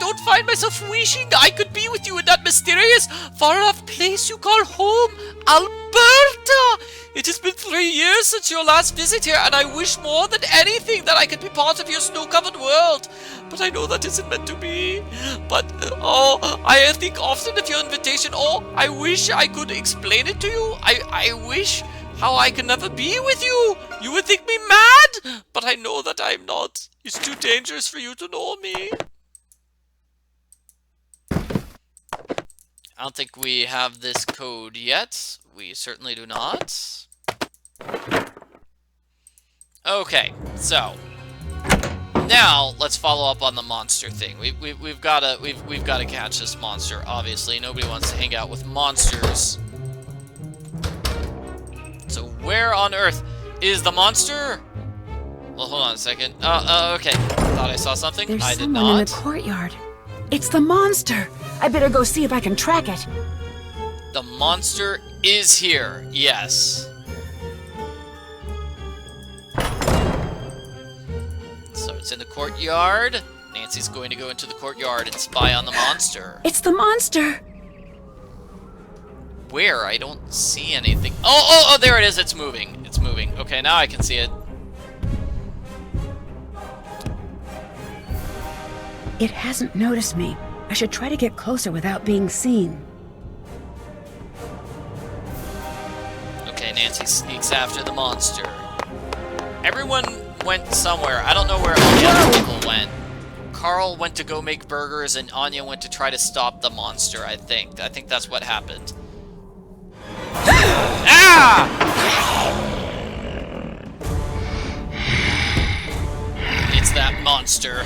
S1: don't find myself wishing I could be with you in that mysterious, far-off place you call home, Alberta! It has been 3 years since your last visit here, and I wish more than anything that I could be part of your snow-covered world. But I know that isn't meant to be. But, oh, I think often of your invitation. Oh, I wish I could explain it to you. I wish how I can never be with you. You would think me mad, but I know that I'm not. It's too dangerous for you to know me. I don't think we have this code yet. We certainly do not. Okay, so now let's follow up on the monster thing. We've got to catch this monster. Obviously, nobody wants to hang out with monsters. So where on earth is the monster? Well, hold on a second. Okay. Thought I saw something.
S2: There's
S1: I did
S2: someone
S1: not.
S2: in the courtyard. It's the monster. I better go see if I can track it.
S1: The monster is here. Yes. So it's in the courtyard. Nancy's going to go into the courtyard and spy on the monster.
S2: It's the monster.
S1: Where? I don't see anything. Oh, there it is. It's moving. It's moving. Okay, now I can see it.
S2: It hasn't noticed me. I should try to get closer without being seen.
S1: he sneaks after the monster. Everyone went somewhere. I don't know where all the other people went. Carl went to go make burgers, and Anya went to try to stop the monster, I think. I think that's what happened. Ah! It's that monster.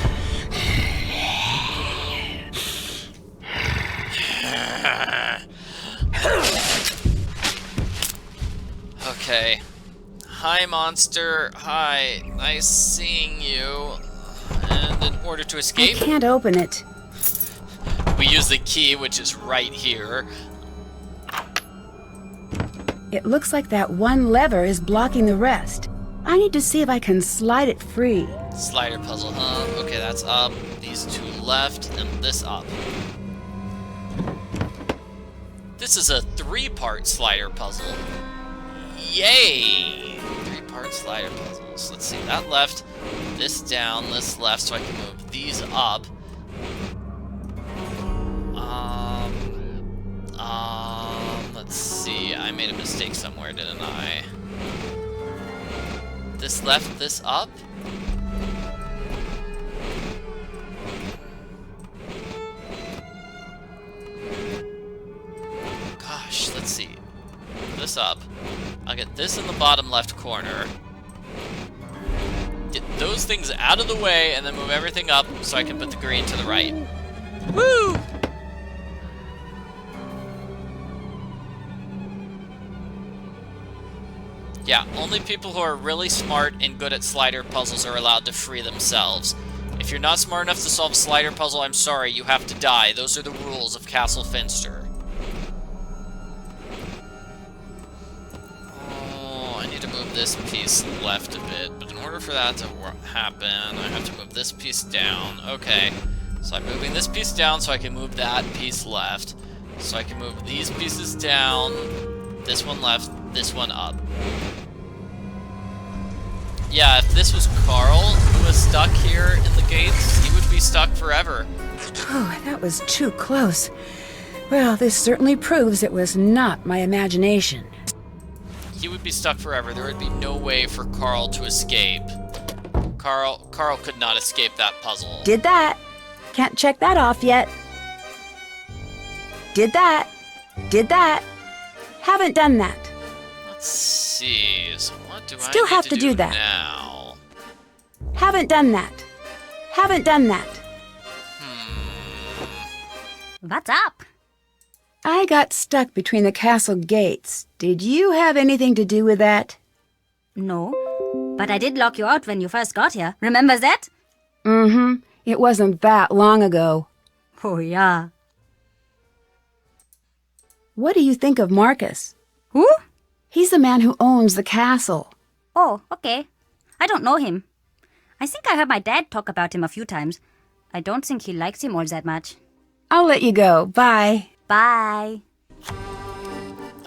S1: Okay. Hi, monster. Hi. Nice seeing you. And in order to escape...
S2: I can't open it.
S1: We use the key, which is right here.
S2: It looks like that one lever is blocking the rest. I need to see if I can slide it free.
S1: Slider puzzle, huh? Okay, that's up. These two left, and this up. This is a 3-part slider puzzle. Yay! 3-part slider puzzles. Let's see, that left, this down, this left, so I can move these up. Let's see, I made a mistake somewhere, didn't I? This left, this up? Gosh, let's see. This up. I'll get this in the bottom left corner. Get those things out of the way, and then move everything up so I can put the green to the right. Woo! Yeah, only people who are really smart and good at slider puzzles are allowed to free themselves. If you're not smart enough to solve a slider puzzle, I'm sorry, you have to die. Those are the rules of Castle Finster. Oh, I need to move this piece left a bit, but in order for that to happen, I have to move this piece down. Okay, so I'm moving this piece down so I can move that piece left. So I can move these pieces down, this one left, this one up. Yeah, if this was Carl who was stuck here in the gates, he would be stuck forever.
S2: Oh, that was too close. Well, this certainly proves it was not my imagination.
S1: He would be stuck forever. There would be no way for Carl to escape. Carl could not escape that puzzle.
S2: Did that. Can't check that off yet. Did that. Did that. Haven't done that.
S1: Let's see. So what do
S2: Still
S1: I
S2: have
S1: need
S2: to do that
S1: now?
S2: Haven't done that. Haven't done that.
S3: What's up?
S2: I got stuck between the castle gates. Did you have anything to do with that?
S3: No. But I did lock you out when you first got here. Remember that?
S2: Mm-hmm. It wasn't that long ago.
S3: Oh, yeah.
S2: What do you think of Marcus?
S3: Who?
S2: He's the man who owns the castle.
S3: Oh, okay. I don't know him. I think I heard my dad talk about him a few times. I don't think he likes him all that much.
S2: I'll let you go. Bye.
S3: Bye.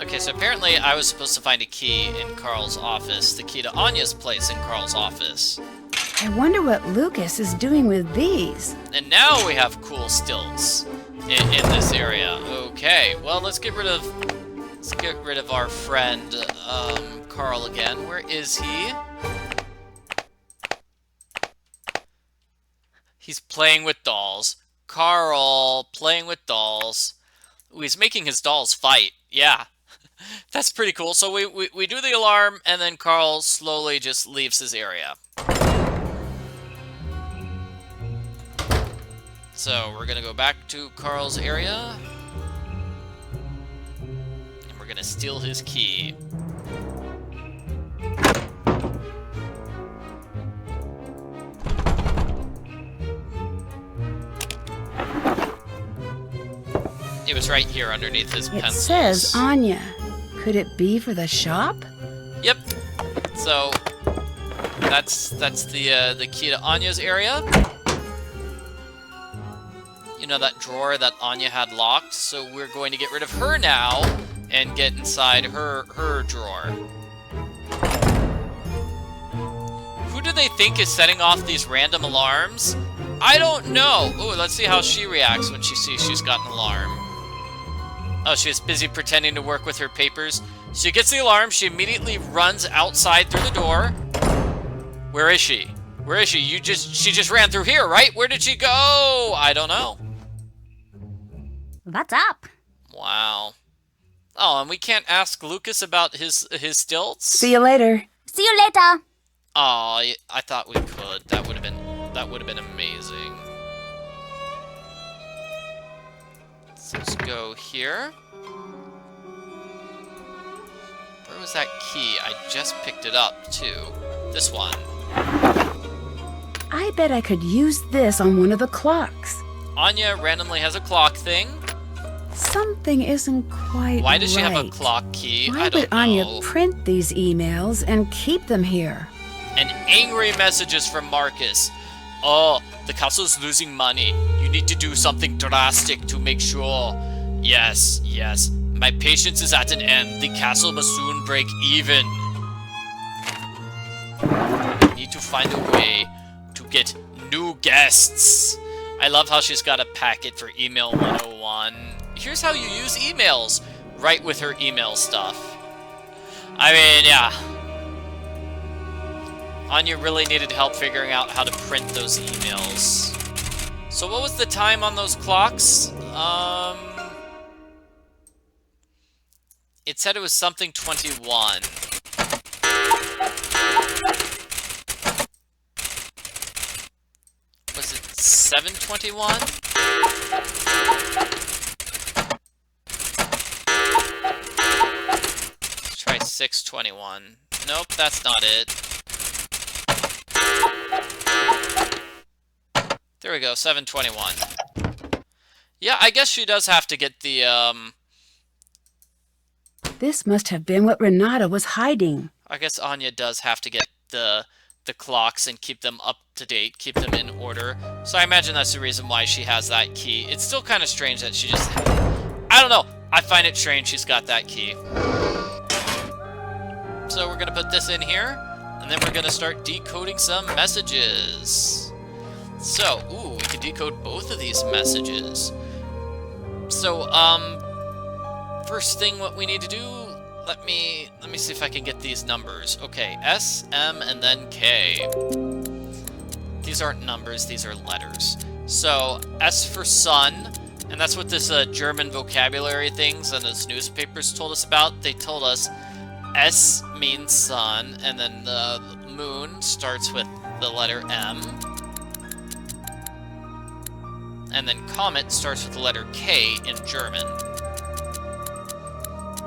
S1: Okay, so apparently I was supposed to find a key in Carl's office, the key to Anya's place in Carl's office.
S2: I wonder what Lucas is doing with these.
S1: And now we have cool stilts in this area. Okay, well, let's get rid of our friend Carl again. Where is he? He's playing with dolls. Carl playing with dolls. Ooh, he's making his dolls fight. Yeah. That's pretty cool. So we do the alarm, and then Carl slowly just leaves his area. So we're gonna go back to Carl's area. And we're gonna steal his key. It was right here underneath his pencils.
S2: It says Anya. Could it be for the shop?
S1: Yep. So that's the key to Anya's area. You know, that drawer that Anya had locked. So we're going to get rid of her now and get inside her drawer. Who do they think is setting off these random alarms? I don't know. Ooh, let's see how she reacts when she sees she's got an alarm. Oh, she's busy pretending to work with her papers. She gets the alarm. She immediately runs outside through the door. Where is she? Where is she? She just ran through here, right? Where did she go? I don't know.
S3: What's up?
S1: Wow. Oh, and we can't ask Lucas about his stilts?
S2: See you later.
S3: See you later.
S1: Oh, I thought we could. That would have been amazing. So let's go here. Where was that key? I just picked it up too. This one.
S2: I bet I could use this on one of the clocks.
S1: Anya randomly has a clock thing.
S2: Something isn't quite
S1: Why does she have a
S2: right.
S1: clock key?
S2: Why
S1: I don't
S2: would Anya
S1: know.
S2: print these emails and keep them here?
S1: And angry messages from Marcus. Oh, the castle's losing money. You need to do something drastic to make sure. Yes, yes. My patience is at an end. The castle must soon break even. I need to find a way to get new guests. I love how she's got a packet for Email 101. Here's how you use emails. Right with her email stuff. I mean, yeah. Anya really needed help figuring out how to print those emails. So what was the time on those clocks? It said it was something 21. Was it 7:21? Let's try 6:21. Nope, that's not it. There we go, 7:21. Yeah, I guess she does have to get the,
S2: This must have been what Renata was hiding.
S1: I guess Anya does have to get the clocks and keep them up to date, keep them in order. So I imagine that's the reason why she has that key. It's still kind of strange that she just... I don't know. I find it strange she's got that key. So we're going to put this in here, and then we're going to start decoding some messages. So, ooh, we can decode both of these messages. So, first thing what we need to do, let me see if I can get these numbers. Okay, S, M, and then K. These aren't numbers, these are letters. So, S for sun, and that's what this German vocabulary things and those newspapers told us about. They told us S means sun, and then the moon starts with the letter M. And then comet starts with the letter K in German.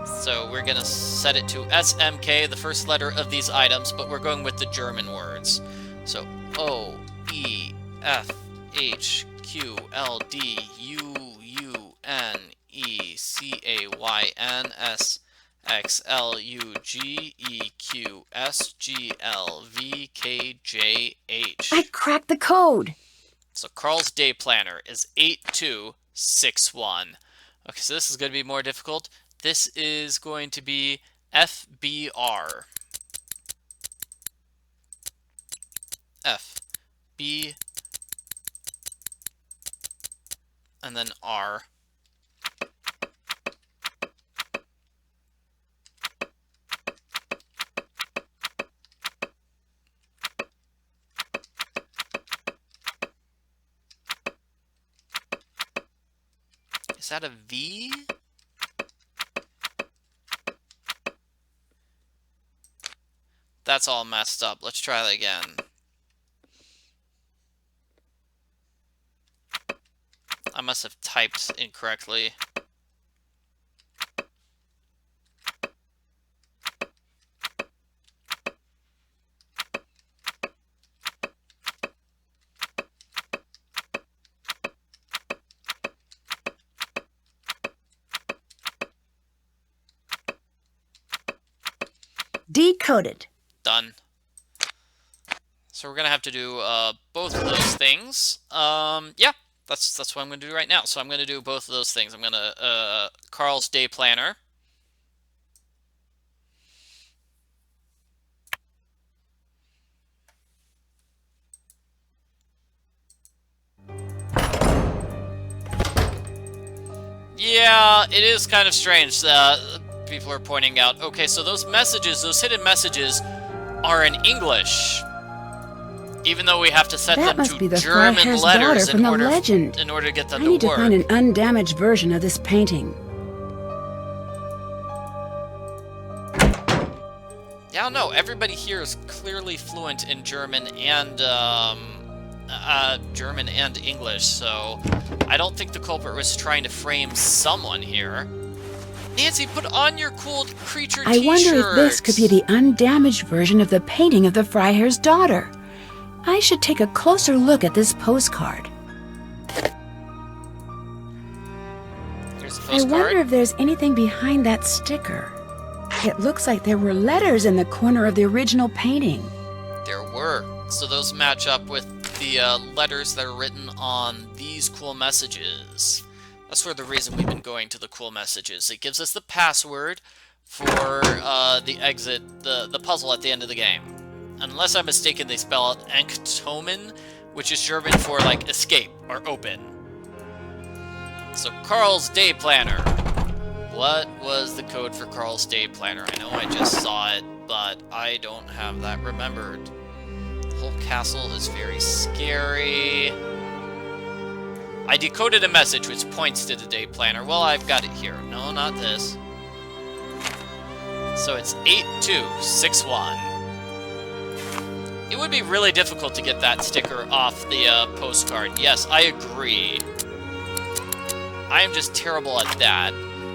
S1: So we're gonna set it to SMK, the first letter of these items, but we're going with the German words. So O, E, F, H, Q, L, D, U, U, N, E, C, A, Y, N, S, X, L, U, G, E, Q, S, G, L, V, K, J, H.
S2: I cracked the code.
S1: So Carl's day planner is 8261. Okay, so this is going to be more difficult. This is going to be FBR. F, B, and then R. Is that a V? That's all messed up. Let's try that again. I must have typed incorrectly.
S2: Decoded.
S1: Done. So we're gonna have to do both of those things. Yeah, that's what I'm gonna do right now. So I'm gonna do both of those things. I'm gonna Carl's day planner. Yeah, it is kind of strange. people are pointing out, okay, so those messages, those hidden messages, are in English. Even though we have to set them to German letters in order to get them to work.
S2: I need to find an undamaged version of this painting.
S1: Yeah, no, everybody here is clearly fluent in German and English, so I don't think the culprit was trying to frame someone here. Nancy, put on your cool creature t-shirt.
S2: I wonder if this could be the undamaged version of the painting of the Freiherr's daughter. I should take a closer look at this postcard.
S1: Here's the
S2: I
S1: postcard.
S2: wonder if there's anything behind that sticker. It looks like there were letters in the corner of the original painting.
S1: There were. So those match up with the letters that are written on these cool messages. That's for the reason we've been going to the cool messages. It gives us the password for the exit, the puzzle at the end of the game. Unless I'm mistaken, they spell out Enktomen, which is German for, like, escape or open. So, Carl's Day Planner. What was the code for Carl's Day Planner? I know I just saw it, but I don't have that remembered. The whole castle is very scary. I decoded a message which points to the day planner. Well, I've got it here. No, not this. So it's 8261. It would be really difficult to get that sticker off the postcard. Yes, I agree. I am just terrible at that.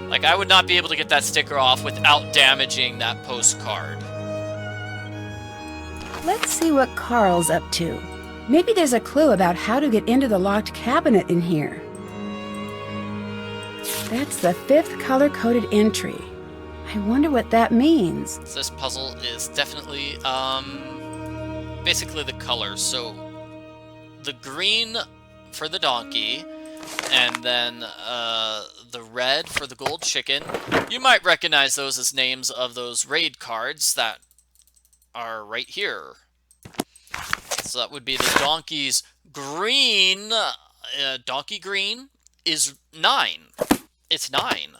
S1: Like, I would not be able to get that sticker off without damaging that postcard.
S2: Let's see what Carl's up to. Maybe there's a clue about how to get into the locked cabinet in here. That's the 5th color-coded entry. I wonder what that means.
S1: This puzzle is definitely, basically the colors. So, the green for the donkey, and then the red for the gold chicken. You might recognize those as names of those raid cards that are right here. So that would be the donkey's green. Donkey green is 9. It's 9.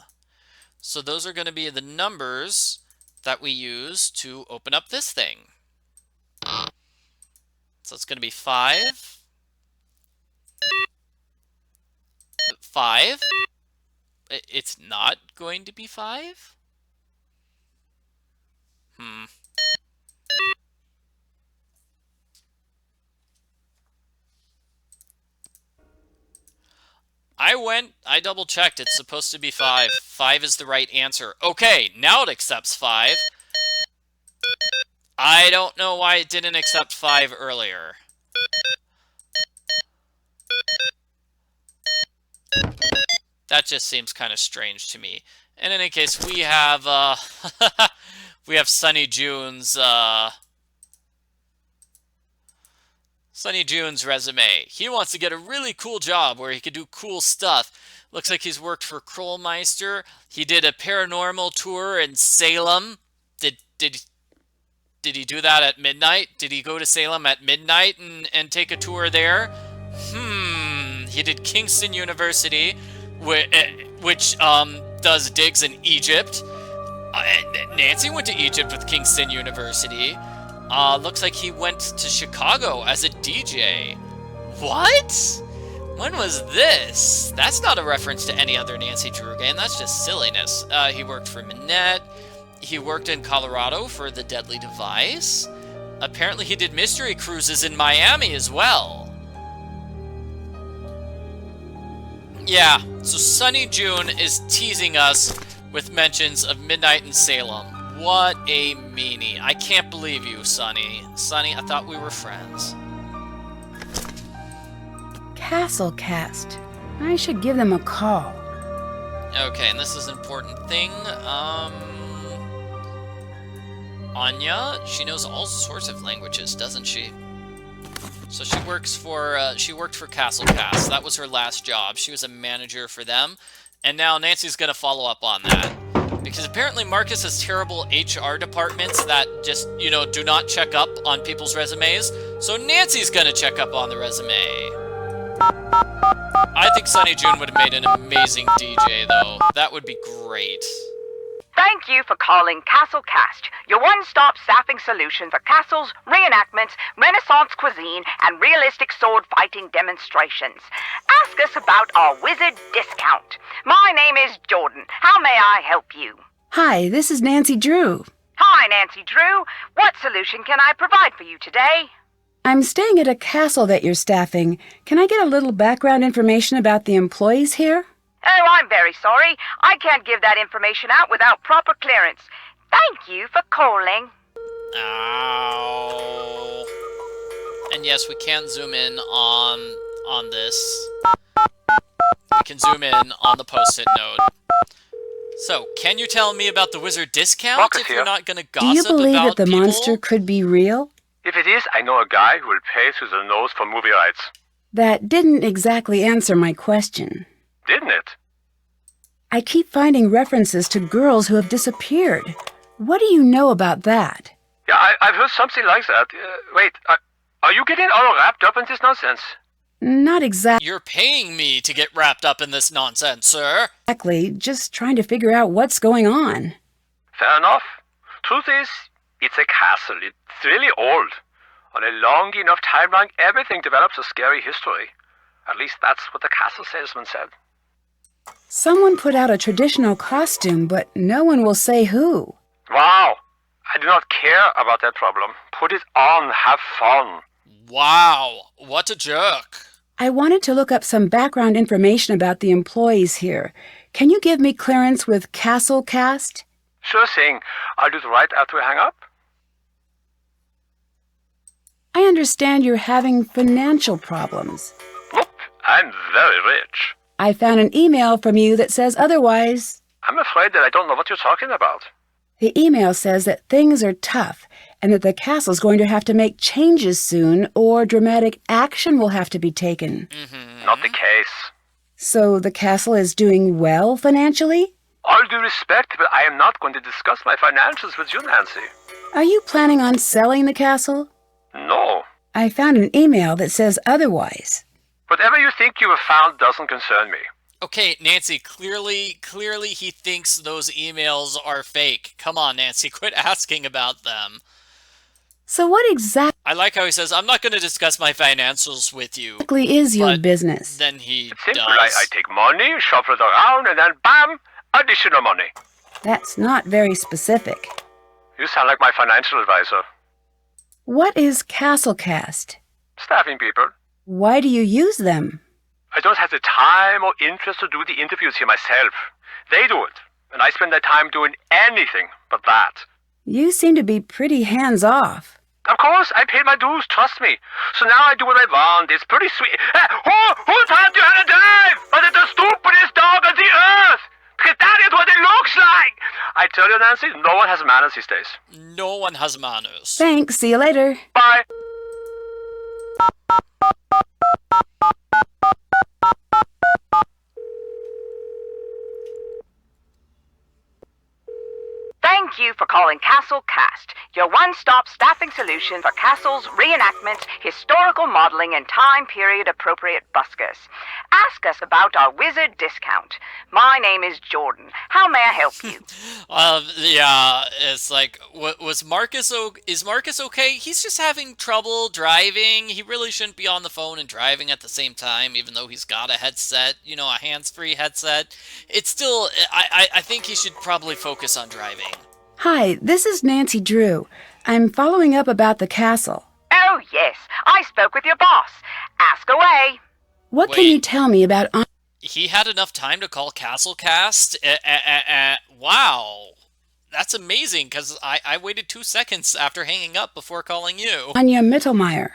S1: So those are going to be the numbers that we use to open up this thing. So it's going to be 5. 5. It's not going to be 5? I double checked. It's supposed to be 5. 5 is the right answer. Okay, now it accepts 5. I don't know why it didn't accept 5 earlier. That just seems kind of strange to me. In any case, we have we have Sunny June's resume. He wants to get a really cool job where he could do cool stuff. Looks like he's worked for Krollmeister. He did a paranormal tour in Salem. Did he do that at midnight? Did he go to Salem at midnight and take a tour there? He did Kingston University, which does digs in Egypt. Nancy went to Egypt with Kingston University. Looks like he went to Chicago as a DJ. What? When was this? That's not a reference to any other Nancy Drew game. That's just silliness. He worked for Minette. He worked in Colorado for The Deadly Device. Apparently he did mystery cruises in Miami as well. Yeah, so Sunny June is teasing us with mentions of Midnight in Salem. What a meanie. I can't believe you, Sunny. Sunny, I thought we were friends.
S2: Castle Cast. I should give them a call.
S1: Okay, and this is an important thing. Anya, she knows all sorts of languages, doesn't she? So she works for, she worked for Castle Cast. That was her last job. She was a manager for them. And now Nancy's gonna follow up on that. Because apparently Marcus has terrible HR departments that just, you know, do not check up on people's resumes. So Nancy's gonna check up on the resume. I think Sunny June would have made an amazing DJ, though. That would be great.
S11: Thank you for calling Castle Cast, your one-stop staffing solution for castles, reenactments, Renaissance cuisine, and realistic sword-fighting demonstrations. Ask us about our wizard discount. My name is Jordan. How may I help you?
S2: Hi, this is Nancy Drew.
S11: Hi, Nancy Drew. What solution can I provide for you today?
S2: I'm staying at a castle that you're staffing. Can I get a little background information about the employees here?
S11: Oh, I'm very sorry. I can't give that information out without proper clearance. Thank you for calling.
S1: Ow. And yes, we can zoom in on this. We can zoom in on the post-it note. So, can you tell me about the wizard discount
S7: Marcus
S1: if
S7: here.
S1: you're not going to gossip
S2: Do you believe
S1: about
S2: that the
S1: people?
S2: monster could be real?
S7: If it is, I know a guy who will pay through the nose for movie rights.
S2: That didn't exactly answer my question.
S7: Didn't it?
S2: I keep finding references to girls who have disappeared. What do you know about that?
S7: Yeah, I've heard something like that. Wait, are you getting all wrapped up in this nonsense?
S2: Not exactly.
S1: You're paying me to get wrapped up in this nonsense, sir.
S2: Just trying to figure out what's going on.
S7: Fair enough. Truth is, it's a castle. It's really old. On a long enough timeline, everything develops a scary history. At least that's what the castle salesman said.
S2: Someone put out a traditional costume, but no one will say who.
S7: Wow. I do not care about that problem. Put it on. Have fun.
S1: Wow, what a jerk.
S2: I wanted to look up some background information about the employees here. Can you give me clearance with Castle Cast?
S7: Sure thing. I'll do it right after we hang up.
S2: I understand you're having financial problems.
S7: Nope. I'm very rich.
S2: I found an email from you that says otherwise.
S7: I'm afraid that I don't know what you're talking about.
S2: The email says that things are tough and that the castle's going to have to make changes soon or dramatic action will have to be taken.
S7: Not the case.
S2: So the castle is doing well financially?
S7: All due respect, but I am not going to discuss my financials with you, Nancy.
S2: Are you planning on selling the castle?
S7: No.
S2: I found an email that says otherwise.
S7: Whatever you think you have found doesn't concern me.
S1: Okay, Nancy, clearly he thinks those emails are fake. Come on, Nancy, quit asking about them.
S2: So what exactly
S1: I like how he says, I'm not going to discuss my financials with you.
S2: is your
S1: But
S2: business?
S1: Then he
S7: It's simple.
S1: does.
S7: I take money, shuffle it around, and then bam, additional money.
S2: That's not very specific.
S7: You sound like my financial advisor.
S2: What is CastleCast?
S7: Staffing people.
S2: Why do you use them?
S7: I don't have the time or interest to do the interviews here myself. They do it, and I spend their time doing anything but that.
S2: You seem to be pretty hands-off.
S7: Of course, I paid my dues, trust me. So now I do what I want. It's pretty sweet. Who taught you how to drive? Was it the stupidest dog on the earth? Because that is what it looks like. I tell you, Nancy, no one has manners these days.
S1: No one has manners.
S2: Thanks, see you later.
S7: Bye.
S11: Thank you for calling Castle Cast, your one-stop staffing solution for castles, reenactments, historical modeling, and time period appropriate buskers. Ask us about our wizard discount. My name is Jordan. How may I help you?
S1: Yeah, it's like, is Marcus okay? He's just having trouble driving. He really shouldn't be on the phone and driving at the same time, even though he's got a headset, a hands-free headset. It's still, I think he should probably focus on driving.
S2: Hi, this is Nancy Drew. I'm following up about the castle.
S11: Oh, yes. I spoke with your boss. Ask away.
S2: What can
S1: Wait.
S2: you tell me about...
S1: He had enough time to call CastleCast? Wow. That's amazing, because I waited 2 seconds after hanging up before calling you.
S2: Anya Mittelmeyer?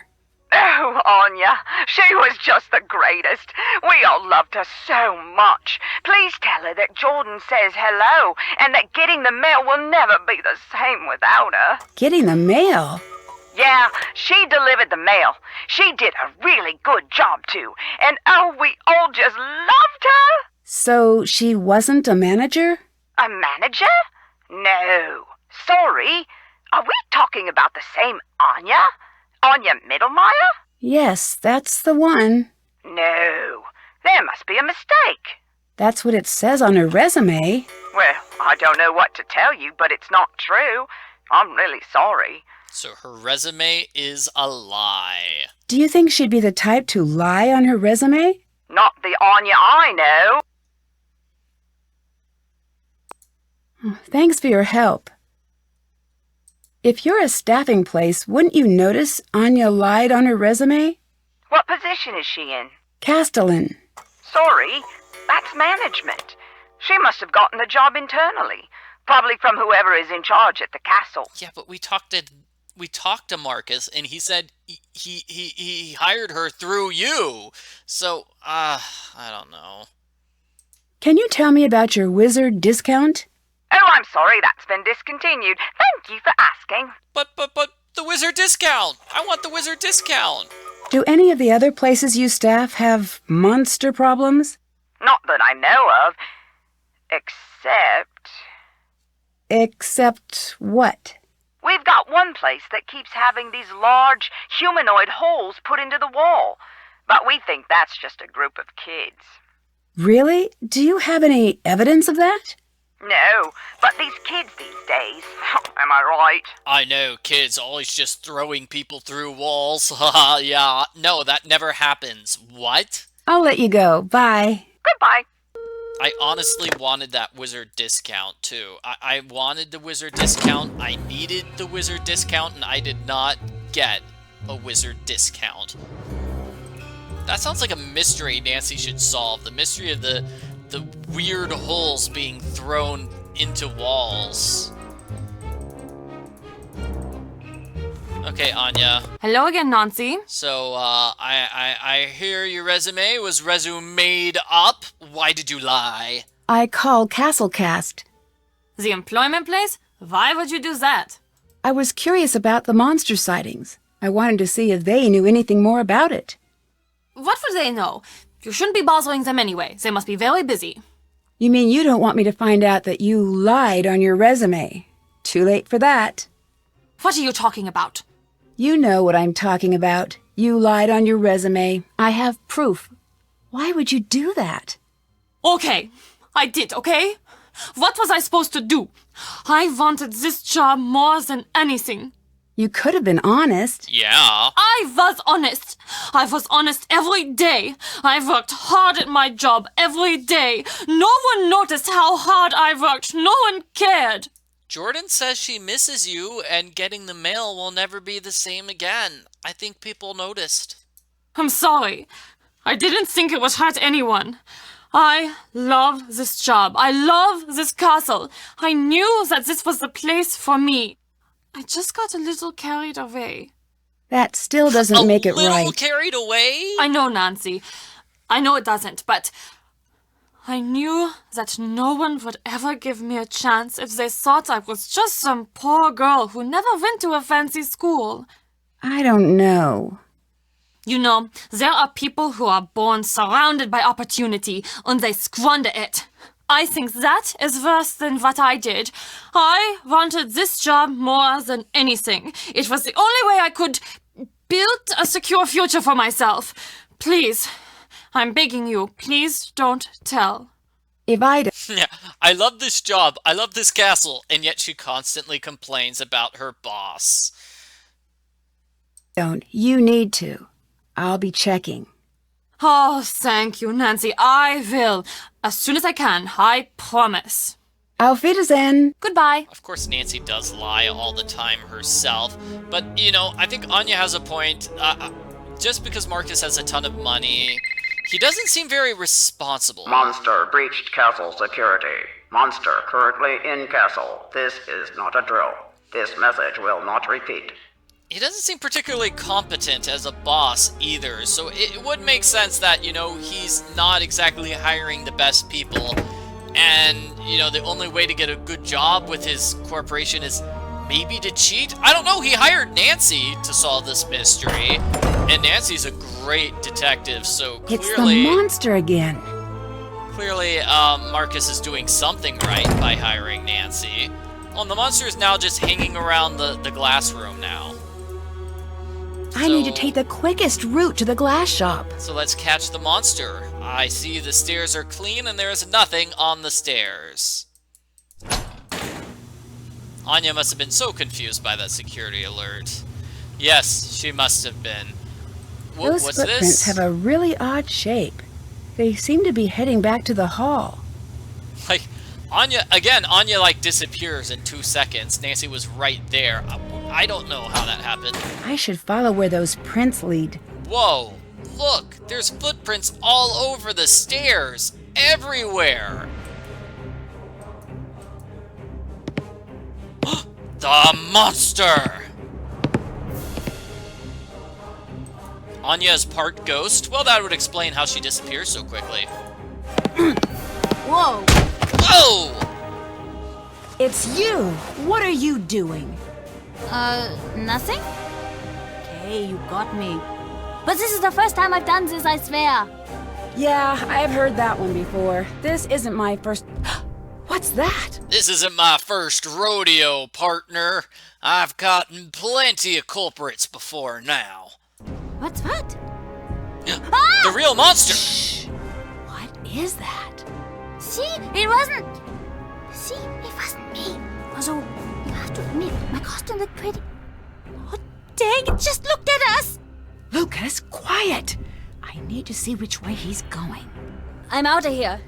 S11: Oh, Anya, she was just the greatest. We all loved her so much. Please tell her that Jordan says hello, and that getting the mail will never be the same without her.
S2: Getting the mail?
S11: Yeah, she delivered the mail. She did a really good job, too. And oh, we all just loved her.
S2: So she wasn't a manager?
S11: A manager? No. Sorry. Are we talking about the same Anya? Anya Mittelmeyer?
S2: Yes, that's the one.
S11: No. There must be a mistake.
S2: That's what it says on her resume.
S11: Well, I don't know what to tell you, but it's not true. I'm really sorry.
S1: So her resume is a lie.
S2: Do you think she'd be the type to lie on her resume?
S11: Not the Anya I know.
S2: Thanks for your help. If you're a staffing place, wouldn't you notice Anya lied on her resume?
S11: What position is she in?
S2: Castellan.
S11: Sorry, that's management. She must have gotten the job internally. Probably from whoever is in charge at the castle.
S1: Yeah, but we talked to Marcus, and he said he hired her through you. So, I don't know.
S2: Can you tell me about your wizard discount?
S11: Oh, I'm sorry, that's been discontinued. Thank you for asking.
S1: But the wizard discount! I want the wizard discount!
S2: Do any of the other places you staff have monster problems?
S11: Not that I know of.
S2: Except what?
S11: We've got one place that keeps having these large humanoid holes put into the wall. But we think that's just a group of kids.
S2: Really? Do you have any evidence of that?
S11: No, but these kids these days, am I right?
S1: I know, kids always just throwing people through walls. Yeah, no, that never happens. What?
S2: I'll let you go. Bye.
S11: Goodbye.
S1: I honestly wanted that wizard discount, too. I wanted the wizard discount, I needed the wizard discount, and I did not get a wizard discount. That sounds like a mystery Nancy should solve. The mystery of the weird holes being thrown into walls. Okay, Anya.
S9: Hello again, Nancy.
S1: So, I hear your resume was resumed up. Why did you lie?
S2: I called Castlecast.
S9: The employment place? Why would you do that?
S2: I was curious about the monster sightings. I wanted to see if they knew anything more about it.
S9: What would they know? You shouldn't be bothering them anyway. They must be very busy.
S2: You mean you don't want me to find out that you lied on your resume? Too late for that.
S9: What are you talking about?
S2: You know what I'm talking about. You lied on your resume. I have proof. Why would you do that?
S9: Okay, I did, okay? What was I supposed to do? I wanted this job more than anything.
S2: You could have been honest.
S1: Yeah.
S9: I was honest. I was honest every day. I worked hard at my job every day. No one noticed how hard I worked. No one cared.
S1: Jordan says she misses you, and getting the mail will never be the same again. I think people noticed.
S9: I'm sorry. I didn't think it would hurt anyone. I love this job. I love this castle. I knew that this was the place for me. I just got a little carried away.
S2: That still doesn't make it right.
S1: A little carried away?
S9: I know, Nancy. I know it doesn't, but I knew that no one would ever give me a chance if they thought I was just some poor girl who never went to a fancy school.
S2: I don't know.
S9: You know, there are people who are born surrounded by opportunity, and they squander it. I think that is worse than what I did. I wanted this job more than anything. It was the only way I could build a secure future for myself. Please, I'm begging you, please don't tell.
S2: If I
S1: Yeah, I love this job. I love this castle. And yet she constantly complains about her boss.
S2: don't, you need to. I'll be checking.
S9: Oh, thank you, Nancy. I will. As soon as I can, I promise.
S2: Auf Wiedersehen.
S9: Goodbye.
S1: Of course, Nancy does lie all the time herself. But, you know, I think Anya has a point. Just because Marcus has a ton of money, he doesn't seem very responsible.
S10: Monster breached castle security. Monster currently in castle. This is not a drill. This message will not repeat.
S1: He doesn't seem particularly competent as a boss either, so it would make sense that, you know, he's not exactly hiring the best people, and, you know, the only way to get a good job with his corporation is maybe to cheat? I don't know, he hired Nancy to solve this mystery, and Nancy's a great detective, so clearly...
S2: It's the monster again.
S1: Clearly, Marcus is doing something right by hiring Nancy. Well, and the monster is now just hanging around the glass room now.
S2: I need to take the quickest route to the glass shop.
S1: So let's catch the monster. I see the stairs are clean and there is nothing on the stairs. Anya must have been so confused by that security alert. Yes, she must have been.
S2: Those
S1: What's
S2: footprints
S1: this?
S2: have a really odd shape. They seem to be heading back to the hall.
S1: Like, Anya like disappears in 2 seconds. Nancy was right there. I don't know how that happened.
S2: I should follow where those prints lead.
S1: Whoa, look, there's footprints all over the stairs, everywhere. The monster! Anya is part ghost? Well, that would explain how she disappears so quickly.
S3: Whoa!
S1: Whoa!
S2: It's you! What are you doing?
S3: Nothing? Okay, you got me. But this is the first time I've done this, I swear.
S2: Yeah, I've heard that one before. This isn't my first... What's that?
S1: This isn't my first rodeo, partner. I've caught plenty of culprits before now.
S3: What's what?
S1: The real monster!
S2: Shh! What is that?
S3: See? It wasn't me. Also, you have to admit, my costume looked pretty... Oh, dang, it just looked at us!
S2: Lucas, quiet! I need to see which way he's going.
S3: I'm out of here.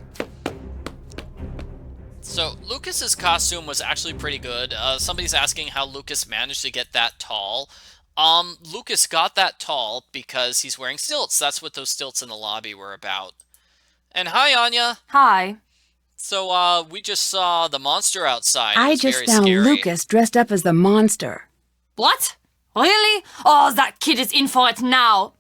S1: So, Lucas's costume was actually pretty good. Somebody's asking how Lucas managed to get that tall. Lucas got that tall because he's wearing stilts. That's what those stilts in the lobby were about. And hi, Anya.
S9: Hi.
S1: So, we just saw the monster outside.
S2: I just found Lucas dressed up as the monster.
S9: What? Really? Oh, that kid is in for it now.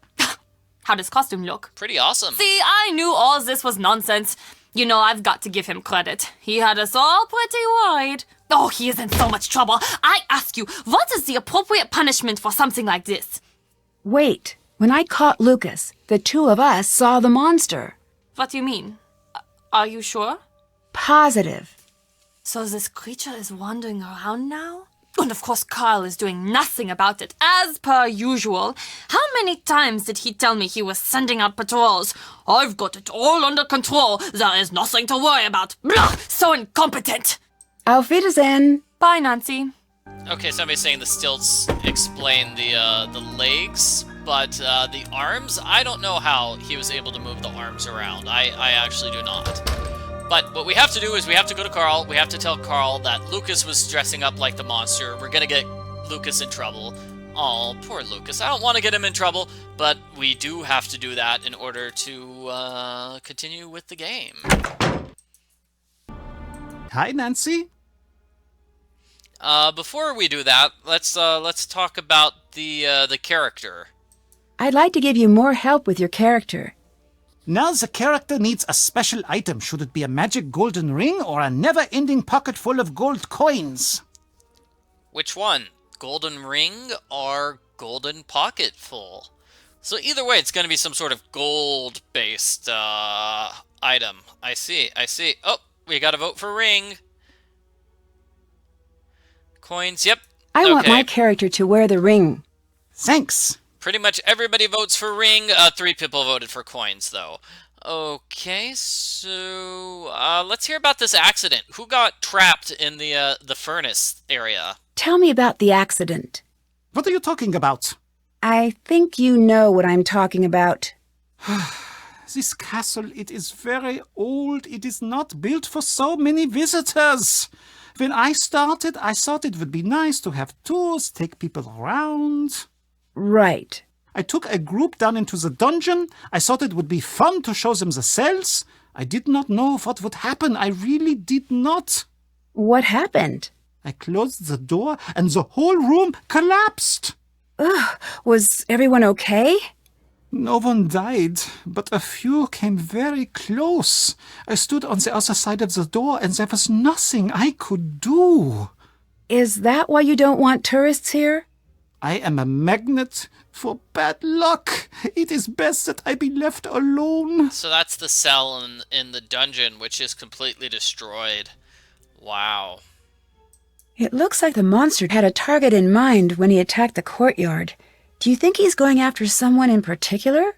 S9: How does costume look?
S1: Pretty awesome.
S9: See, I knew all this was nonsense. You know, I've got to give him credit. He had us all pretty worried. Oh, he is in so much trouble. I ask you, what is the appropriate punishment for something like this?
S2: Wait, when I caught Lucas, the two of us saw the monster.
S9: What do you mean? Are you sure?
S2: Positive.
S9: So this creature is wandering around now? And of course Carl is doing nothing about it, as per usual. How many times did he tell me he was sending out patrols? I've got it all under control. There is nothing to worry about. Blah! So incompetent.
S2: Auf Wiedersehen.
S9: Bye, Nancy.
S1: Okay, somebody's saying the stilts explain the legs, but the arms, I don't know how he was able to move the arms around. I actually do not. But what we have to do is we have to go to Carl. We have to tell Carl that Lucas was dressing up like the monster. We're gonna get Lucas in trouble. Oh, poor Lucas. I don't want to get him in trouble, but we do have to do that in order to continue with the game.
S4: Hi, Nancy.
S1: Before we do that, let's talk about the character.
S2: I'd like to give you more help with your character.
S4: Now the character needs a special item. Should it be a magic golden ring or a never-ending pocket full of gold coins?
S1: Which one? Golden ring or golden pocket full? So either way, it's going to be some sort of gold-based item. I see. Oh, we got to vote for ring. Coins, yep.
S2: I want my character to wear the ring.
S4: Thanks.
S1: Pretty much everybody votes for ring. 3 people voted for coins, though. Okay, so let's hear about this accident. Who got trapped in the furnace area?
S2: Tell me about the accident.
S4: What are you talking about?
S2: I think you know what I'm talking about.
S4: This castle, it is very old. It is not built for so many visitors. When I started, I thought it would be nice to have tours, take people around.
S2: Right.
S4: I took a group down into the dungeon. I thought it would be fun to show them the cells. I did not know what would happen. I really did not.
S2: What happened?
S4: I closed the door and the whole room collapsed.
S2: Ugh, was everyone okay?
S4: No one died, but a few came very close. I stood on the other side of the door and there was nothing I could do.
S2: Is that why you don't want tourists here?
S4: I am a magnet for bad luck. It is best that I be left alone.
S1: So that's the cell in the dungeon, which is completely destroyed. Wow.
S2: It looks like the monster had a target in mind when he attacked the courtyard. Do you think he's going after someone in particular?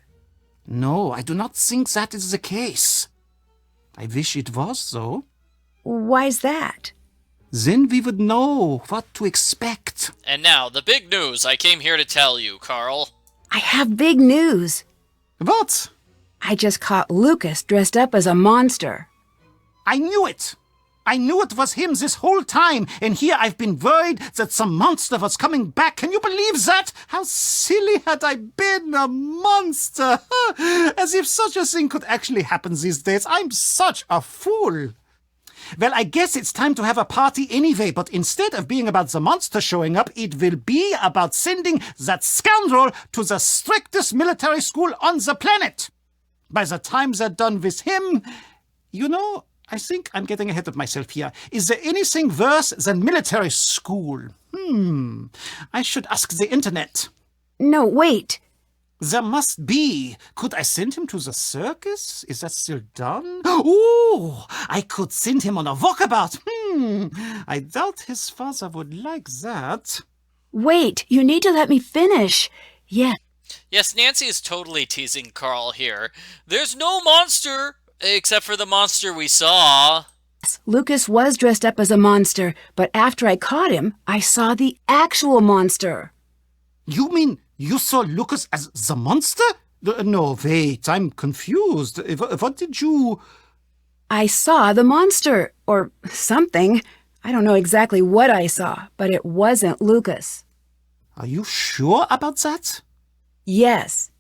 S4: No, I do not think that is the case. I wish it was, though.
S2: Why's that?
S4: Then we would know what to expect.
S1: And now, the big news I came here to tell you, Carl.
S2: I have big news.
S4: What?
S2: I just caught Lucas dressed up as a monster.
S4: I knew it! I knew it was him this whole time, and here I've been worried that some monster was coming back. Can you believe that? How silly had I been, a monster! As if such a thing could actually happen these days. I'm such a fool. Well, I guess it's time to have a party anyway, but instead of being about the monster showing up, it will be about sending that scoundrel to the strictest military school on the planet. By the time they're done with him, you know, I think I'm getting ahead of myself here. Is there anything worse than military school? I should ask the internet.
S2: No, wait.
S4: There must be. Could I send him to the circus? Is that still done? Ooh, I could send him on a walkabout. I doubt his father would like that.
S2: Wait, you need to let me finish.
S1: Yes, Nancy is totally teasing Carl here. There's no monster, except for the monster we saw.
S2: Lucas was dressed up as a monster, but after I caught him, I saw the actual monster.
S4: You mean you saw Lucas as the monster? No, wait, I'm confused. What did you...
S2: I saw the monster, or something. I don't know exactly what I saw, but it wasn't Lucas.
S4: Are you sure about that?
S2: Yes.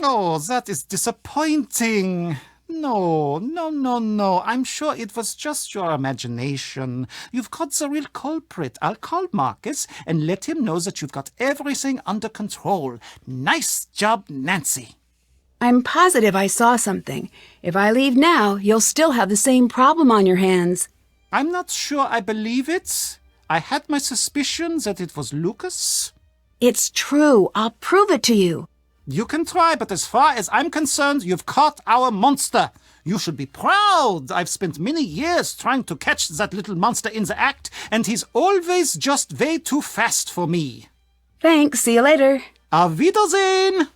S4: Oh, that is disappointing. No. I'm sure it was just your imagination. You've caught the real culprit. I'll call Marcus and let him know that you've got everything under control. Nice job, Nancy.
S2: I'm positive I saw something. If I leave now, you'll still have the same problem on your hands.
S4: I'm not sure I believe it. I had my suspicions that it was Lucas.
S2: It's true. I'll prove it to you.
S4: You can try, but as far as I'm concerned, you've caught our monster. You should be proud. I've spent many years trying to catch that little monster in the act, and he's always just way too fast for me.
S2: Thanks. See you later.
S4: Auf Wiedersehen!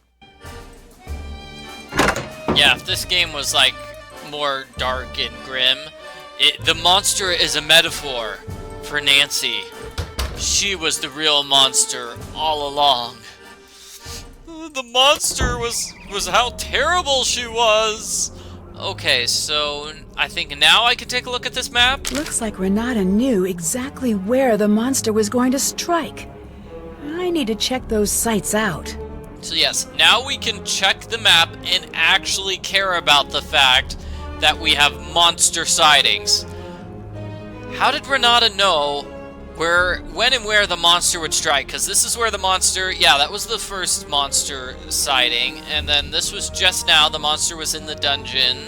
S1: Yeah, if this game was, like, more dark and grim, the monster is a metaphor for Nancy. She was the real monster all along. The monster was how terrible she was. Okay, so I think now I can take a look at this map.
S2: Looks like Renata knew exactly where the monster was going to strike. I need to check those sites out.
S1: So yes, now we can check the map and actually care about the fact that we have monster sightings. How did Renata know when and where the monster would strike? Because this is where the monster, yeah, that was the first monster sighting, and then this was just now, the monster was in the dungeon.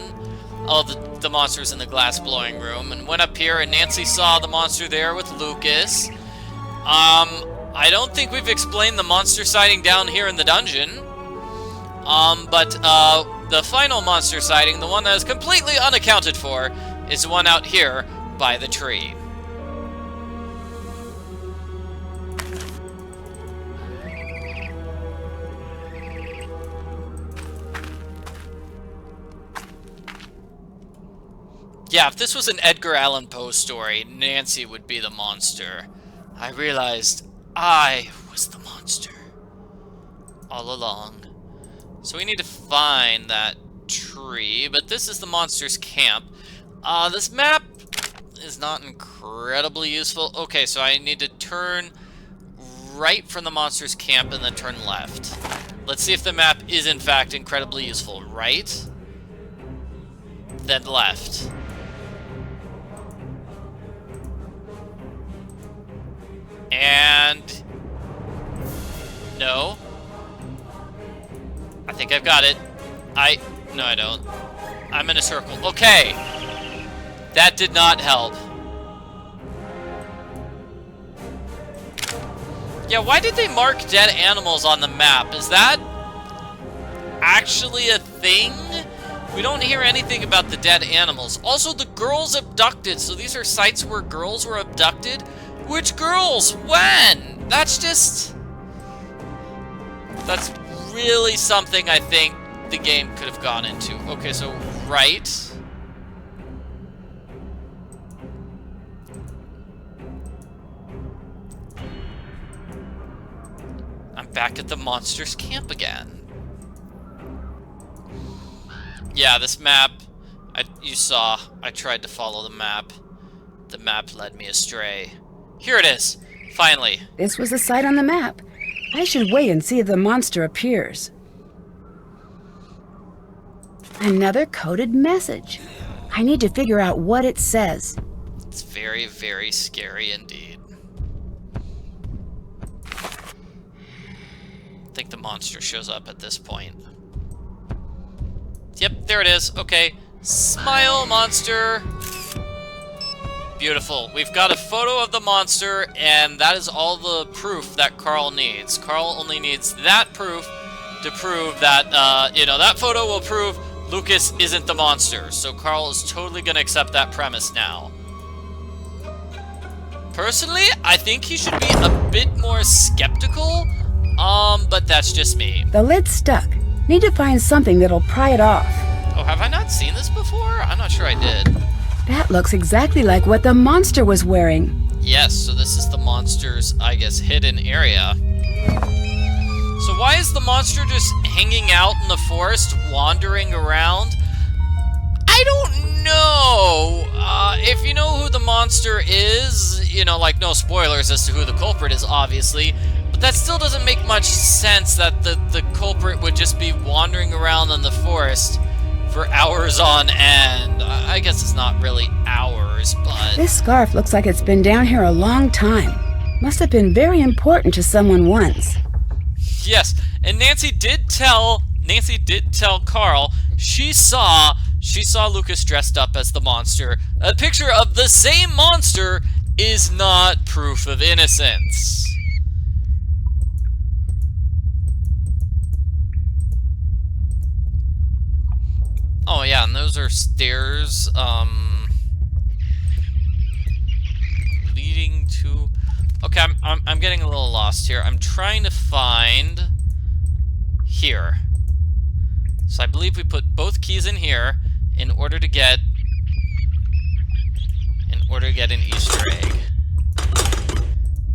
S1: Oh, the monster was in the glass blowing room, and went up here, and Nancy saw the monster there with Lucas. I don't think we've explained the monster sighting down here in the dungeon. But the final monster sighting, the one that is completely unaccounted for, is the one out here by the tree. Yeah, if this was an Edgar Allan Poe story, Nancy would be the monster. I realized I was the monster all along. So we need to find that tree, but this is the monster's camp. This map is not incredibly useful. Okay, so I need to turn right from the monster's camp and then turn left. Let's see if the map is in fact incredibly useful. Right, then left. And no. I think I've got it. No, I don't. I'm in a circle. Okay. That did not help. Yeah, why did they mark dead animals on the map? Is that actually a thing? We don't hear anything about the dead animals. Also, the girls abducted. So these are sites where girls were abducted? Which girls? When? That's just... That's really something I think the game could have gone into. Okay, so right. I'm back at the monster's camp again. Yeah, this map, you saw, I tried to follow the map. The map led me astray. Here it is, finally.
S2: This was the site on the map. I should wait and see if the monster appears. Another coded message. I need to figure out what it says.
S1: It's very, very scary indeed. I think the monster shows up at this point. Yep, there it is. Okay. Smile, monster. Beautiful. We've got a photo of the monster, and that is all the proof that Carl needs. Carl only needs that proof to prove that, that photo will prove Lucas isn't the monster. So Carl is totally going to accept that premise now. Personally, I think he should be a bit more skeptical, but that's just me.
S2: The lid's stuck. Need to find something that'll pry it off.
S1: Oh, have I not seen this before? I'm not sure I did.
S2: That looks exactly like what the monster was wearing.
S1: Yes, so this is the monster's, I guess, hidden area. So why is the monster just hanging out in the forest, wandering around? I don't know. If you know who the monster is, like no spoilers as to who the culprit is, obviously. But that still doesn't make much sense that the culprit would just be wandering around in the forest for hours on end. I guess it's not really hours, but...
S2: This scarf looks like it's been down here a long time. Must have been very important to someone once.
S1: Yes, and Nancy did tell Carl she saw Lucas dressed up as the monster. A picture of the same monster is not proof of innocence. Oh yeah, and those are stairs, leading to... Okay, I'm getting a little lost here. I'm trying to find... Here. So I believe we put both keys in here in order to get... an Easter egg.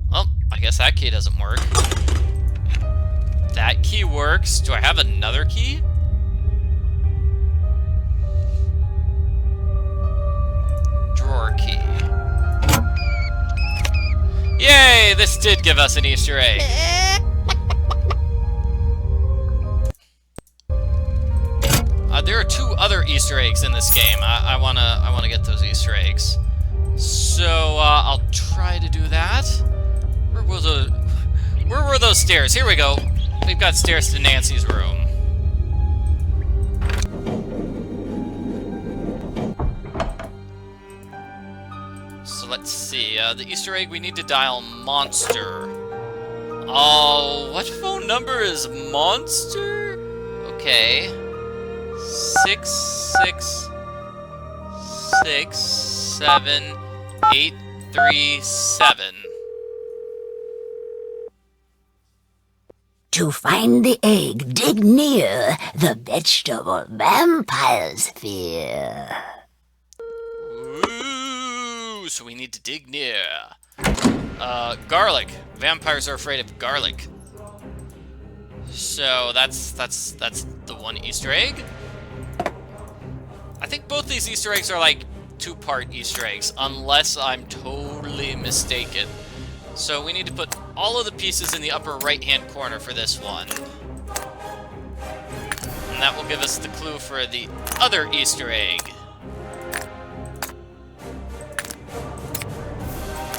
S1: Well, I guess that key doesn't work. That key works. Do I have another key? Drawer key. Yay! This did give us an Easter egg. There are 2 other Easter eggs in this game. I wanna get those Easter eggs. So I'll try to do that. Where were those stairs? Here we go. We've got stairs to Nancy's room. So let's see. The Easter egg, we need to dial monster. Oh, what phone number is monster? Okay. 6667837.
S12: To find the egg, dig near the vegetable vampires fear.
S1: Ooh, so we need to dig near. Garlic. Vampires are afraid of garlic. So that's the one Easter egg. I think both these Easter eggs are like 2-part Easter eggs, unless I'm totally mistaken. So we need to put all of the pieces in the upper right-hand corner for this one. And that will give us the clue for the other Easter egg.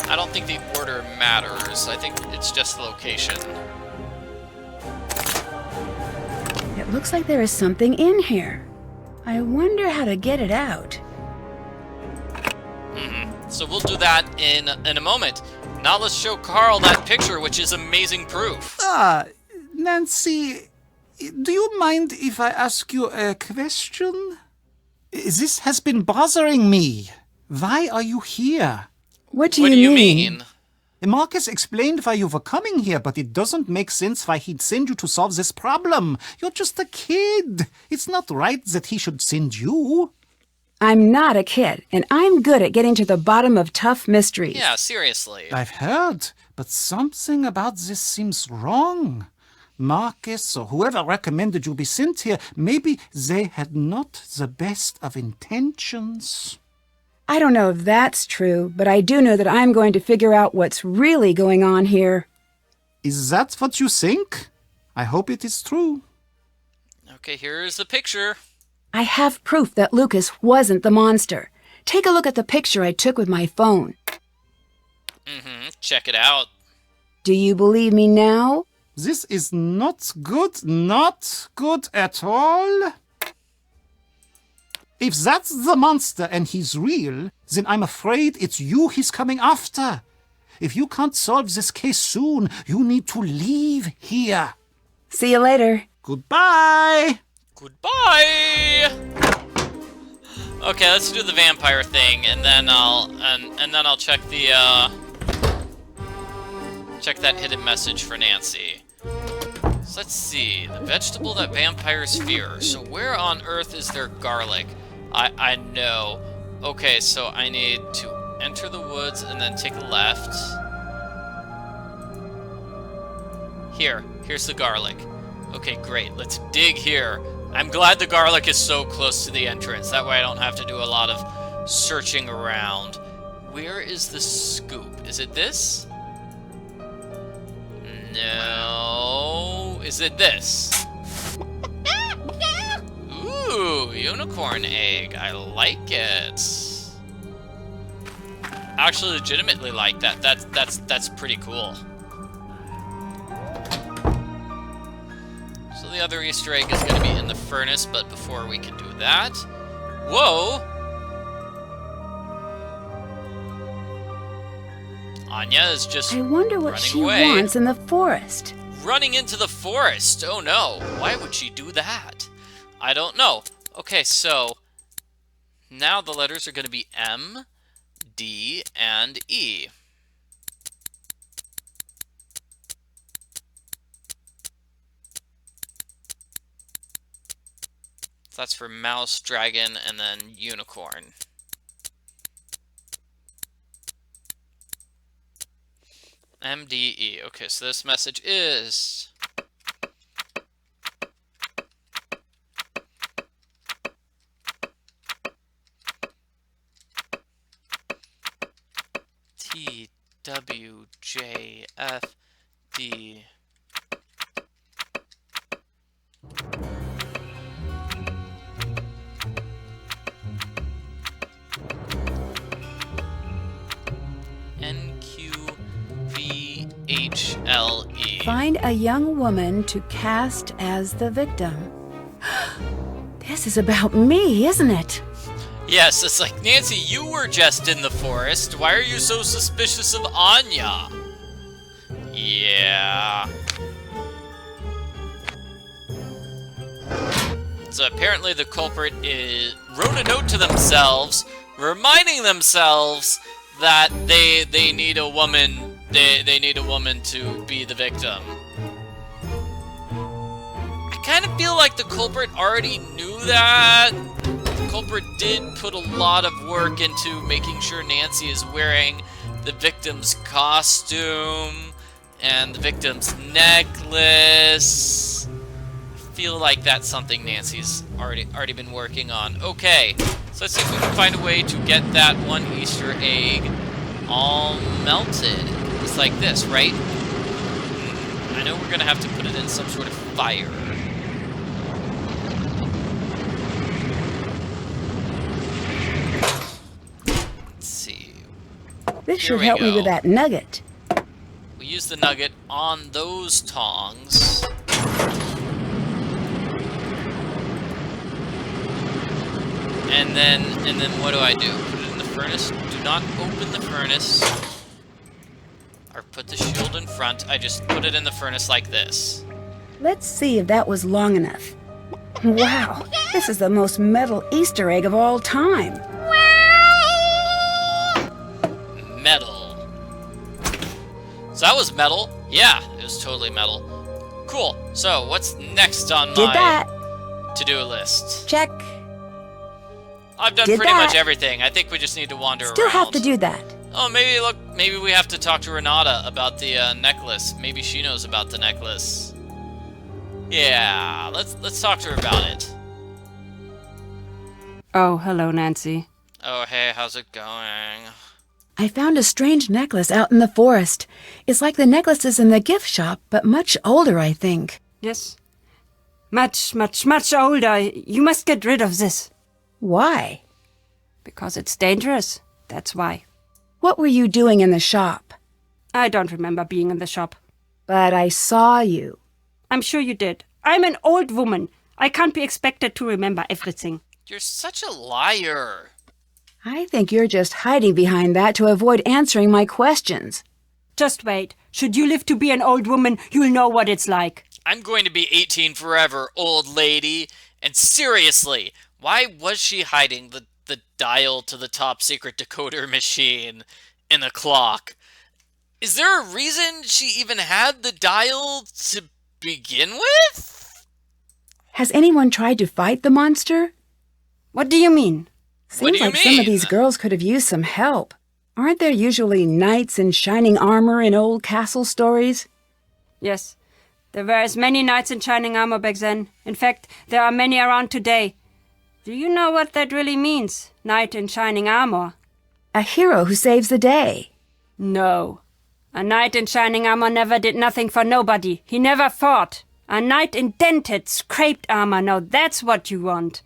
S1: I don't think the order matters. I think it's just the location.
S2: It looks like there is something in here. I wonder how to get it out.
S1: So we'll do that in a moment. Now let's show Carl that picture, which is amazing proof.
S4: Nancy, do you mind if I ask you a question? This has been bothering me. Why are you here?
S2: What do you mean?
S4: Marcus explained why you were coming here, but it doesn't make sense why he'd send you to solve this problem. You're just a kid. It's not right that he should send you.
S2: I'm not a kid, and I'm good at getting to the bottom of tough mysteries.
S1: Yeah, seriously.
S4: I've heard, but something about this seems wrong. Marcus or whoever recommended you be sent here, maybe they had not the best of intentions.
S2: I don't know if that's true, but I do know that I'm going to figure out what's really going on here.
S4: Is that what you think? I hope it is true.
S1: Okay, here's the picture.
S2: I have proof that Lucas wasn't the monster. Take a look at the picture I took with my phone.
S1: Check it out.
S2: Do you believe me now?
S4: This is not good at all. If that's the monster and he's real, then I'm afraid it's you he's coming after. If you can't solve this case soon, you need to leave here.
S2: See you later.
S4: Goodbye.
S1: Goodbye. Okay, let's do the vampire thing, and then I'll check the check that hidden message for Nancy. So let's see, the vegetable that vampires fear. So where on earth is there garlic? I know. Okay, so I need to enter the woods and then take a left. Here's the garlic. Okay, great. Let's dig here. I'm glad the garlic is so close to the entrance. That way I don't have to do a lot of searching around. Where is the scoop? Is it this? No. Is it this? Ooh, unicorn egg. I like it. I actually legitimately like that. That's pretty cool. So the other Easter egg is going to be in the furnace, but before we can do that... Whoa! Anya is just
S2: I wonder what she
S1: away.
S2: wants in the forest.
S1: Running into the forest. Oh no. Why would she do that? I don't know. Okay, so now the letters are going to be M, D, and E. So that's for mouse, dragon, and then unicorn. M, D, E. Okay, so this message is... T, W, J, F, D... N-Q-V-H-L-E.
S2: Find a young woman to cast as the victim. This is about me, isn't it?
S1: Yes, it's like, Nancy, you were just in the forest. Why are you so suspicious of Anya? Yeah. So apparently the culprit wrote a note to themselves, reminding themselves that they need a woman. They need a woman to be the victim. I kind of feel like the culprit already knew that. The culprit did put a lot of work into making sure Nancy is wearing the victim's costume and the victim's necklace. I feel like that's something Nancy's already been working on. Okay, so let's see if we can find a way to get that one Easter egg all melted. It's like this, right? I know we're gonna have to put it in some sort of fire. Let's see.
S2: This should help me with that nugget.
S1: We use the nugget on those tongs. And then what do I do? Put it in the furnace? Do not open the furnace. Or put the shield in front. I just put it in the furnace like this.
S2: Let's see if that was long enough. Wow, this is the most metal Easter egg of all time.
S1: Metal. So that was metal. Yeah, it was totally metal. Cool. So what's next on my to-do list?
S2: Check.
S1: I've done pretty much everything. I think we just need to wander around.
S2: Still have to do that.
S1: Oh, maybe we have to talk to Renata about the necklace. Maybe she knows about the necklace. Yeah, let's talk to her about it.
S8: Oh, hello, Nancy.
S1: Oh, hey, how's it going?
S2: I found a strange necklace out in the forest. It's like the necklaces in the gift shop, but much older, I think.
S8: Yes. Much, much, much older. You must get rid of this.
S2: Why?
S8: Because it's dangerous. That's why.
S2: What were you doing in the shop?
S8: I don't remember being in the shop.
S2: But I saw you.
S8: I'm sure you did. I'm an old woman. I can't be expected to remember everything.
S1: You're such a liar.
S2: I think you're just hiding behind that to avoid answering my questions.
S8: Just wait. Should you live to be an old woman, you'll know what it's like.
S1: I'm going to be 18 forever, old lady. And seriously, why was she hiding the dial to the top secret decoder machine in a clock? Is there a reason she even had the dial to begin with?
S2: Has anyone tried to fight the monster?
S8: What do you mean?
S2: Seems like some of these girls could have used some help. Aren't there usually knights in shining armor in old castle stories?
S8: Yes. There were as many knights in shining armor back then. In fact, there are many around today. Do you know what that really means, knight in shining armor?
S2: A hero who saves the day.
S8: No. A knight in shining armor never did nothing for nobody. He never fought. A knight in dented, scraped armor. Now that's what you want.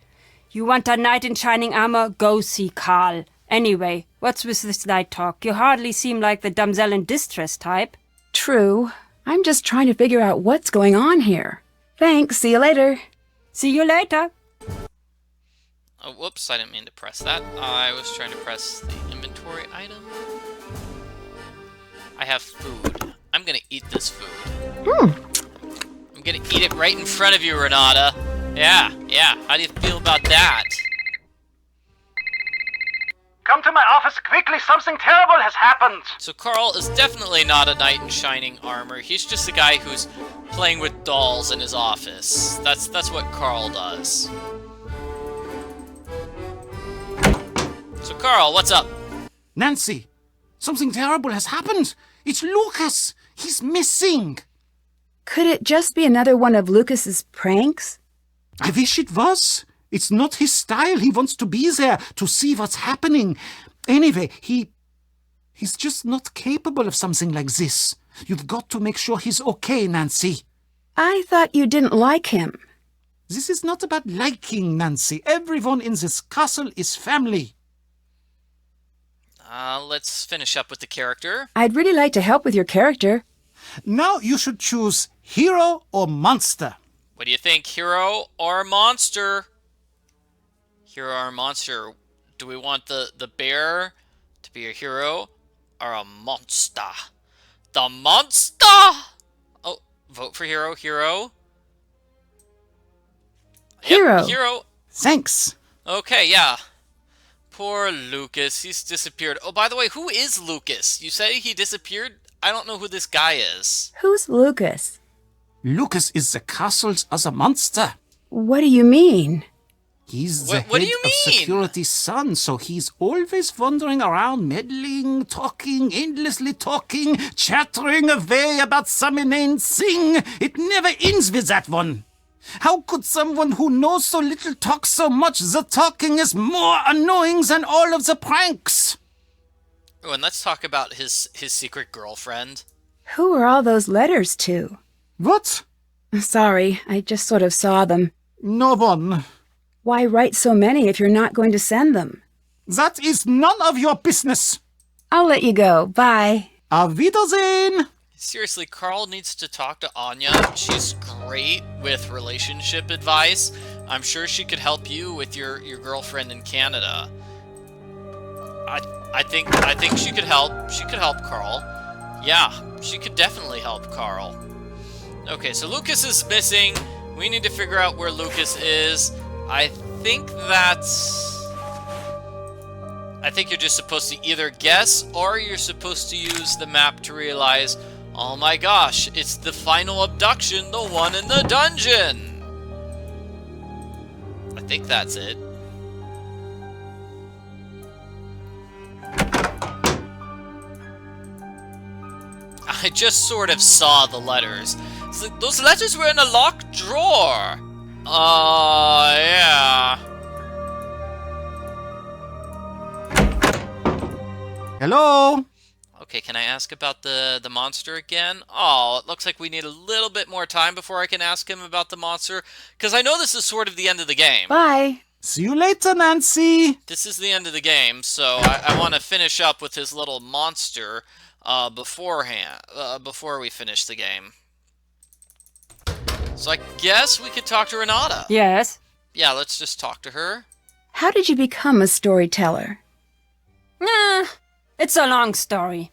S8: You want a knight in shining armor? Go see Carl. Anyway, what's with this light talk? You hardly seem like the damsel in distress type.
S2: True. I'm just trying to figure out what's going on here. Thanks. See you later.
S8: See you later.
S1: Oh, whoops, I didn't mean to press that. I was trying to press the inventory item. I have food. I'm gonna eat this food. I'm gonna eat it right in front of you, Renata. Yeah. How do you feel about that?
S6: Come to my office quickly, something terrible has happened!
S1: So Carl is definitely not a knight in shining armor. He's just a guy who's playing with dolls in his office. That's what Carl does. So Carl, what's up?
S4: Nancy, something terrible has happened. It's Lucas. He's missing.
S2: Could it just be another one of Lucas's pranks?
S4: I wish it was. It's not his style. He wants to be there to see what's happening. Anyway, he's just not capable of something like this. You've got to make sure he's okay, Nancy.
S2: I thought you didn't like him.
S4: This is not about liking, Nancy. Everyone in this castle is family.
S1: Let's finish up with the character.
S2: I'd really like to help with your character.
S4: Now you should choose hero or monster.
S1: What do you think, hero or monster? Hero or monster? Do we want the bear to be a hero or a monster? The monster! Oh, vote for hero.
S2: Hero.
S1: Yep, hero.
S4: Thanks.
S1: Okay, yeah. Poor Lucas. He's disappeared. Oh, by the way, who is Lucas? You say he disappeared? I don't know who this guy is.
S2: Who's Lucas?
S4: Lucas is the castle's other monster.
S2: What do you mean?
S4: He's the head of security's son, so he's always wandering around, meddling, talking, endlessly talking, chattering away about some inane thing. It never ends with that one. How could someone who knows so little talk so much? The talking is more annoying than all of the pranks.
S1: Oh, and let's talk about his secret girlfriend.
S2: Who are all those letters to?
S4: What?
S2: Sorry, I just sort of saw them.
S4: No one.
S2: Why write so many if you're not going to send them?
S4: That is none of your business.
S2: I'll let you go. Bye.
S4: Auf Wiedersehen.
S1: Seriously, Carl needs to talk to Anya. She's great with relationship advice. I'm sure she could help you with your girlfriend in Canada. I think she could help. She could help Carl. Yeah, she could definitely help Carl. Okay, so Lucas is missing. We need to figure out where Lucas is. I think you're just supposed to either guess or you're supposed to use the map to realize Oh my gosh, it's the final abduction, the one in the dungeon! I think that's it. I just sort of saw the letters. So those letters were in a locked drawer! Yeah.
S4: Hello?
S1: Okay, can I ask about the monster again? Oh, it looks like we need a little bit more time before I can ask him about the monster. Because I know this is sort of the end of the game.
S2: Bye.
S4: See you later, Nancy.
S1: This is the end of the game, so I want to finish up with his little monster beforehand, before we finish the game. So I guess we could talk to Renata.
S8: Yes?
S1: Yeah, let's just talk to her.
S2: How did you become a storyteller?
S8: Nah, it's a long story.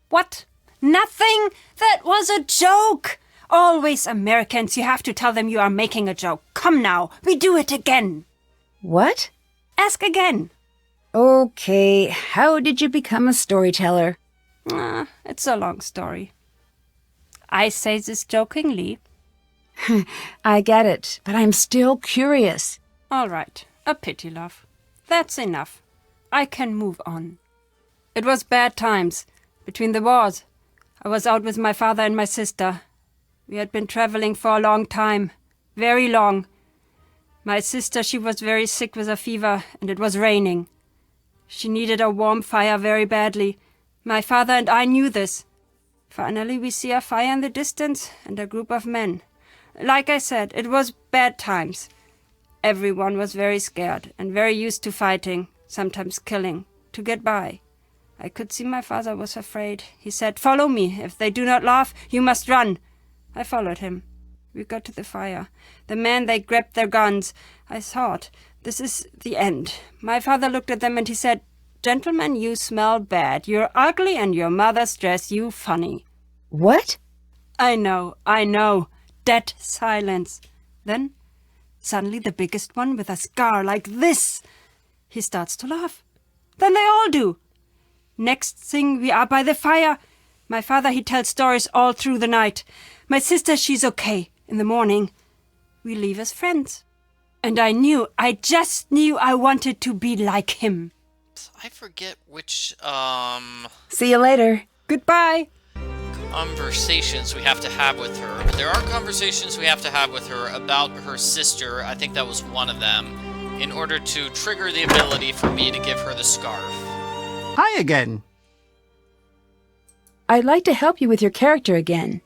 S8: What? Nothing? That was a joke! Always Americans, you have to tell them you are making a joke. Come now, we do it again.
S2: What?
S8: Ask again.
S2: Okay, how did you become a storyteller?
S8: It's a long story. I say this jokingly.
S2: I get it, but I'm still curious.
S8: All right, a pity, love. That's enough. I can move on. It was bad times. Between the wars, I was out with my father and my sister. We had been traveling for a long time. Very long. My sister, she was very sick with a fever, and it was raining. She needed a warm fire very badly. My father and I knew this. Finally, we see a fire in the distance and a group of men. Like I said, it was bad times. Everyone was very scared and very used to fighting, sometimes killing, to get by. I could see my father was afraid. He said, "Follow me. If they do not laugh, you must run." I followed him. We got to the fire. The men, they grabbed their guns. I thought, this is the end. My father looked at them and he said, "Gentlemen, you smell bad. You're ugly and your mother's dress you funny."
S2: What?
S8: I know. Dead silence. Then, suddenly the biggest one with a scar like this. He starts to laugh. Then they all do. Next thing, we are by the fire. My father, he tells stories all through the night. My sister, she's okay. In the morning, we leave as friends. And I just knew I wanted to be like him.
S1: I forget which,
S2: See you later.
S8: Goodbye.
S1: Conversations we have to have with her. But there are conversations we have to have with her about her sister. I think that was one of them. In order to trigger the ability for me to give her the scarf.
S4: Hi again.
S2: I'd like to help you with your character again.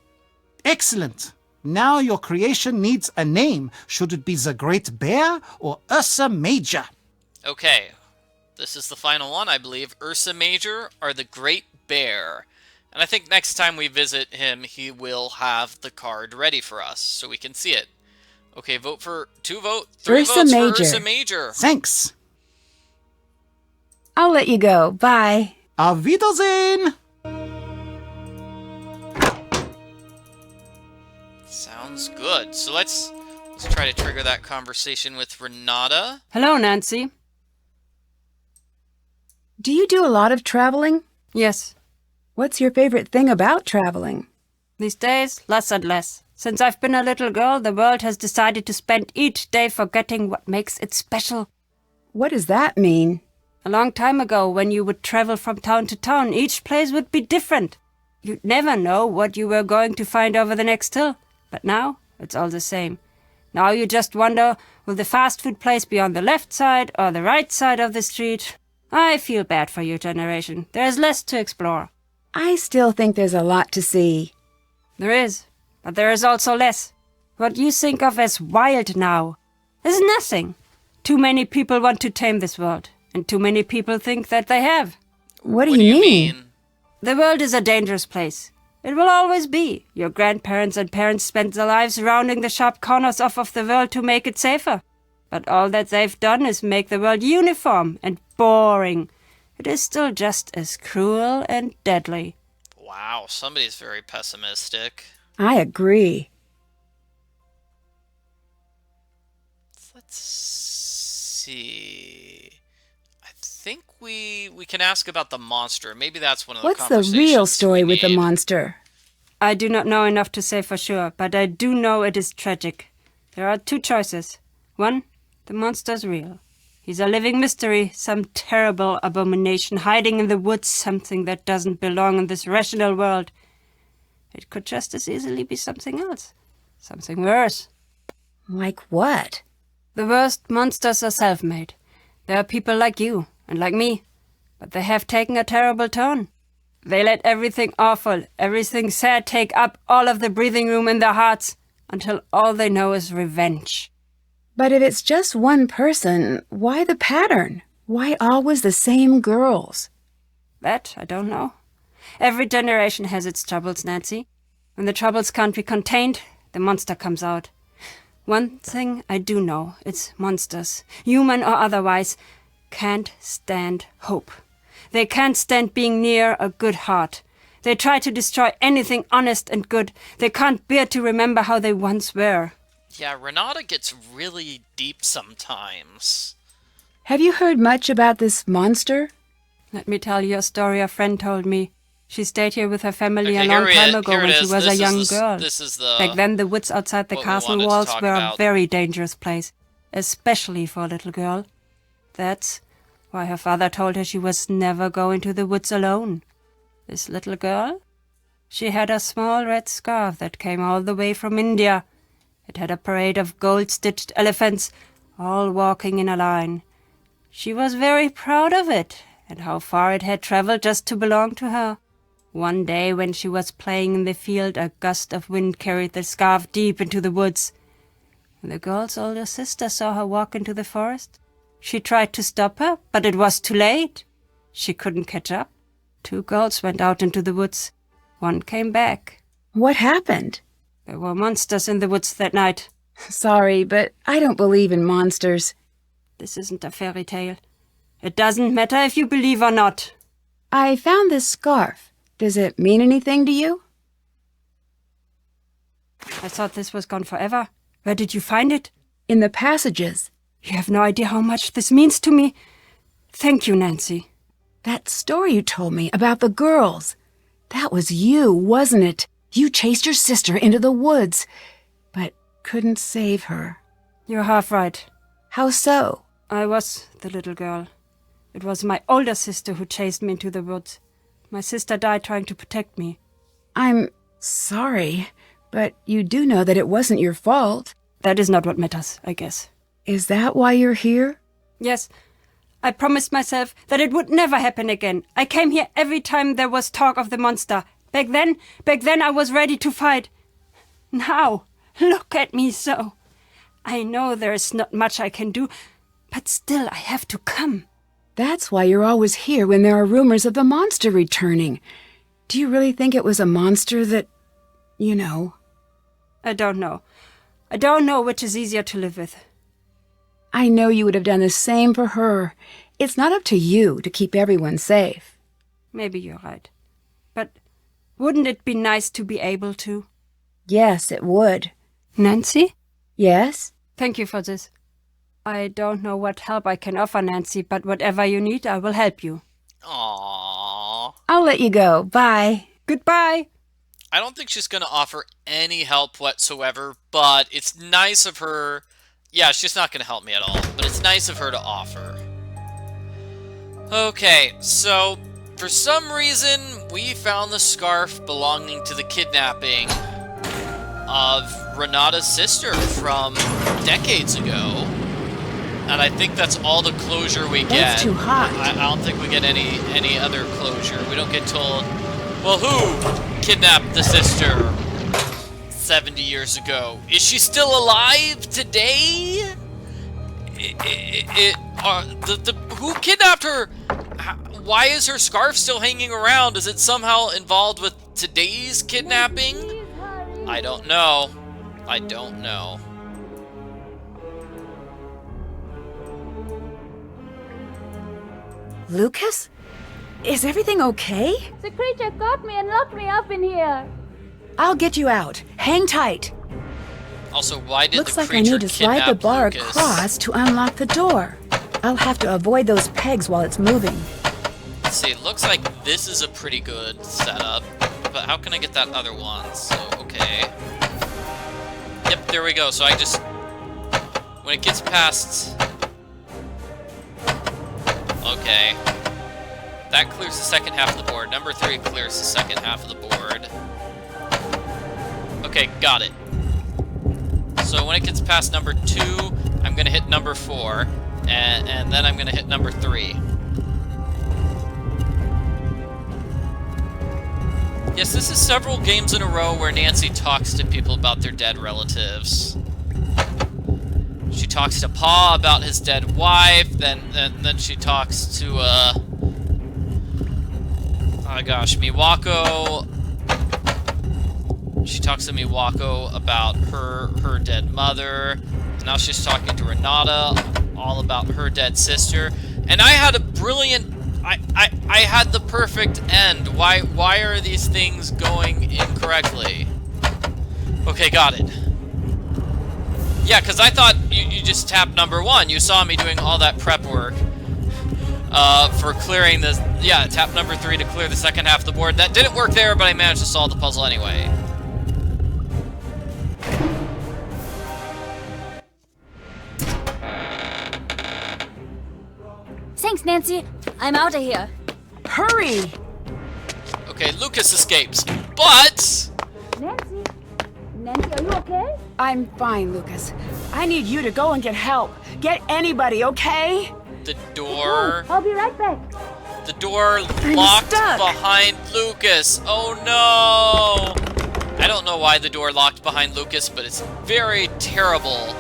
S4: Excellent. Now your creation needs a name. Should it be the Great Bear or Ursa Major?
S1: Okay. This is the final one, I believe. Ursa Major or the Great Bear. And I think next time we visit him, he will have the card ready for us, so we can see it. Okay, vote for 2 vote, 3
S2: Ursa
S1: votes
S2: Major.
S1: for Ursa Major.
S4: Thanks.
S2: I'll let you go. Bye.
S4: Auf Wiedersehen.
S1: Sounds good. So let's try to trigger that conversation with Renata.
S8: Hello, Nancy.
S2: Do you do a lot of traveling?
S8: Yes.
S2: What's your favorite thing about traveling?
S8: These days, less and less. Since I've been a little girl, the world has decided to spend each day forgetting what makes it special.
S2: What does that mean?
S8: A long time ago, when you would travel from town to town, each place would be different. You'd never know what you were going to find over the next hill. But now, it's all the same. Now you just wonder, will the fast food place be on the left side or the right side of the street? I feel bad for your generation. There's less to explore.
S2: I still think there's a lot to see.
S8: There is, but there is also less. What you think of as wild now is nothing. Too many people want to tame this world, and too many people think that they have.
S2: What do you mean?
S8: The world is a dangerous place. It will always be. Your grandparents and parents spent their lives rounding the sharp corners off of the world to make it safer. But all that they've done is make the world uniform and boring. It is still just as cruel and deadly.
S1: Wow, somebody's very pessimistic.
S2: I agree.
S1: Let's see. I think we can ask about the monster. Maybe that's one of the
S2: What's the
S1: conversations
S2: real story
S1: we
S2: with the
S1: need.
S2: monster?
S8: I do not know enough to say for sure, but I do know it is tragic. There are 2 choices. 1, the monster's real. He's a living mystery, some terrible abomination hiding in the woods, something that doesn't belong in this rational world. It could just as easily be something else. Something worse.
S2: Like what?
S8: The worst monsters are self-made. There are people like you and like me, but they have taken a terrible turn. They let everything awful, everything sad take up all of the breathing room in their hearts until all they know is revenge.
S2: But if it's just one person, why the pattern? Why always the same girls?
S8: That I don't know. Every generation has its troubles, Nancy. When the troubles can't be contained, the monster comes out. One thing I do know, it's monsters, human or otherwise, can't stand hope. They can't stand being near a good heart. They try to destroy anything honest and good. They can't bear to remember how they once were.
S1: Yeah, Renata gets really deep sometimes.
S2: Have you heard much about this monster?
S8: Let me tell you a story a friend told me. She stayed here with her family a long time ago when she was a young girl. Back then, the woods outside the castle walls were a very dangerous place, especially for a little girl. That's why her father told her she was never going to the woods alone. This little girl? She had a small red scarf that came all the way from India. It had a parade of gold-stitched elephants, all walking in a line. She was very proud of it, and how far it had traveled just to belong to her. One day when she was playing in the field, a gust of wind carried the scarf deep into the woods. When the girl's older sister saw her walk into the forest, she tried to stop her, but it was too late. She couldn't catch up. 2 girls went out into the woods. One came back.
S2: What happened?
S8: There were monsters in the woods that night.
S2: Sorry, but I don't believe in monsters.
S8: This isn't a fairy tale. It doesn't matter if you believe or not.
S2: I found this scarf. Does it mean anything to you?
S8: I thought this was gone forever. Where did you find it?
S2: In the passages.
S8: You have no idea how much this means to me. Thank you, Nancy.
S2: That story you told me about the girls. That was you, wasn't it? You chased your sister into the woods, but couldn't save her.
S8: You're half right.
S2: How so?
S8: I was the little girl. It was my older sister who chased me into the woods. My sister died trying to protect me.
S2: I'm sorry, but you do know that it wasn't your fault.
S8: That is not what matters, I guess.
S2: Is that why you're here?
S8: Yes. I promised myself that it would never happen again. I came here every time there was talk of the monster. Back then I was ready to fight. Now, look at me so. I know there is not much I can do, but still I have to come.
S2: That's why you're always here when there are rumors of the monster returning. Do you really think it was a monster that, you know?
S8: I don't know. I don't know which is easier to live with.
S2: I know you would have done the same for her. It's not up to you to keep everyone safe.
S8: Maybe you're right. But wouldn't it be nice to be able to?
S2: Yes, it would.
S8: Nancy?
S2: Yes?
S8: Thank you for this. I don't know what help I can offer, Nancy, but whatever you need, I will help you.
S1: Aww.
S2: I'll let you go. Bye.
S8: Goodbye.
S1: I don't think she's going to offer any help whatsoever, but it's nice of her. Yeah, she's not going to help me at all, but it's nice of her to offer. Okay, so for some reason, we found the scarf belonging to the kidnapping of Renata's sister from decades ago. And I think that's all the closure we get.
S2: That's too hot.
S1: I don't think we get any other closure. We don't get told, well, who kidnapped the sister 70 years ago? Is she still alive today? Who kidnapped her? Why is her scarf still hanging around? Is it somehow involved with today's kidnapping? I don't know. I don't know.
S2: Lucas? Is everything okay?
S13: The creature got me and locked me up in here.
S2: I'll get you out. Hang tight.
S1: Also, why did
S2: Looks
S1: the
S2: like I
S1: creature
S2: need to slide the bar
S1: Lucas?
S2: across to unlock the door. I'll have to avoid those pegs while it's moving.
S1: Let's see, it looks like this is a pretty good setup. but how can I get that other one? So, okay. Yep, there we go. So I just... When it gets past... Okay. That clears the second half of the board. Number 3 clears the second half of the board. Okay, got it. So when it gets past number 2, I'm going to hit number 4. And then I'm going to hit number 3. Yes, this is several games in a row where Nancy talks to people about their dead relatives. She talks to Pa about his dead wife, then she talks to, oh gosh, Miwako. She talks to Miwako about her dead mother. Now she's talking to Renata all about her dead sister. And I had a brilliant... I had the perfect end. Why are these things going incorrectly? Okay, got it. Yeah, because I thought you just tapped number 1. You saw me doing all that prep work for clearing this. Yeah, tap number 3 to clear the second half of the board. That didn't work there, but I managed to solve the puzzle anyway.
S3: Thanks, Nancy. I'm out of here.
S2: Hurry!
S1: Okay, Lucas escapes, but...
S13: Nancy? Nancy, are you okay?
S2: I'm fine, Lucas. I need you to go and get help. Get anybody, okay?
S1: The door...
S13: I'll be right back.
S1: The door
S2: I'm
S1: locked
S2: stuck.
S1: behind Lucas. Oh no! I don't know why the door locked behind Lucas, but it's very terrible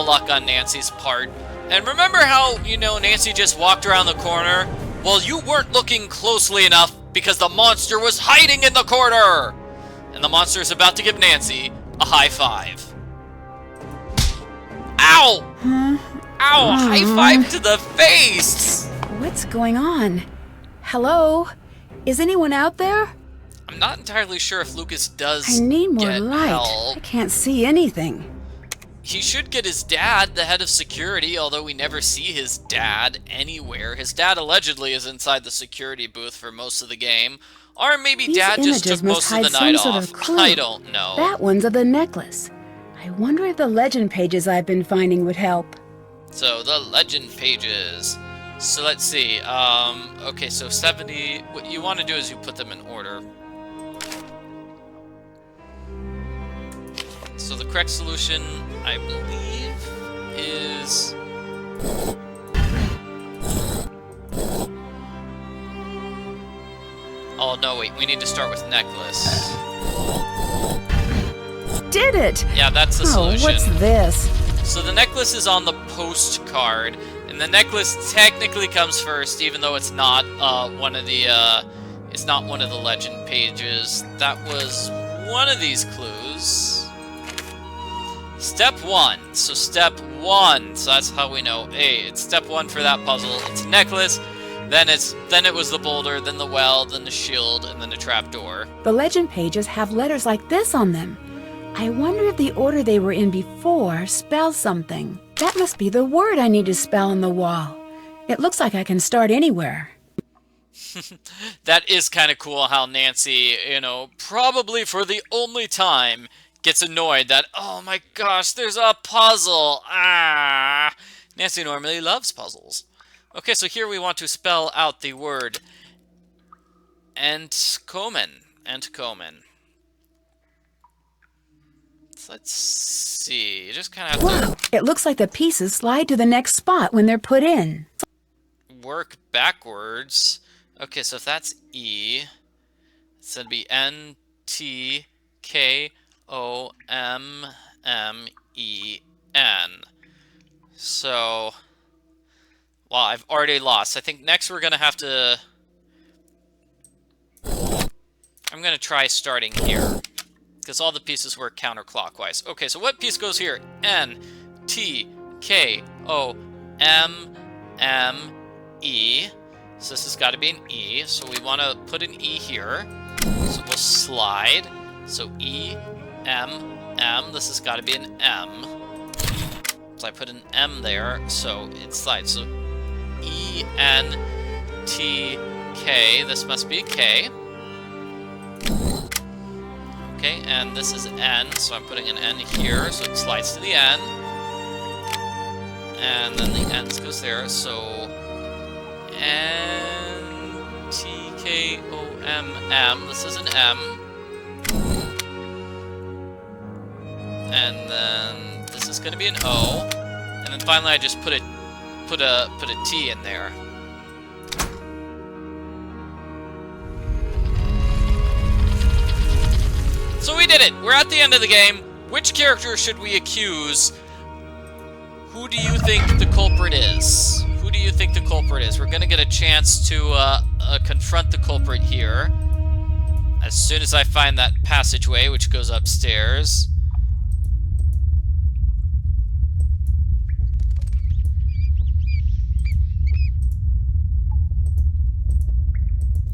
S1: luck on Nancy's part. And remember how, you know, Nancy just walked around the corner? Well, you weren't looking closely enough because the monster was hiding in the corner! And the monster is about to give Nancy a high five. Ow! Ow! High five to the face!
S2: What's going on? Hello? Is anyone out there?
S1: I'm not entirely sure if Lucas does
S2: I need more
S1: get
S2: light.
S1: help.
S2: I can't see anything.
S1: He should get his dad, the head of security, although we never see his dad anywhere. His dad allegedly is inside the security booth for most of the game. Or maybe
S2: These
S1: Dad just
S2: images
S1: took
S2: must
S1: most of
S2: hide
S1: the night
S2: some
S1: off.
S2: sort of clue.
S1: I don't know.
S2: That one's of the necklace. I wonder if the legend pages I've been finding would help.
S1: So, the legend pages. So, let's see. Okay, so 70... What you want to do is you put them in order. So, the correct solution, I believe, is... Oh, no, wait. We need to start with necklace.
S2: Did it!
S1: Yeah, that's the solution.
S2: Oh, what's this?
S1: So the necklace is on the postcard, and the necklace technically comes first, even though it's not one of the legend pages. That was one of these clues. Step 1. So step 1. So that's how we know. Hey, it's step 1 for that puzzle. It's a necklace. Then it was the boulder, then the well, then the shield, and then the trapdoor.
S2: The legend pages have letters like this on them. I wonder if the order they were in before spells something. That must be the word I need to spell on the wall. It looks like I can start anywhere.
S1: That is kind of cool how Nancy, you know, probably for the only time, gets annoyed that, oh my gosh, there's a puzzle. Ah. Nancy normally loves puzzles. Okay, so here we want to spell out the word Entkommen. Entkommen. So let's see. You just kind of have
S2: Wow, it looks like the pieces slide to the next spot when they're put in.
S1: to work backwards. Okay, so if that's E, it's going to be N-T-K-O-M-M-E-N. So... well, I've already lost. I think next we're going to have to... I'm going to try starting here. Because all the pieces work counterclockwise. Okay, so what piece goes here? N, T, K, O, M, M, E. So this has got to be an E. So we want to put an E here. So we'll slide. So E, M, M. This has got to be an M. So I put an M there. So it slides. So E, N, T, K. This must be a K. Okay, and this is N, so I'm putting an N here, so it slides to the N. And then the N's goes there, so N-T-K-O-M-M, this is an M. And then this is gonna be an O. And then finally I just put a T in there. So we did it! We're at the end of the game. Which character should we accuse? Who do you think the culprit is? Who do you think the culprit is? We're gonna get a chance to confront the culprit here. As soon as I find that passageway, which goes upstairs.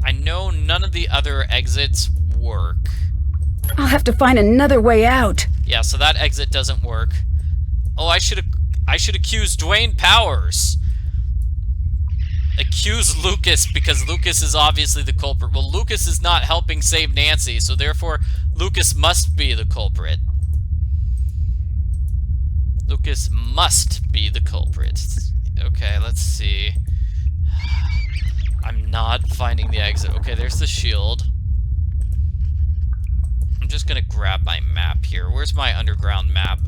S1: I know none of the other exits work.
S2: I'll have to find another way out.
S1: Yeah, so that exit doesn't work. Oh, I should accuse Dwayne Powers. Accuse Lucas, because Lucas is obviously the culprit. Well, Lucas is not helping save Nancy, so therefore Lucas must be the culprit. Lucas must be the culprit. Okay, let's see. I'm not finding the exit. Okay, there's the shield. I'm just gonna grab my map here. Where's my underground map?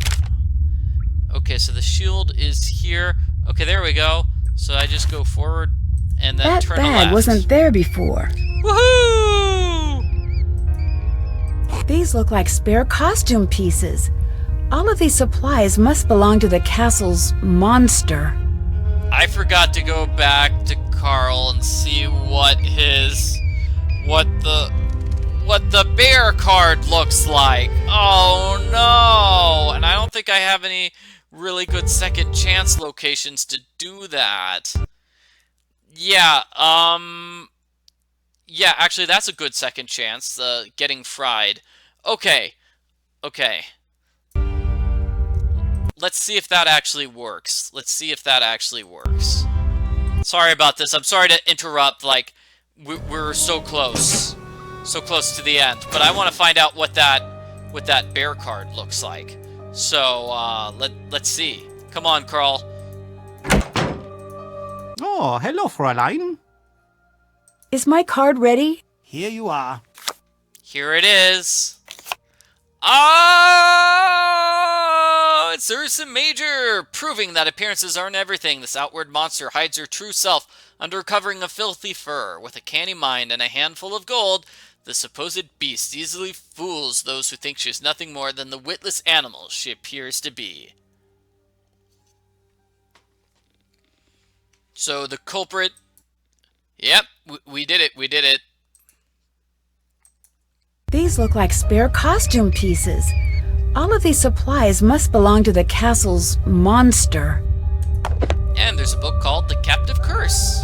S1: Okay, so the shield is here. Okay, there we go. So I just go forward and then turn left. That bag
S2: wasn't there before.
S1: Woohoo!
S2: These look like spare costume pieces. All of these supplies must belong to the castle's monster.
S1: I forgot to go back to Carl and see what the bear card looks like. Oh no! And I don't think I have any really good second chance locations to do that. Yeah, yeah, actually that's a good second chance, getting fried. Okay. Let's see if that actually works. Sorry about this. I'm sorry to interrupt, like, we're so close. So close to the end. But I want to find out what that bear card looks like. So, let's see. Come on, Carl.
S4: Oh, hello, Fräulein.
S2: Is my card ready?
S4: Here you are.
S1: Here it is. Oh, it's Ursa Major, proving that appearances aren't everything. This outward monster hides her true self under a covering of filthy fur. With a canny mind and a handful of gold, the supposed beast easily fools those who think she is nothing more than the witless animal she appears to be. So the culprit... Yep, we did it.
S2: These look like spare costume pieces. All of these supplies must belong to the castle's monster.
S1: And there's a book called The Captive Curse.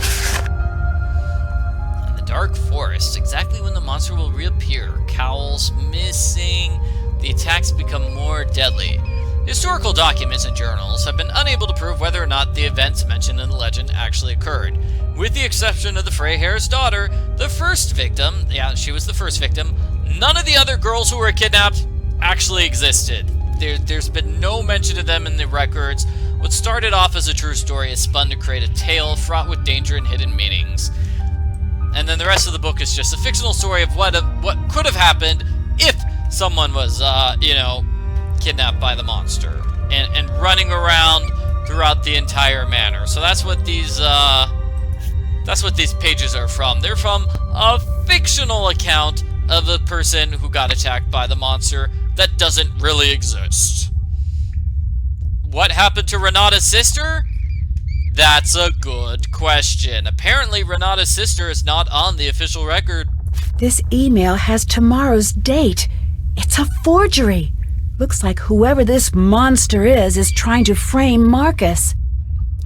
S1: In the dark forest, exactly when the monster will reappear, Cowl's missing, the attacks become more deadly. Historical documents and journals have been unable to prove whether or not the events mentioned in the legend actually occurred. With the exception of the Freyhair's daughter, the first victim, yeah, she was the first victim, none of the other girls who were kidnapped actually existed. There's been no mention of them in the records. What started off as a true story is spun to create a tale fraught with danger and hidden meanings. And then the rest of the book is just a fictional story of what could have happened if someone was, kidnapped by the monster and running around throughout the entire manor. So that's what these pages are from. They're from a fictional account of a person who got attacked by the monster that doesn't really exist. What happened to Renata's sister? That's a good question. Apparently, Renata's sister is not on the official record.
S2: This email has tomorrow's date. It's a forgery. Looks like whoever this monster is trying to frame Marcus.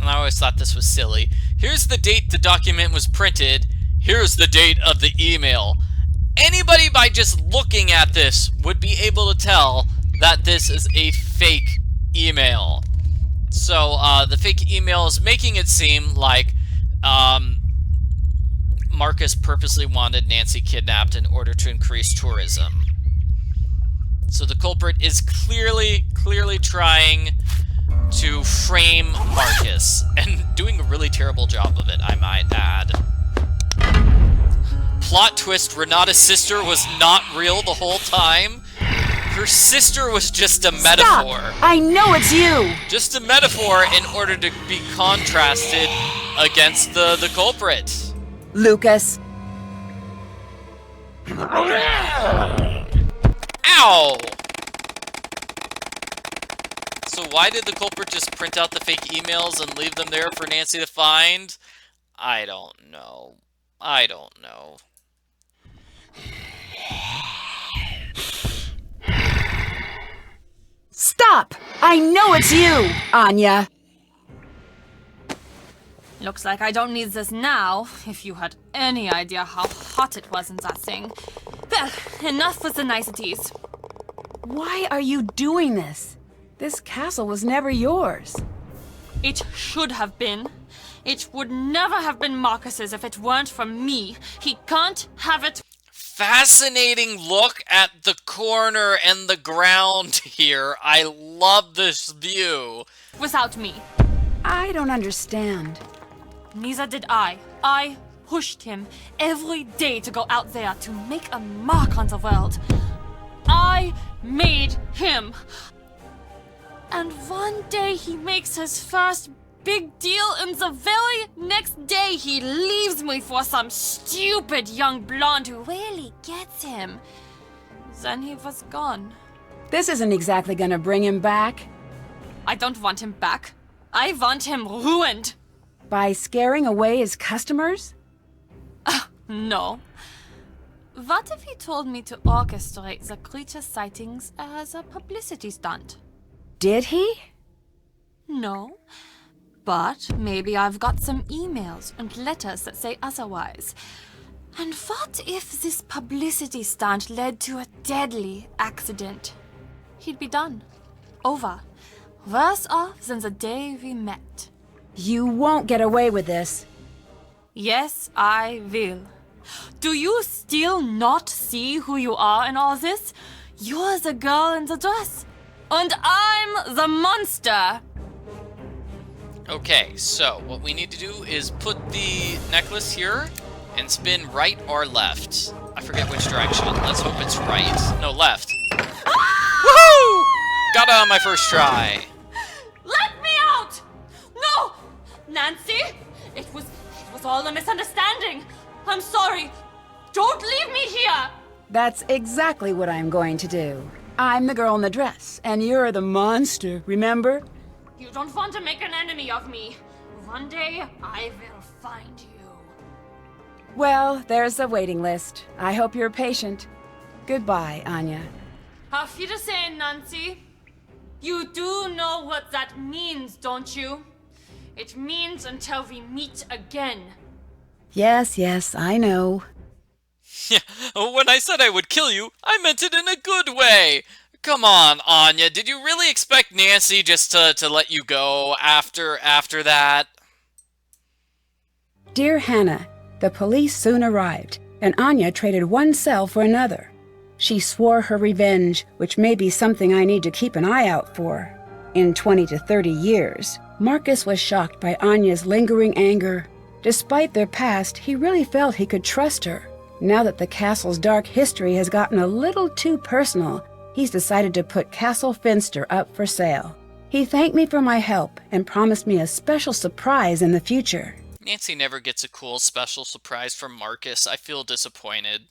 S1: And I always thought this was silly. Here's the date the document was printed. Here's the date of the email. Anybody by just looking at this would be able to tell that this is a fake email. So, the fake email is making it seem like Marcus purposely wanted Nancy kidnapped in order to increase tourism. So the culprit is clearly trying to frame Marcus, and doing a really terrible job of it, I might add. Plot twist, Renata's sister was not real the whole time. Her sister was just a metaphor.
S2: Stop! I know it's you!
S1: Just a metaphor in order to be contrasted against the culprit.
S2: Lucas.
S1: Ow! So why did the culprit just print out the fake emails and leave them there for Nancy to find? I don't know. I don't know.
S2: Stop! I know it's you, Anya.
S9: Looks like I don't need this now, if you had any idea how hot it was in that thing. Well, enough with the niceties.
S2: Why are you doing this? This castle was never yours.
S9: It should have been. It would never have been Marcus's if it weren't for me. He can't have it.
S1: Fascinating look at the corner and the ground here. I love this view.
S9: Without me.
S2: I don't understand.
S9: Neither did I. I pushed him every day to go out there to make a mark on the world. I made him. And one day he makes his first big deal, and the very next day he leaves me for some stupid young blonde who really gets him. Then he was gone.
S2: This isn't exactly gonna bring him back.
S9: I don't want him back. I want him ruined.
S2: By scaring away his customers?
S9: No. What if he told me to orchestrate the creature sightings as a publicity stunt?
S2: Did he?
S9: No. But maybe I've got some emails and letters that say otherwise. And what if this publicity stunt led to a deadly accident? He'd be done. Over. Worse off than the day we met.
S2: You won't get away with this.
S9: Yes, I will. Do you still not see who you are in all this? You're the girl in the dress. And I'm the monster.
S1: Okay, so what we need to do is put the necklace here and spin right or left. I forget which direction. Let's hope it's right. No, left. Woohoo! Got it on my first try.
S9: Let me out! No! Nancy! It was all a misunderstanding. I'm sorry. Don't leave me here!
S2: That's exactly what I'm going to do. I'm the girl in the dress, and you're the monster, remember?
S9: You don't want to make an enemy of me. One day, I will find you.
S2: Well, there's the waiting list. I hope you're patient. Goodbye, Anya.
S9: Auf Wiedersehen, Nancy. You do know what that means, don't you? It means until we meet again.
S2: Yes, I know.
S1: Yeah, when I said I would kill you, I meant it in a good way. Come on, Anya, did you really expect Nancy just to let you go after that?
S2: Dear Hannah, the police soon arrived, and Anya traded one cell for another. She swore her revenge, which may be something I need to keep an eye out for. In 20 to 30 years, Marcus was shocked by Anya's lingering anger. Despite their past, he really felt he could trust her. Now that the castle's dark history has gotten a little too personal, he's decided to put Castle Finster up for sale. He thanked me for my help and promised me a special surprise in the future.
S1: Nancy never gets a cool special surprise from Marcus. I feel disappointed.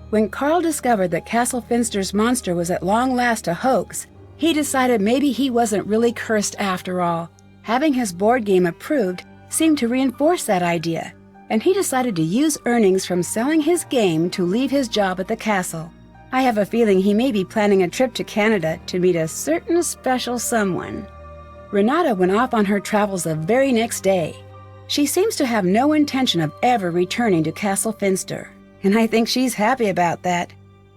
S2: When Carl discovered that Castle Finster's monster was at long last a hoax, he decided maybe he wasn't really cursed after all. Having his board game approved seemed to reinforce that idea, and he decided to use earnings from selling his game to leave his job at the castle. I have a feeling he may be planning a trip to Canada to meet a certain special someone. Renata went off on her travels the very next day. She seems to have no intention of ever returning to Castle Finster, and I think she's happy about that.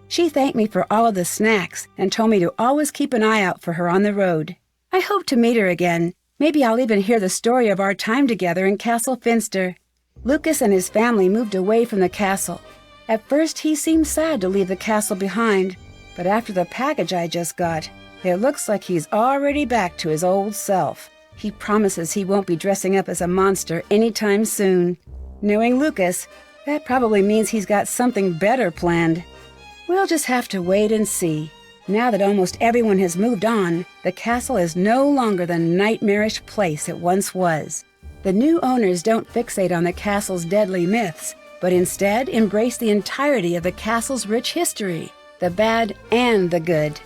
S2: She thanked me for all of the snacks and told me to always keep an eye out for her on the road. I hope to meet her again. Maybe I'll even hear the story of our time together in Castle Finster. Lucas and his family moved away from the castle. At first, he seemed sad to leave the castle behind, But after the package I just got, it looks like he's already back to his old self. He promises he won't be dressing up as a monster anytime soon. Knowing Lucas, that probably means he's got something better planned. We'll just have to wait and see. Now that almost everyone has moved on, the castle is no longer the nightmarish place it once was. The new owners don't fixate on the castle's deadly myths, but instead embrace the entirety of the castle's rich history, the bad and the good.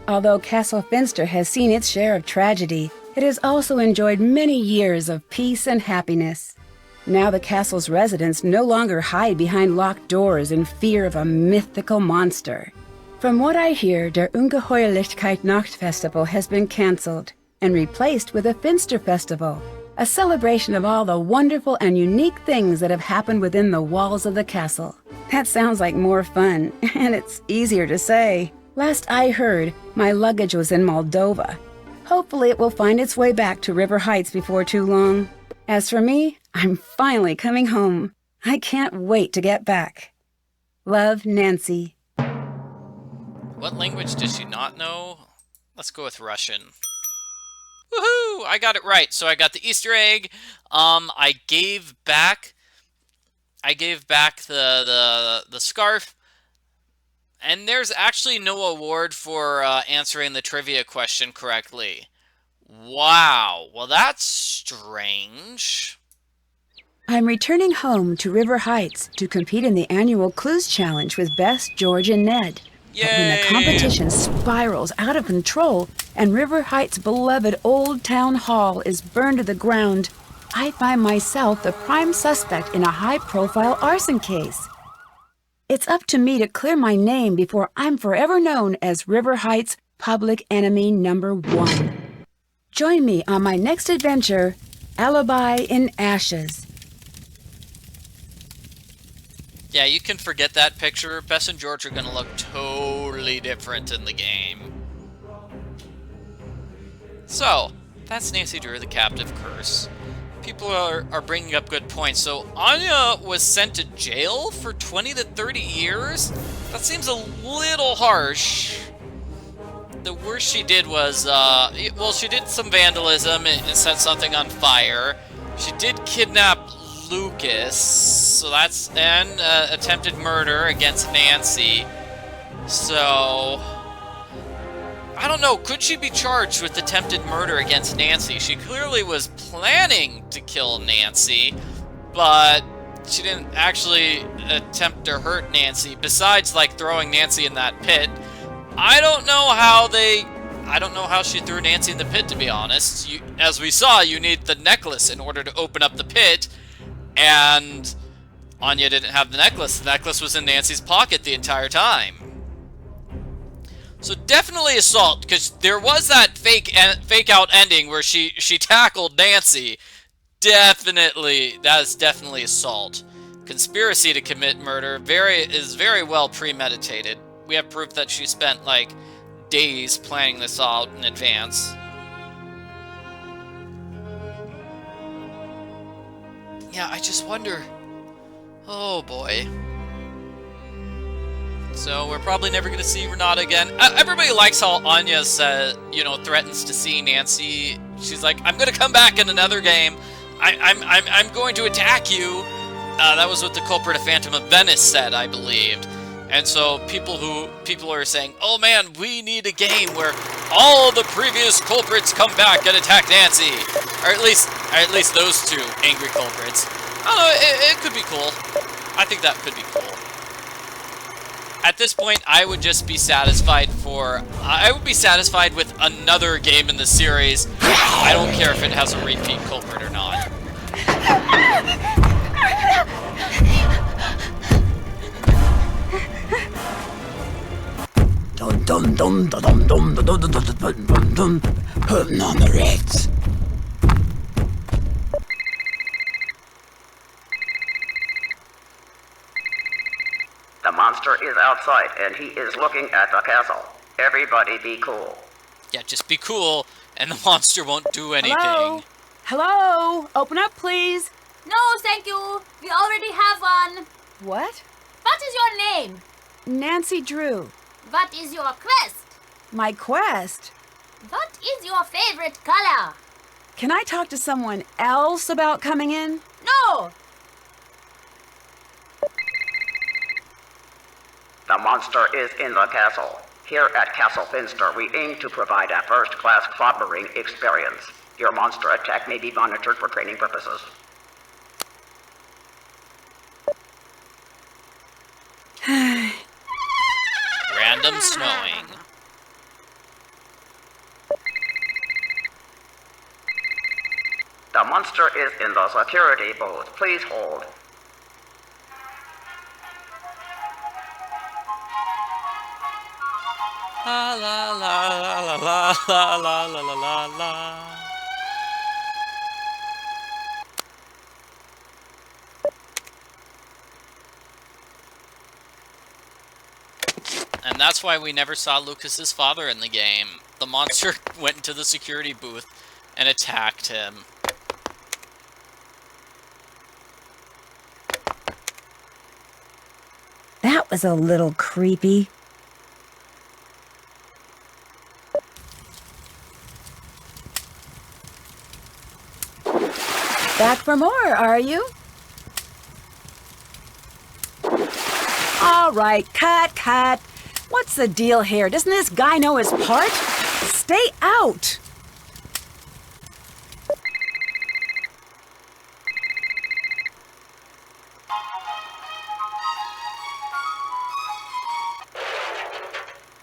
S2: Although Castle Finster has seen its share of tragedy, it has also enjoyed many years of peace and happiness. Now the castle's residents no longer hide behind locked doors in fear of a mythical monster. From what I hear, der Ungeheuerlichkeit Nachtfestival has been cancelled and replaced with a Finster Festival, a celebration of all the wonderful and unique things that have happened within the walls of the castle. That sounds like more fun, and it's easier to say. Last I heard, my luggage was in Moldova. Hopefully it will find its way back to River Heights before too long. As for me, I'm finally coming home. I can't wait to get back. Love, Nancy.
S1: What language does she not know? Let's go with Russian. Woohoo! I got it right. So I got the Easter egg. I gave back the scarf. And there's actually no award for answering the trivia question correctly. Wow. Well, that's strange.
S2: I'm returning home to River Heights to compete in the annual Clues Challenge with Bess, George, and Ned.
S1: Yay!
S2: But when the competition spirals out of control and River Heights' beloved Old Town Hall is burned to the ground, I find myself the prime suspect in a high-profile arson case. It's up to me to clear my name before I'm forever known as River Heights' public enemy #1. Join me on my next adventure, Alibi in Ashes.
S1: Yeah, you can forget that picture. Bess and George are going to look totally different in the game. So, that's Nancy Drew, the Captive Curse. People are bringing up good points. So, Anya was sent to jail for 20 to 30 years? That seems a little harsh. The worst she did was, well, she did some vandalism and set something on fire. She did kidnap Lucas, so that's and attempted murder against Nancy. So I don't know, could she be charged with attempted murder against Nancy? She clearly was planning to kill Nancy, but she didn't actually attempt to hurt Nancy, besides like throwing Nancy in that pit. I don't know how she threw Nancy in the pit, to be honest. As we saw, you need the necklace in order to open up the pit. And Anya didn't have the necklace. The necklace was in Nancy's pocket the entire time. So definitely assault, because there was that fake out ending where she tackled Nancy. That is definitely assault. Conspiracy to commit murder is very well premeditated. We have proof that she spent like days planning this out in advance. Yeah, I just wonder. Oh boy. So we're probably never gonna see Renata again. Everybody likes how Anya says, threatens to see Nancy. She's like, "I'm gonna come back in another game. I'm going to attack you." That was what the culprit of Phantom of Venice said, I believed. And so people are saying, "Oh man, we need a game where all the previous culprits come back and attack Nancy," or at least those two angry culprits. I don't know. It could be cool. I think that could be cool. At this point, I would just be satisfied with another game in the series. I don't care if it has a repeat culprit or not.
S12: Dum dum dum dum dum dum dum dum dum. Putting on the Ritz.
S10: The monster is outside and he is looking at the castle. Everybody be cool.
S1: Yeah, just be cool, and the monster won't do anything.
S2: Hello? Hello? Open up, please.
S13: No, thank you. We already have one.
S2: What?
S13: What is your name?
S2: Nancy Drew.
S14: What is your quest?
S2: My quest?
S14: What is your favorite color?
S2: Can I talk to someone else about coming in?
S14: No!
S10: The monster is in the castle. Here at Castle Finster, we aim to provide a first-class clobbering experience. Your monster attack may be monitored for training purposes.
S1: Random snowing.
S10: The monster is in the security booth. Please hold.
S1: La la la la la la la la la la la. And that's why we never saw Lucas's father in the game. The monster went into the security booth and attacked him.
S2: That was a little creepy. Back for more, are you? All right, cut. What's the deal here? Doesn't this guy know his part? Stay out!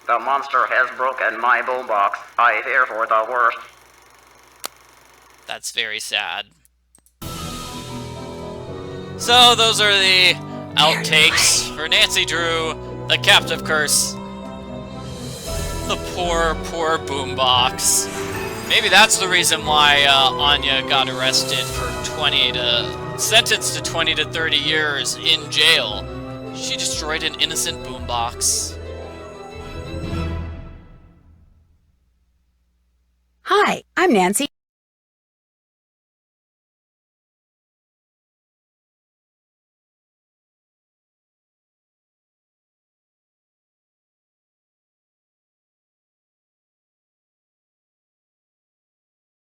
S10: The monster has broken my boombox. I fear for the worst.
S1: That's very sad. So those are the outtakes for Nancy Drew, the captive curse. The poor boombox. Maybe that's the reason why Anya got arrested for sentenced to 20 to 30 years in jail. She destroyed an innocent boombox.
S2: Hi, I'm Nancy.